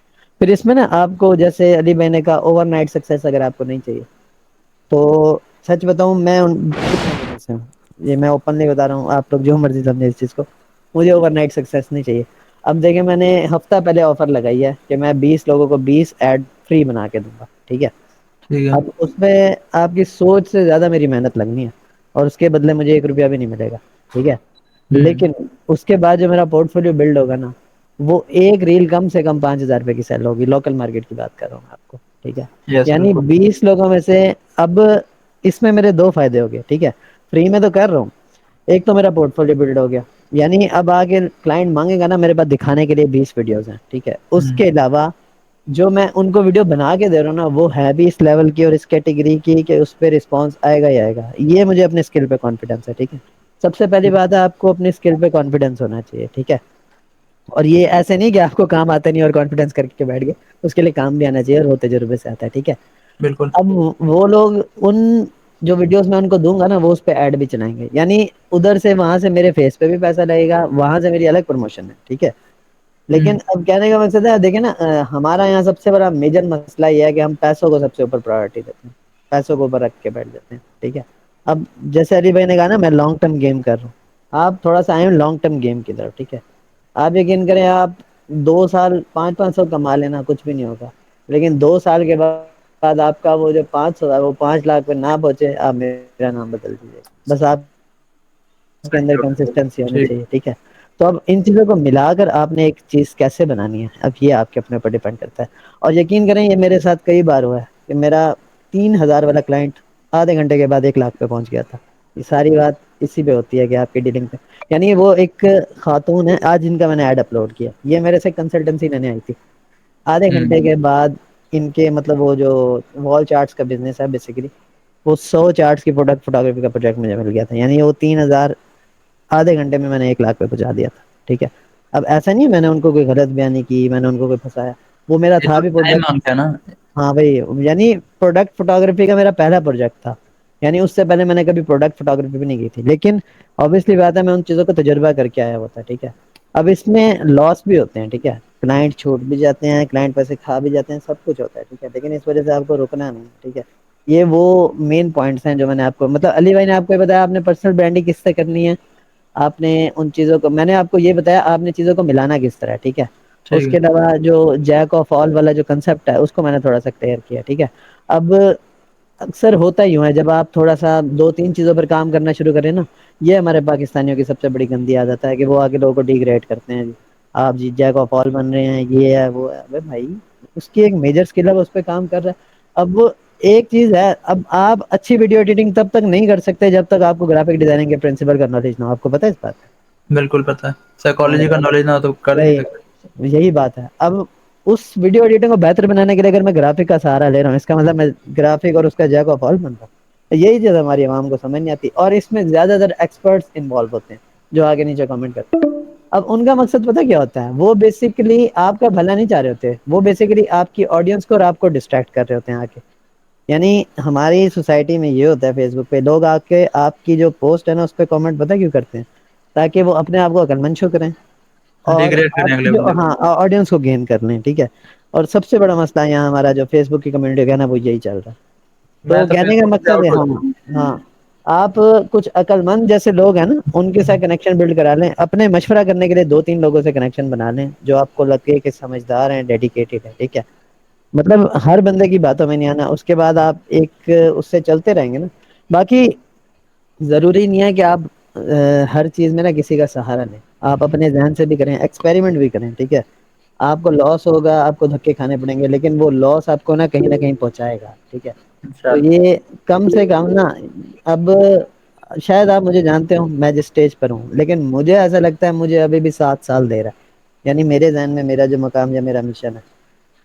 پھر اس میں نا آپ کو جیسے علی بھائی نے کہا اوور نائٹ سکسیس اگر آپ کو نہیں چاہیے, تو سچ بتاؤں میں یہ میں اوپنلی بتا رہا ہوں, آپ لوگ جو مرضی سمجھے اس چیز کو, مجھے اوور نائٹ سکسیس نہیں چاہیے. اب دیکھیں میں نے ہفتہ پہلے آفر لگائی ہے کہ میں 20 لوگوں کو 20 ایڈ فری بنا کے دوں گا. ٹھیک ہے, ٹھیک ہے. اب اس میں آپ کی سوچ سے زیادہ میری محنت لگنی ہے, اور اس کے بدلے مجھے 1 روپیہ بھی نہیں ملے گا. ٹھیک ہے, ہوں، لیکن اس کے بعد جو میرا پورٹ فولیو بلڈ ہوگا نا, وہ ایک ریل کم سے کم 5,000 روپے کی سیل ہوگی. لوکل مارکیٹ کی بات کر رہا ہوں آپ کو. ٹھیک ہے, یس یعنی بالکل. 20 لوگوں میں سے اب اس میں میرے 2 فائدے ہو گئے. ٹھیک ہے, فری میں تو کر رہا ہوں, ایک تو میرا پورٹ فولیو بلڈ ہو گیا, یعنی اب آگے کلائنٹ مانگے گا نا میرے پاس دکھانے کے لیے 20 ویڈیوز ہیں. ٹھیک ہے, اس ہوں، کے علاوہ جو میں ان کو ویڈیو بنا کے دے رہا ہوں نا, وہ ہے بھی اس لیول کی اور اس کیٹیگری کی کہ اس پہ رسپانس آئے گا ہی آئے گا. یہ مجھے اپنے اسکل پہ کانفیڈنس ہے. ٹھیک ہے, سب سے پہلی بات ہے آپ کو اپنے اسکل پہ کانفیڈنس ہونا چاہیے. ٹھیک ہے, اور یہ ایسے نہیں کہ آپ کو کام آتا نہیں اور کانفیڈنس کر کے بیٹھ گئے, اس کے لیے کام بھی آنا چاہیے اور وہ تجربے سے آتا ہے. ٹھیک ہے, بالکل. اب وہ لوگ ان جو ویڈیوز میں ان کو دوں گا نا, وہ اس پہ ایڈ بھی چلائیں گے, یعنی ادھر سے وہاں سے میرے فیس پہ بھی پیسہ لگے گا, وہاں سے میری الگ پروموشن ہے. ٹھیک ہے, ہوں، لیکن اب کہنے کا مقصد ہے, دیکھیں نا ہمارا یہاں سب سے بڑا میجر مسئلہ یہ ہے کہ ہم پیسوں کو سب سے اوپر پرائورٹی دیتے ہیں, پیسوں کو اوپر رکھ کے بیٹھ جاتے ہیں. ٹھیک ہے, اب جیسے علی بھائی نے کہا نا میں لانگ ٹرم گیم کر رہا ہوں, آپ تھوڑا سا آئے لانگ ٹرم گیم کی طرف. ٹھیک ہے, آپ یقین کریں آپ 2 سال 500 کما لینا کچھ بھی نہیں ہوگا, لیکن 2 سال کے بعد آپ کا وہ جو 500 ہے وہ 5 لاکھ پہ نہ پہنچے, آپ میرا نام بدل دیجیے. بس آپ اس کے اندر کنسسٹنسی ہونی ٹھیک. چاہیے. ٹھیک ہے, تو اب ان چیزوں کو ملا کر آپ نے ایک چیز کیسے بنانی ہے, اب یہ آپ کے اپنے اوپر ڈیپینڈ کرتا ہے. اور یقین کریں یہ میرے ساتھ کئی بار ہوا ہے کہ میرا 3,000 والا کلائنٹ آدھے گھنٹے کے بعد 1 لاکھ پہ پہنچ گیا تھا. یہ ساری بات اسی پہ ہوتی ہے کہ آپ کی ڈیلنگ پہ, یعنی وہ ایک خاتون ہے آج جن کا میں نے ایڈ اپلوڈ کیا, یہ میرے سے کنسلٹنسی لینے آئی تھی. آدھے ہوں، گھنٹے کے بعد ان کے مطلب وہ جو وال چارٹس کا بزنس ہے بیسیکلی, وہ 100 چارٹس کی پروڈکٹ فوٹوگرافی کا پروجیکٹ مجھے مل گیا تھا. یعنی وہ 3,000 آدھے گھنٹے میں نے 1 لاکھ پہ پہنچا دیا تھا. ٹھیک ہے, اب ایسا نہیں ہے میں نے ان کو کوئی غلط بیانی کی, میں نے ان کو کوئی پھنسایا, وہ میرا یہ تھا تو بھی ٹائم پروڈکٹ. مانگتا ہے نا. ہاں بھائی, یعنی پروڈکٹ فوٹوگرافی کا میرا پہلا پروجیکٹ تھا, یعنی اس سے پہلے میں نے کبھی پروڈکٹ فوٹوگرافی بھی نہیں کی تھی, لیکن obviously بات ہے میں ان چیزوں کو تجربہ کر کے آیا ہوتا ہے. ٹھیک ہے, اب اس میں لاس بھی ہوتے ہیں. ٹھیک ہے, کلائنٹ چھوٹ بھی جاتے ہیں, کلائنٹ پیسے کھا بھی جاتے ہیں, سب کچھ ہوتا ہے. ٹھیک ہے, لیکن اس وجہ سے آپ کو رکنا نہیں. ٹھیک ہے, یہ وہ مین پوائنٹس ہیں جو میں نے آپ کو, مطلب علی بھائی نے آپ کو بتایا آپ نے پرسنل برانڈنگ کس سے کرنی ہے, آپ نے ان چیزوں کو, میں نے آپ کو یہ بتایا آپ نے چیزوں کو ملانا کس طرح ہے. ٹھیک ہے, اس ٹھیک ہے. کے علاوہ جو جیک آف آل والا جو کنسپٹ ہے اس کو میں نے تھوڑا سا کلیئر کیا. ٹھیک ہے, اب اکثر ہوتا ہی ہوں ہے جب آپ تھوڑا سا 2-3 چیزوں پر کام کرنا شروع کریں نا, یہ ہمارے پاکستانیوں کی سب سے بڑی گندی عادت ہے کہ وہ آگے لوگوں کو ڈیگریڈ کرتے ہیں. آپ جی جیک آف آل بن رہے ہیں, یہ ہے وہ ہے. ابے بھائی اس کی ایک میجر اسکل ہے, اس پہ کام کر رہا ہے. اب وہ ایک چیز ہے, اب آپ اچھی ویڈیو ایڈیٹنگ تب تک نہیں کر سکتے جب تک آپ کو گرافک ڈیزائننگ کے پرنسپل کا نالج نہ ہو. آپ کو پتہ ہے اس بات کا؟ بالکل پتہ ہے, سائیکالوجی کا نالج نہ تو کر ہی نہیں بھائی سکتے. یہی بات ہے. اب اس ویڈیو ایڈیٹنگ کو بہتر بنانے کے لیے اگر میں گرافک کا سہارا لے رہا ہوں, اس کا مطلب میں گرافک اور اس کا جیک آف آل بن رہا ہوں. یہی چیز ہماری عوام کو سمجھ نہیں آتی, اور اس میں زیادہ تر ایکسپرٹس انوالو ہوتے ہیں جو آگے نیچے کمنٹ کرتے ہیں. اب ان کا مقصد پتہ کیا ہوتا ہے, وہ بیسیکلی آپ کا بھلا نہیں چاہ رہے ہوتے, وہ بیسیکلی آپ کی آڈینس کو اور آپ کو ڈسٹریکٹ کر رہے ہوتے ہیں آ کے. یعنی ہماری سوسائٹی میں یہ ہوتا ہے, فیس بک پہ لوگ آ کے آپ کی جو پوسٹ ہے نا اس پہ کامنٹ پتہ کیوں کرتے ہیں, تاکہ وہ اپنے آپ کو عقلمند شو کریں اور ڈیگریڈ کرنے آپ اگلے کی جو بندے کو. ہاں آڈینس کو گین کر لیں. ٹھیک ہے, اور سب سے بڑا مسئلہ یہاں ہمارا جو فیس بک کی کمیونٹی کا نا وہ یہی چل رہا ہے. میں تو فیس کہنے کا بک سے مقصد ہے آؤٹ ہو ہاں چکا ہوں. ہاں آپ کچھ عقل مند جیسے لوگ ہیں نا ان کے ساتھ کنیکشن بلڈ کرا لیں, اپنے مشورہ کرنے کے لیے 2-3 لوگوں سے کنیکشن بنا لیں جو آپ کو لگے کہ سمجھدار ہیں, ڈیڈیکیٹڈ ہے. ٹھیک ہے, مطلب ہر بندے کی باتوں میں نہیں آنا, اس کے بعد آپ ایک اس سے چلتے رہیں گے نا. باقی ضروری نہیں ہے کہ آپ ہر چیز میں نا کسی کا سہارا لیں, آپ اپنے ذہن سے بھی کریں, ایکسپیریمنٹ بھی کریں. ٹھیک ہے, آپ کو لاس ہوگا, آپ کو دھکے کھانے پڑیں گے, لیکن وہ لاس آپ کو نا کہیں نہ کہیں پہنچائے گا. ٹھیک ہے, تو انشاءاللہ. یہ کم سے کم نا, اب شاید آپ مجھے جانتے ہوں میں جس اسٹیج پر ہوں, لیکن مجھے ایسا لگتا ہے مجھے ابھی بھی 7 سال دے رہا ہے. یعنی میرے ذہن میں میرا جو مقام یا میرا مشن ہے,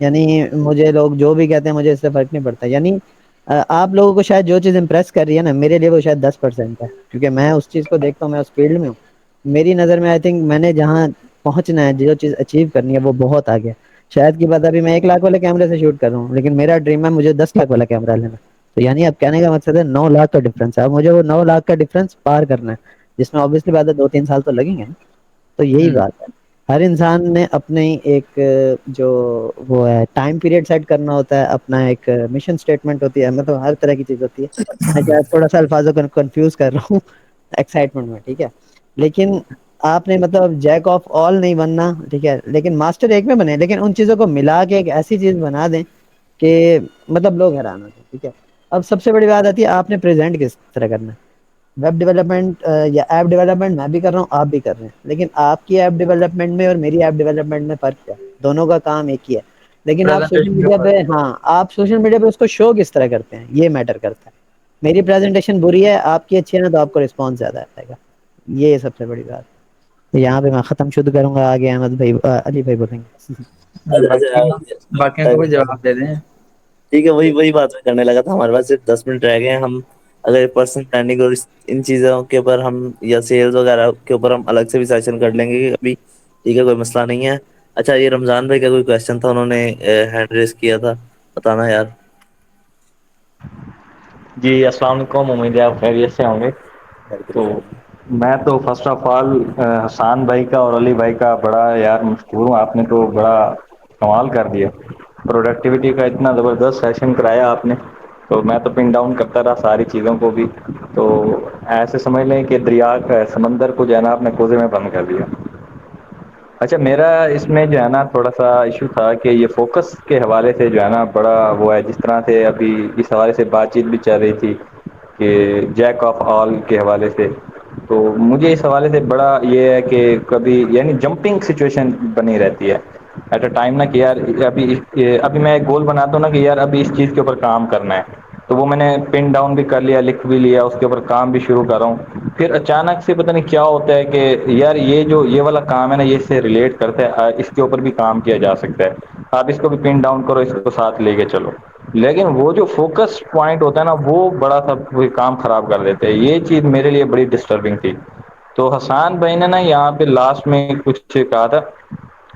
یعنی مجھے لوگ جو بھی کہتے ہیں مجھے اس سے فرق نہیں پڑتا. یعنی آپ لوگوں کو شاید جو چیز امپریس کر رہی ہے نا, میرے لیے وہ شاید 10% ہے, کیونکہ میں اس چیز کو دیکھتا ہوں, میں اس فیلڈ میں ہوں. میری نظر میں آئی تھنک میں نے جہاں پہنچنا ہے, جو چیز اچیو کرنی ہے وہ بہت آگے. شاید کی بات ابھی میں 1 لاکھ والے کیمرے سے شوٹ کر رہا ہوں, لیکن میرا ڈریم ہے مجھے 10 لاکھ والا کیمرہ لینا. تو یعنی اب کہنے کا مقصد ہے 9 لاکھ کا ڈفرنس ہے, اب مجھے وہ 9 لاکھ کا ڈفرنس پار کرنا ہے. جس میں obviously بات ہے 2-3 سال تو لگیں گے نا. تو یہی ہوں، بات ہے, ہر انسان نے اپنے ایک جو وہ ہے ٹائم پیریڈ سیٹ کرنا ہوتا ہے, اپنا ایک مشن اسٹیٹمنٹ ہوتی ہے, مطلب ہر طرح کی چیز ہوتی ہے. میں شاید تھوڑا سا الفاظوں کو کنفیوز کر رہا ہوں ایکسائٹمنٹ میں, ٹھیک ہے, لیکن آپ نے مطلب جیک آف آل نہیں بننا, ٹھیک ہے, لیکن ماسٹر ایک میں بنے, لیکن ان چیزوں کو ملا کے ایک ایسی چیز بنا دیں کہ مطلب لوگ حیران ہوتے ہیں, ٹھیک ہے. اب سب سے بڑی بات آتی ہے آپ نے پریزنٹ کس طرح کرنا ہے. ویب ڈیولپمنٹ یا ایپ ڈیولپمنٹ میں بھی کر رہا ہوں, آپ بھی کر رہے ہیں, لیکن آپ کی ایپ ڈیولپمنٹ میں اور میری ایپ ڈیولپمنٹ میں فرق ہے. دونوں کا کام ایک ہی ہے, لیکن آپ سوشل پریزنٹیشن کے میڈیا اوپر. پہ, ہاں آپ سوشل میڈیا پہ اس کو شو کس طرح کرتے ہیں یہ میٹر کرتا ہے. میری پریزنٹیشن بری ہے, آپ کی اچھی ہے نا, تو آپ کو رسپانس زیادہ آئے گا. یہ سب سے بڑی بات ہے. یہاں پہ میں ختم شروع کروں گا, آگے احمد بھائی علی بھائی بولیں گے. باقیوں کو بھی جواب دے دیں. ٹھیک ہے, وہی بات میں کرنے لگا تھا. ہمارے پاس صرف 10 منٹ رہ گئے ہیں. ہم اگر پرسنل پلاننگ اور ان چیزوں کے اوپر ہم یا سیلز وغیرہ کے اوپر ہم الگ سے بھی سیشن کر لیں گے ابھی, ٹھیک ہے, کوئی مسئلہ نہیں ہے. اچھا, یہ رمضان بھائی کا کوئی کوشچن تھا, انہوں نے ہینڈ ریز کیا تھا, بتانا یار. جی السلام علیکم, امید ہے آپ خیریت سے ہوں گے. وعلیکم تو السلام. میں تو فرسٹ آف آل حسان بھائی کا اور علی بھائی کا بڑا یار مشکور ہوں. آپ نے تو بڑا کمال کر دیا, پروڈکٹیوٹی کا اتنا زبردست سیشن کرایا آپ نے. تو میں تو پن ڈاؤن کرتا رہا ساری چیزوں کو بھی. تو ایسے سمجھ لیں کہ دریا کا سمندر کو جو ہے نا آپ نے کوزے میں بند کر دیا. اچھا, میرا اس میں جو ہے نا تھوڑا سا ایشو تھا کہ یہ فوکس کے حوالے سے جو ہے نا بڑا وہ ہے, جس طرح سے ابھی اس حوالے سے بات چیت بھی چل رہی تھی کہ جیک آف آل کے حوالے سے. تو مجھے اس حوالے سے بڑا یہ ہے کہ کبھی یعنی جمپنگ سچویشن بنی رہتی ہے ایٹ اے ٹائم نا, کہ یار ابھی میں ایک گول بناتا ہوں نا کہ یار ابھی اس چیز کے اوپر کام کرنا ہے, تو وہ میں نے پن ڈاؤن بھی کر لیا, لکھ بھی لیا, اس کے اوپر کام بھی شروع کر رہا ہوں. پھر اچانک سے پتہ نہیں کیا ہوتا ہے کہ یار یہ والا کام ہے نا, یہ اس سے ریلیٹ کرتا ہے, اس کے اوپر بھی کام کیا جا سکتا ہے, آپ اس کو بھی پن ڈاؤن کرو, اس کو ساتھ لے کے چلو. لیکن وہ جو فوکس پوائنٹ ہوتا ہے نا, وہ بڑا سا کوئی کام خراب کر دیتے ہیں. یہ چیز میرے لیے بڑی ڈسٹربنگ تھی. تو حسان بھائی نے نا یہاں پہ لاسٹ میں کچھ کہا تھا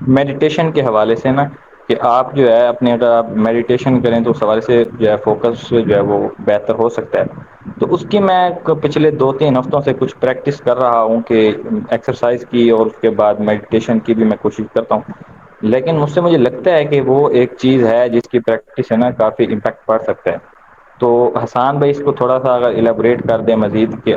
میڈیٹیشن کے حوالے سے نا, کہ آپ جو ہے اپنے اگر آپ میڈیٹیشن کریں تو اس حوالے سے جو ہے فوکس جو ہے وہ بہتر ہو سکتا ہے. تو اس کی میں پچھلے 2-3 ہفتوں سے کچھ پریکٹس کر رہا ہوں کہ ایکسرسائز کی, اور اس کے بعد میڈیٹیشن کی بھی میں کوشش کرتا ہوں. لیکن مجھ سے مجھے لگتا ہے کہ وہ ایک چیز ہے جس کی پریکٹس ہے نا کافی امپیکٹ پڑ سکتا ہے. تو حسان بھائی اس کو تھوڑا سا اگر ایلیبوریٹ کر دیں مزید کہ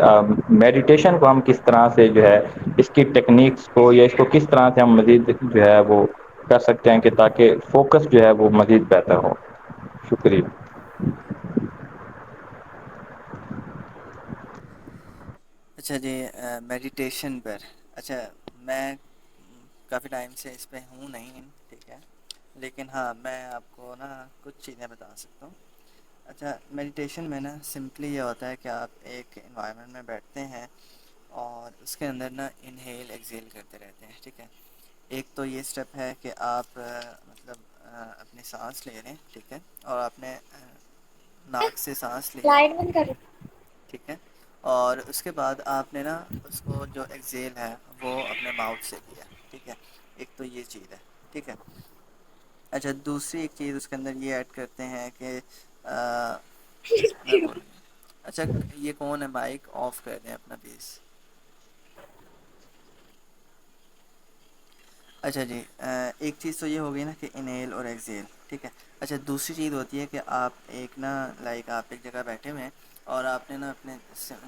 میڈیٹیشن کو ہم کس طرح سے جو ہے اس کی ٹیکنیکس کو, یا اس کو کس طرح سے ہم مزید جو ہے وہ کر سکتے ہیں کہ تاکہ فوکس جو ہے وہ مزید بہتر ہو. شکریہ. اچھا جی, میڈیٹیشن پر. اچھا, میں کافی ٹائم سے اس پہ ہوں نہیں, ٹھیک ہے, لیکن ہاں میں آپ کو نا کچھ چیزیں بتا سکتا ہوں. اچھا, میڈیٹیشن میں نا سمپلی یہ ہوتا ہے کہ آپ ایک انوائرمنٹ میں بیٹھتے ہیں اور اس کے اندر نا انہیل ایکزیل کرتے رہتے ہیں, ٹھیک ہے. ایک تو یہ سٹیپ ہے کہ آپ مطلب اپنی سانس لے رہے ہیں, ٹھیک ہے, اور آپ نے ناک سے سانس لی ہے, لائٹ بند کرو. ٹھیک ہے, اور اس کے بعد آپ نے نا اس کو جو ایکزیل ہے وہ اپنے ماؤتھ سے لیا, ٹھیک ہے. ایک تو یہ چیز ہے, ٹھیک ہے. اچھا, دوسری ایک چیز اس کے اندر یہ ایڈ کرتے ہیں کہ میں بول رہی ہوں. اچھا, یہ کون ہے, مائک آف کر دیں اپنا پلیز. اچھا جی, ایک چیز تو یہ ہوگی نا کہ انیل اور ایکزیل, ٹھیک ہے. اچھا, دوسری چیز ہوتی ہے کہ آپ ایک نا لائک آپ ایک جگہ بیٹھے ہوئے ہیں اور آپ نے نا اپنے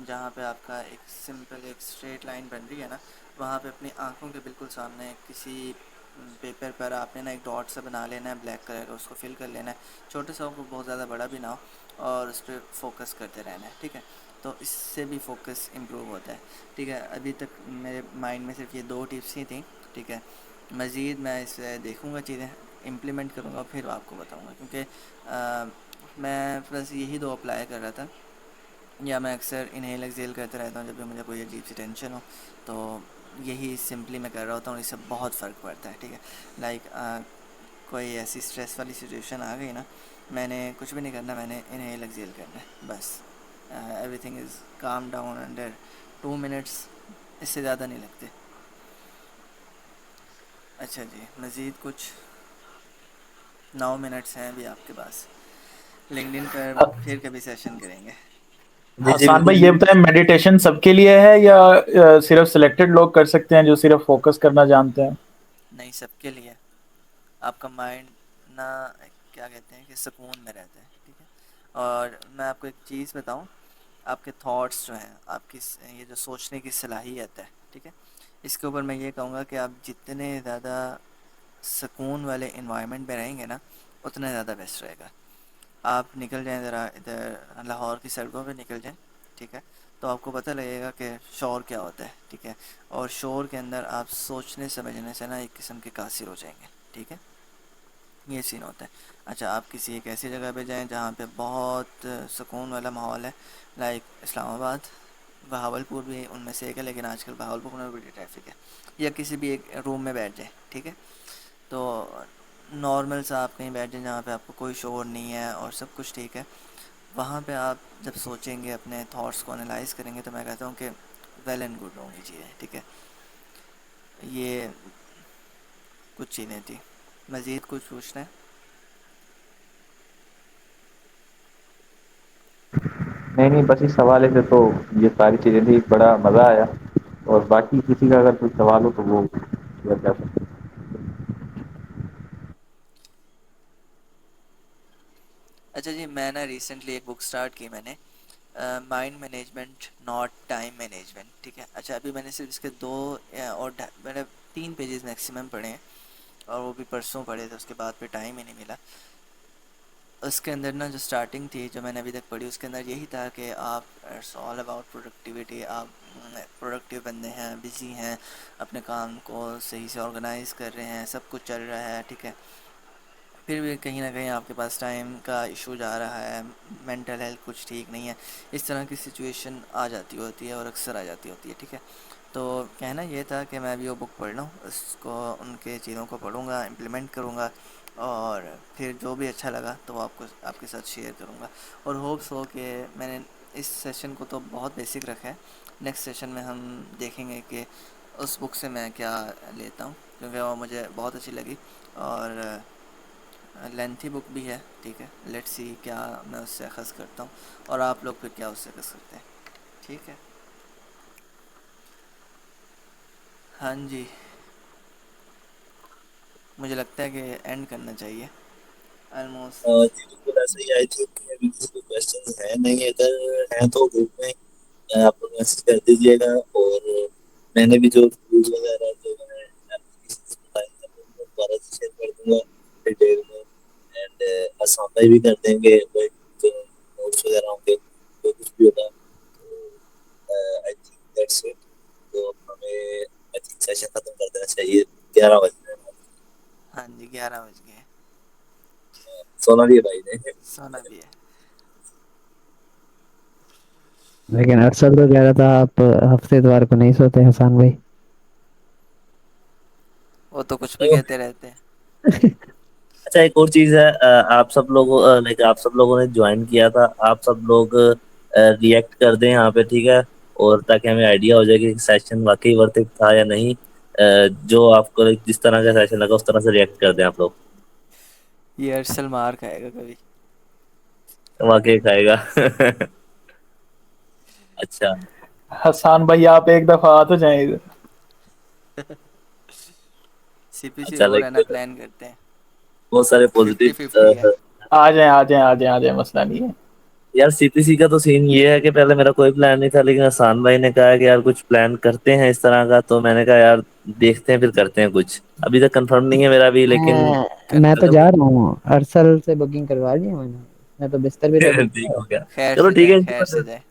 جہاں پہ آپ کا ایک سمپل ایک اسٹریٹ لائن بن رہی ہے نا, وہاں پہ اپنی آنکھوں کے بالکل سامنے کسی پیپر پر آپ نے نا ایک ڈاٹ سا بنا لینا ہے بلیک کلر کا, اس کو فل کر لینا ہے, چھوٹے سا کو بہت زیادہ بڑا بھی نہ ہو, اور اس پہ فوکس کرتے رہنا ہے, ٹھیک ہے. تو اس سے بھی فوکس امپروو ہوتا ہے, ٹھیک ہے. ابھی تک میرے مائنڈ میں صرف یہ 2 ٹپس ہی تھیں, ٹھیک ہے. مزید میں اس سے دیکھوں گا, چیزیں امپلیمنٹ کروں گا, پھر آپ کو بتاؤں گا, کیونکہ میں بس یہی 2 اپلائی کر رہا تھا, یا میں اکثر انہیل ایکزیل کرتے رہتا ہوں جب بھی مجھے کوئی عجیب سی ٹینشن ہو, تو یہی سمپلی میں کر رہا ہوتا ہوں. اس سے بہت فرق پڑتا ہے, ٹھیک ہے. لائک کوئی ایسی اسٹریس والی سچویشن آ گئی نا, میں نے کچھ بھی نہیں کرنا, میں نے انہیل ایکزیل کرنا ہے بس. Everything is come down under 2 minutes, اس سے زیادہ نہیں لگتے. اچھا جی, مزید کچھ 9 منٹس ہیں ابھی آپ کے پاس. لنکڈ ان پر پھر کبھی سیشن کریں گے. جی جی حسان بھائی بالکل. یہ بتائیں میڈیٹیشن سب کے لیے ہے یا صرف سلیکٹڈ لوگ کر سکتے ہیں جو صرف فوکس کرنا جانتے ہیں؟ نہیں، سب کے لیے. آپ کا مائنڈ نہ کیا کہتے ہیں کہ سکون میں رہتا ہے، ٹھیک ہے. اور میں آپ کو ایک چیز بتاؤں، آپ کے تھاٹس جو ہیں، آپ کی یہ جو سوچنے کی صلاحیت ہے، ٹھیک ہے، اس کے اوپر میں یہ کہوں گا کہ آپ جتنے زیادہ سکون والے انوائرمنٹ میں رہیں گے نا، اتنا زیادہ بیسٹ رہے گا. آپ نکل جائیں ذرا ادھر لاہور کی سڑکوں پہ نکل جائیں، ٹھیک ہے، تو آپ کو پتہ لگے گا کہ شور کیا ہوتا ہے، ٹھیک ہے. اور شور کے اندر آپ سوچنے سمجھنے سے نا ایک قسم کے قاصر ہو جائیں گے، ٹھیک ہے. یہ سین ہوتا ہے. اچھا، آپ کسی ایک ایسی جگہ پہ جائیں جہاں پہ بہت سکون والا ماحول ہے، لائک اسلام آباد، بہاول پور بھی ان میں سے ایک ہے، لیکن آج کل بہاول پور میں بڑی ٹریفک ہے. یا کسی بھی ایک روم میں بیٹھ جائیں، ٹھیک ہے، تو نارمل سا آپ کہیں بیٹھ جائیں جہاں پہ آپ کو کوئی شور نہیں ہے اور سب کچھ ٹھیک ہے. وہاں پہ آپ جب سوچیں گے، اپنے تھاٹس کو انالائز کریں گے، تو میں کہتا ہوں کہ ویل اینڈ گڈ ہوں گی چیزیں، ٹھیک ہے. یہ کچھ چیزیں تھیں. مزید کچھ پوچھنا ہے؟ نہیں بس اس حوالے سے تو یہ ساری چیزیں تھی، بڑا مزہ آیا. اور باقی کسی کا اگر کوئی سوال ہو تو وہ کیا سکتے. اچھا جی، میں نا ریسنٹلی ایک بک سٹارٹ کی میں نے، mind management not time management, ٹھیک ہے. اچھا، ابھی میں نے صرف اس کے 2 اور میں نے 3 پیجز میکسیمم پڑھے ہیں، اور وہ بھی پرسوں پڑھے تھے، اس کے بعد پہ ٹائم ہی نہیں ملا. اس کے اندر نا جو سٹارٹنگ تھی، جو میں نے ابھی تک پڑھی، اس کے اندر یہی تھا کہ آپ اٹس آل اباؤٹ پروڈکٹیوٹی. آپ پروڈکٹیو بندے ہیں، بزی ہیں، اپنے کام کو صحیح سے آرگنائز کر رہے ہیں، سب کچھ چل رہا ہے، ٹھیک ہے. پھر بھی کہیں نہ کہیں آپ کے پاس ٹائم کا ایشو جا رہا ہے، مینٹل ہیلتھ کچھ ٹھیک نہیں ہے، اس طرح کی سچویشن آ جاتی ہوتی ہے اور اکثر آ جاتی ہوتی ہے، ٹھیک ہے. تو کہنا یہ تھا کہ میں ابھی وہ بک پڑھ لوں، اس کو، ان کے چیزوں کو پڑھوں گا، امپلیمنٹ کروں گا، اور پھر جو بھی اچھا لگا تو وہ آپ کے ساتھ شیئر کروں گا. اور ہوپس ہو کہ میں نے اس سیشن کو تو بہت بیسک رکھا ہے، نیکسٹ سیشن میں ہم دیکھیں گے کہ اس بک سے میں کیا لیتا ہوں، کیونکہ وہ مجھے بہت اچھی لگی اور لینتھی بک بھی ہے، ٹھیک ہے. لیٹس سی کیا میں اس سے اخذ کرتا ہوں، اور آپ لوگ پھر کیا اس سے اخذ کرتے ہیں، ٹھیک ہے. ہاں جی، مجھے لگتا ہے کہ اینڈ کرنا چاہیے آلموسٹ. جی بالکل ایسا ہی. آئی تھنک ابھی کسی کو کوشچن ہے نہیں، اگر ہیں تو گروپ میں آپ لوگ میسج کر دیجیے گا. اور میں نے بھی جو ٹولز وغیرہ جو میں نے applications بتائی ہیں وہ دوبارہ سے شیئر کر دوں گا ڈیٹیل میں. اینڈ آسان بھائی بھی کر دیں گے کوئی جو نوٹس وغیرہ ہوں گے، جو کچھ بھی ہوگا. تو آئی تھنک دیٹس اٹ. تو ہمیں آئی تھنک سیشن ختم کر دینا چاہیے. 11 بج رہے ہیں. ہاں جی، 11 بج گئے. سونا بھی ہے بھائی نے. سونا بھی ہے. لیکن ارشد تو کہہ رہا تھا آپ ہفتے اتوار کو نہیں سوتے حسان بھائی. وہ تو کچھ بھی کہتے رہتے ہیں. اچھا، ایک اور چیز ہے. آپ سب لوگوں لائک آپ سب لوگوں نے جوائن کیا تھا، آپ سب لوگ ریئیکٹ کر دیں یہاں پہ، ٹھیک ہے. اور تاکہ ہمیں آئیڈیا ہو جائے کہ سیشن واقعی ورتھ تھا یا نہیں. جو آپ کو جس طرح کا سیشن لگا اس طرح سے ریئیکٹ کر دیں آپ لوگ. یہ ارسل مار کھائے گا کبھی. واقعی کھائے گا. اچھا حسان بھائی آپ ایک دفعہ آ تو جائیں ادھر. سی پی سی اچھا، ہو لائک رہا ہے نا، پلان کرتے ہیں. بہت سارے پازیٹیو. 50-50 ہے. آ جائیں آ جائیں آ جائیں آ جائیں، مسئلہ نہیں ہے. یار سی پی سی کا تو سین یہ ہے کہ پہلے میرا کوئی پلان نہیں تھا، لیکن حسان بھائی نے کہا کہ یار کچھ پلان کرتے ہیں اس طرح کا. تو میں نے کہا یار دیکھتے ہیں، پھر کرتے ہیں کچھ. ابھی تک کنفرم نہیں ہے میرا بھی، لیکن میں تو کرتے جا ہیں. رہا ہوں، ارسل سے بکنگ کروا لی میں نے. میں تو بستر بھی ریڈی ٹھیک کیا. ہو گیا. خیر چلو سے ٹھیک جائیں، ہے، خیر سے جائیں.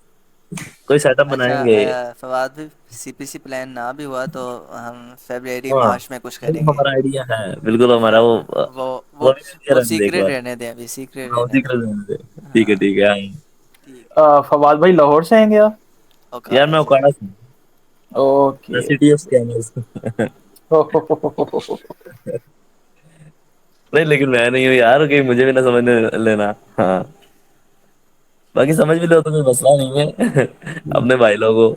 کوئی سیٹ اپ اچھا بنائیں گے. فواد بھی، سی پی سی پلان نہ بھی ہوا تو ہم فیبرری ہاں مارچ میں کچھ کریں گے. ہمارا آئیڈیا ہے بالکل ہمارا. ہاں، وہ وہ وہ وہ بھی مل کے وہ رہنے دے ایک سیکریٹ بار. رہنے دیں، ابھی سیکریٹ ہاں رہنے اسی دیں. کا رہنے دے. ٹھیک ہے ہاں ٹھیک ہے. ٹھیک ہے. فواد بھائی لاہور سے ہیں کیا؟ یار اوکاڑا میں سے. اوکاڑا سے ہوں. اوکے. City of scanners. نہیں لیکن میں نہیں ہوں یار، کہ مجھے بھی نہ سمجھ لینا. ہاں باقی سمجھ بھی لو تو کوئی مسئلہ نہیں ہے اپنے بھائی لوگوں.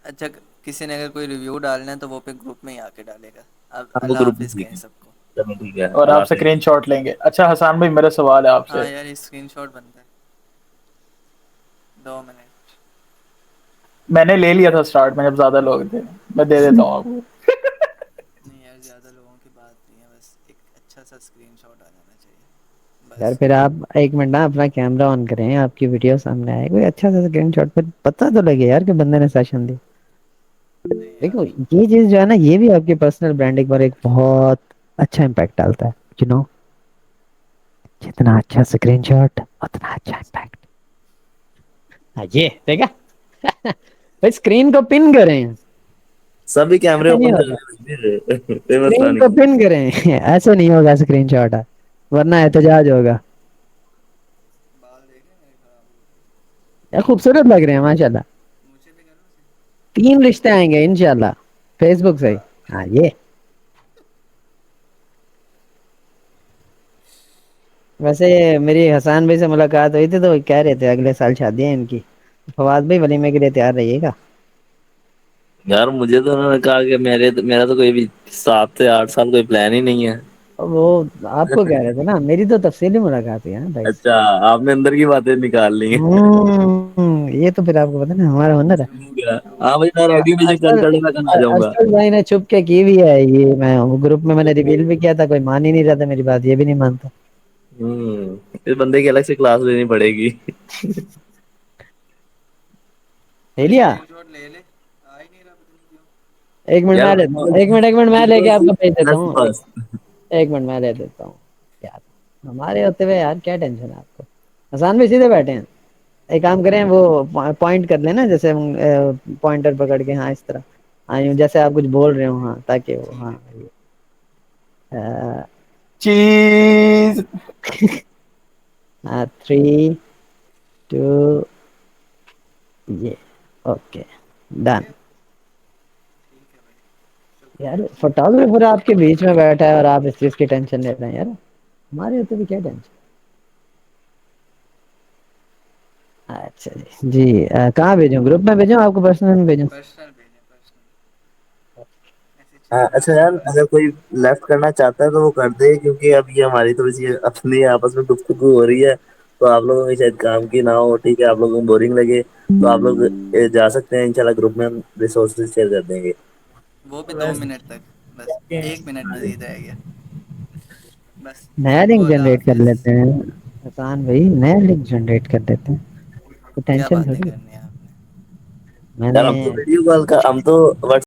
اچھا، کسی نے اگر کوئی ریویو ڈالنا ہے تو وہ پہ گروپ میں ہی آ کے ڈالے گا. اب ہم اللہ کو گروپ میں حافظ ٹھیک کہیں ہے. سب کو. چلو ٹھیک ہے. اور اللہ آپ حافظ. اسکرین شاٹ لیں گے. اچھا حسان بھائی میرا سوال ہے آپ سے. ہاں یار، اسکرین شاٹ بنتا ہے. 2 منٹ. میں نے لے لیا تھا اسٹارٹ میں جب زیادہ لوگ تھے. میں دے دیتا ہوں آپ کو. نہیں یار زیادہ لوگوں کی بات نہیں ہے, بس ایک اچھا سا اسکرین شاٹ آ جانا چاہیے یار بس. پھر آپ 1 منٹ نا اپنا کیمرہ آن کریں, آپ کی ویڈیو سامنے آئے, کوئی اچھا سا اسکرین شاٹ پہ پتا تو لگے یار کہ بندے نے سیشن دی. نہیں دیکھو یار یہ چیز جو ہے نا, یہ بھی آپ کی پرسنل برانڈنگ پر ایک بہت اچھا امپیکٹ ڈالتا ہے. یو نو, جتنا اچھا اسکرین شاٹ اتنا اچھا امپیکٹ. یہ دیکھا بھائی, اسکرین کو پن کریں, سبھی کیمرے ایسے نہیں اوپن کر ہوگا. رہے ہیں فیمس اسکرین رانی. کو پن کریں, ایسے نہیں ہوگا اسکرین شاٹ, ورنہ احتجاج ہوگا. بال دیکھے میرے خراب ہو گئے. یہ خوبصورت لگ رہے ہیں ماشاء اللہ. مجھے بھی کرو سے. 3 رشتے آئیں گے انشاءاللہ فیس بک سے ہی. ہاں یہ ویسے میری حسان بھائی سے ملاقات ہوئی تھی تو وہ کہہ رہے تھے اگلے سال شادی ہے ان کی. فواد بھائی ولیمے کے لیے تیار رہیے گا. یار مجھے تو انہوں نے کہا کہ میرا تو کوئی بھی 7 سے 8 سال کوئی پلان ہی نہیں ہے. وہ آپ کو کہہ رہے تھے نا, میری تو تفصیلی ملاقات ہے بھائی. اچھا, آپ نے اندر کی باتیں نکال لی ہیں. یہ تو پھر آپ کو پتا نا ہمارا ہنر ہے. ہاں بھائی, میں ریڈی, مجھے کل ٹڑے کل آ جاؤں گا. ارشد بھائی نے چھپ کے کی بھی ہے یہ, میں گروپ میں نے ریویل بھی کیا تھا, کوئی مان ہی نہیں رہا تھا میری بات, یہ بھی نہیں مانتا. اس بندے کی الگ سے کلاس لینی پڑے گی. لے بھائی لیا. اسکرین شاٹ لے لے, آ ہی نہیں رہا پتہ نہیں کیوں. 1 منٹ یار میں لیتا ہوں, 1 منٹ میں لے کے آپ کو بھیج دیتا ہوں. بس 1 منٹ میں لے دیتا ہوں یار, ہمارے ہوتے ہوئے یار کیا ٹینشن ہے آپ کو. حسان بھی سیدھے بیٹھے ہیں, ایک کام کریں وہ پوائنٹ کر لینا جیسے پوائنٹر پکڑ کے, ہاں اس طرح جیسے آپ کچھ بول رہے ہو, ہاں تاکہ وہ ٹھیک ہاں ہے. چیز. ہاں 3 2 یہ اوکے ہو ڈن. گیا. ٹھیک ہے بھائی, یار شکریہ. فوٹوگرافر آپ کے بیچ میں بیٹھا ہے اور آپ اس چیز کی ٹینشن لے رہے ہیں یار, ہمارے ہوتے بھی کیا ٹینشن. اچھا جی جی, کہاں بھیجوں, گروپ میں بھیجوں, آپ کو پرسنل میں بھیجوں. پرسنل بھیجیں, پرسنل میسج ہاں. کریں اچھا آپ یار, مجھے بس. اگر کوئی لیفٹ کرنا چاہتا ہے تو وہ کر دے, کیونکہ اب یہ ہماری تھوڑی سی اپنی آپس میں گفتگو ہو رہی ہے, تو آپ لوگوں کی شاید کام کی نہ ہو. ٹھیک ہے, آپ لوگوں کو بورنگ لگے تو آپ لوگ جا سکتے ہیں, انشاءاللہ گروپ میں ہم ریسورسز شیئر کر دیں گے. وہ بھی 2 منٹ تک, بس 1 منٹ مزید رہ گیا. بس نیا سب لنک کو اللہ جنریٹ کر حافظ. لیتے ہیں حسان بھائی, نیا لنک جنریٹ کر دیتے ہیں, تو کیا ٹینشن باتیں تھوڑی. کرنی ہیں آپ نے. میں یار نے ہم تو ویڈیو کال کا, ہم تو